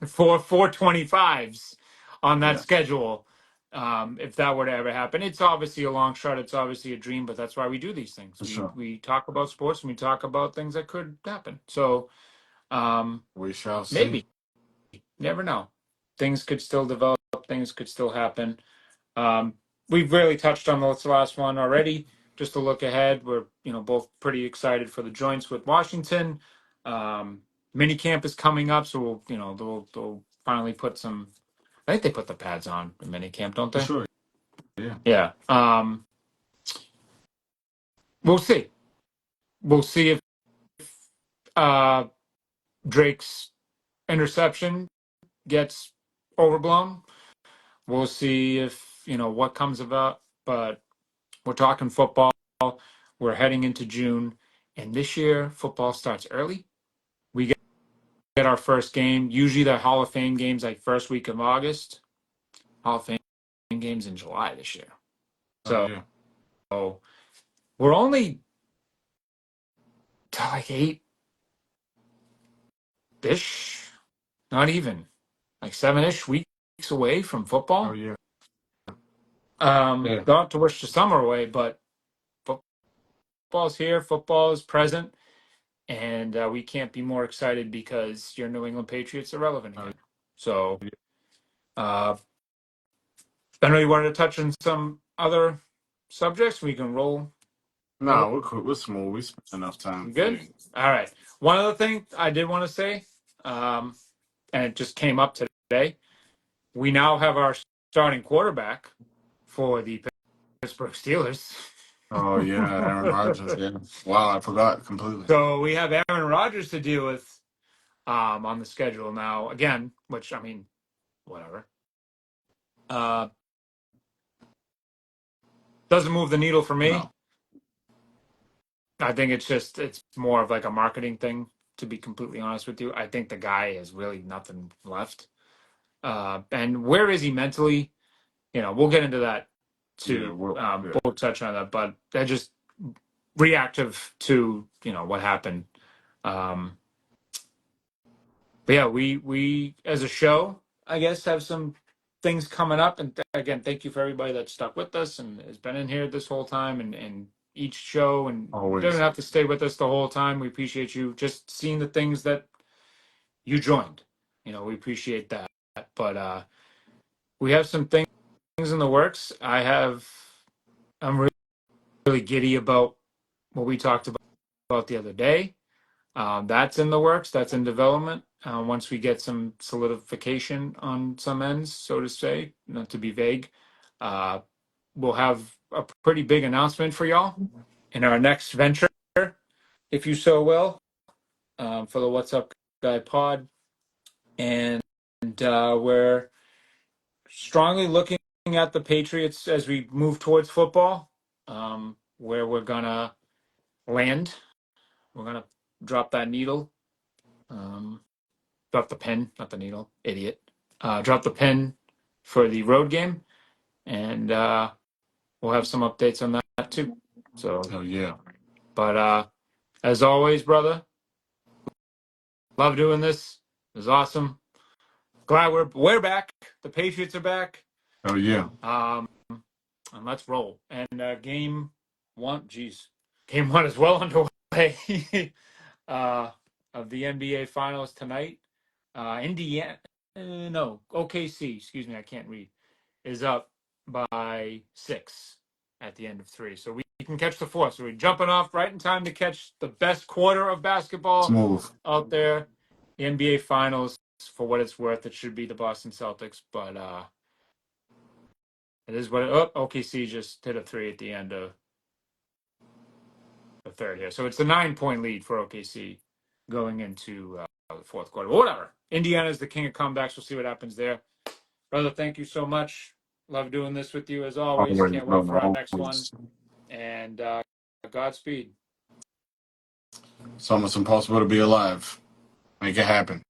425s on that Yeah, schedule. If that were to ever happen, it's obviously a long shot. It's obviously a dream, but that's why we do these things. for We sure. we talk about sports and we talk about things that could happen. So We shall see. maybe, never know. Things could still develop. Things could still happen. Um, we've really touched on the last one already. Just to look ahead, we're both pretty excited for the joints with Washington. Mini camp is coming up, so they'll finally put some. I think they put the pads on in mini camp, don't For they? sure. Yeah. Yeah. We'll see. We'll see if uh, Drake's interception gets overblown. We'll see if what comes about, but we're talking football. We're heading into June, and this year football starts early. We get our first game. Usually the Hall of Fame games like first week of August. Hall of Fame games in July this year. Oh So yeah. we're only to like 8-ish, not even like 7-ish weeks away from Oh football. yeah. Yeah. Not to wish the summer away, but football's here. Football is present. And we can't be more excited because your New England Patriots are relevant Oh, again. So yeah. uh, I know you wanted to touch on some other subjects. We can roll. roll. No, we're cool. We're smooth. We spent enough time You for good? you. All right. One other thing I did want to say, um, and it just came up today. We now have our starting quarterback for the Pittsburgh Steelers. Oh yeah, Aaron Rodgers. Yeah. Wow, I forgot completely. So we have Aaron Rodgers to deal with on the schedule now again, which I mean, whatever. Uh, doesn't move the needle for me. No. I think it's more of like a marketing thing, to be completely honest with you. I think the guy has really nothing left. And where is he mentally? We'll get into that Yeah. too. Well. Yeah. We'll touch on that, but that just reactive to what happened. But yeah, we as a show, I guess, have some things coming up. And again, thank you for everybody that stuck with us and has been in here this whole time and each show. And you don't Always. have to stay with us the whole time. We appreciate you just seeing the things that you joined. We appreciate that. But we have some things in the works. I'm really giddy about what we talked about the other day. That's in the works. That's in development. Once we get some solidification on some ends, so to say, not to be vague, uh, we'll have a pretty big announcement for y'all in our next venture, if you so will, for the What's Up Guy pod. And we're strongly looking at the Patriots as we move towards football, where we're going to land. We're going to drop that needle. Drop the pen, not the needle, idiot. Drop the pen for the road game, and we'll have some updates on that too. So, Oh yeah. but as always, brother, love doing this. It was awesome. Glad we're back. The Patriots are back. Oh yeah. And let's roll. And game one is well underway. Of the NBA Finals tonight. Indiana, no, OKC, excuse me, I can't read, is up by 6 at the end of 3. So we can catch the 4th. So we're jumping off right in time to catch the best quarter of basketball Smooth. out there. The NBA Finals, for what it's worth, it should be the Boston Celtics, but it is what OKC just hit a 3 at the end of the third here. So it's a 9-point lead for OKC going into the fourth quarter. But whatever. Indiana's the king of comebacks. We'll see what happens there. Brother, thank you so much. Love doing this with you as always. Always, Can't wait brother. for our next one. Always. And Godspeed. It's almost impossible to be alive. Make it happen.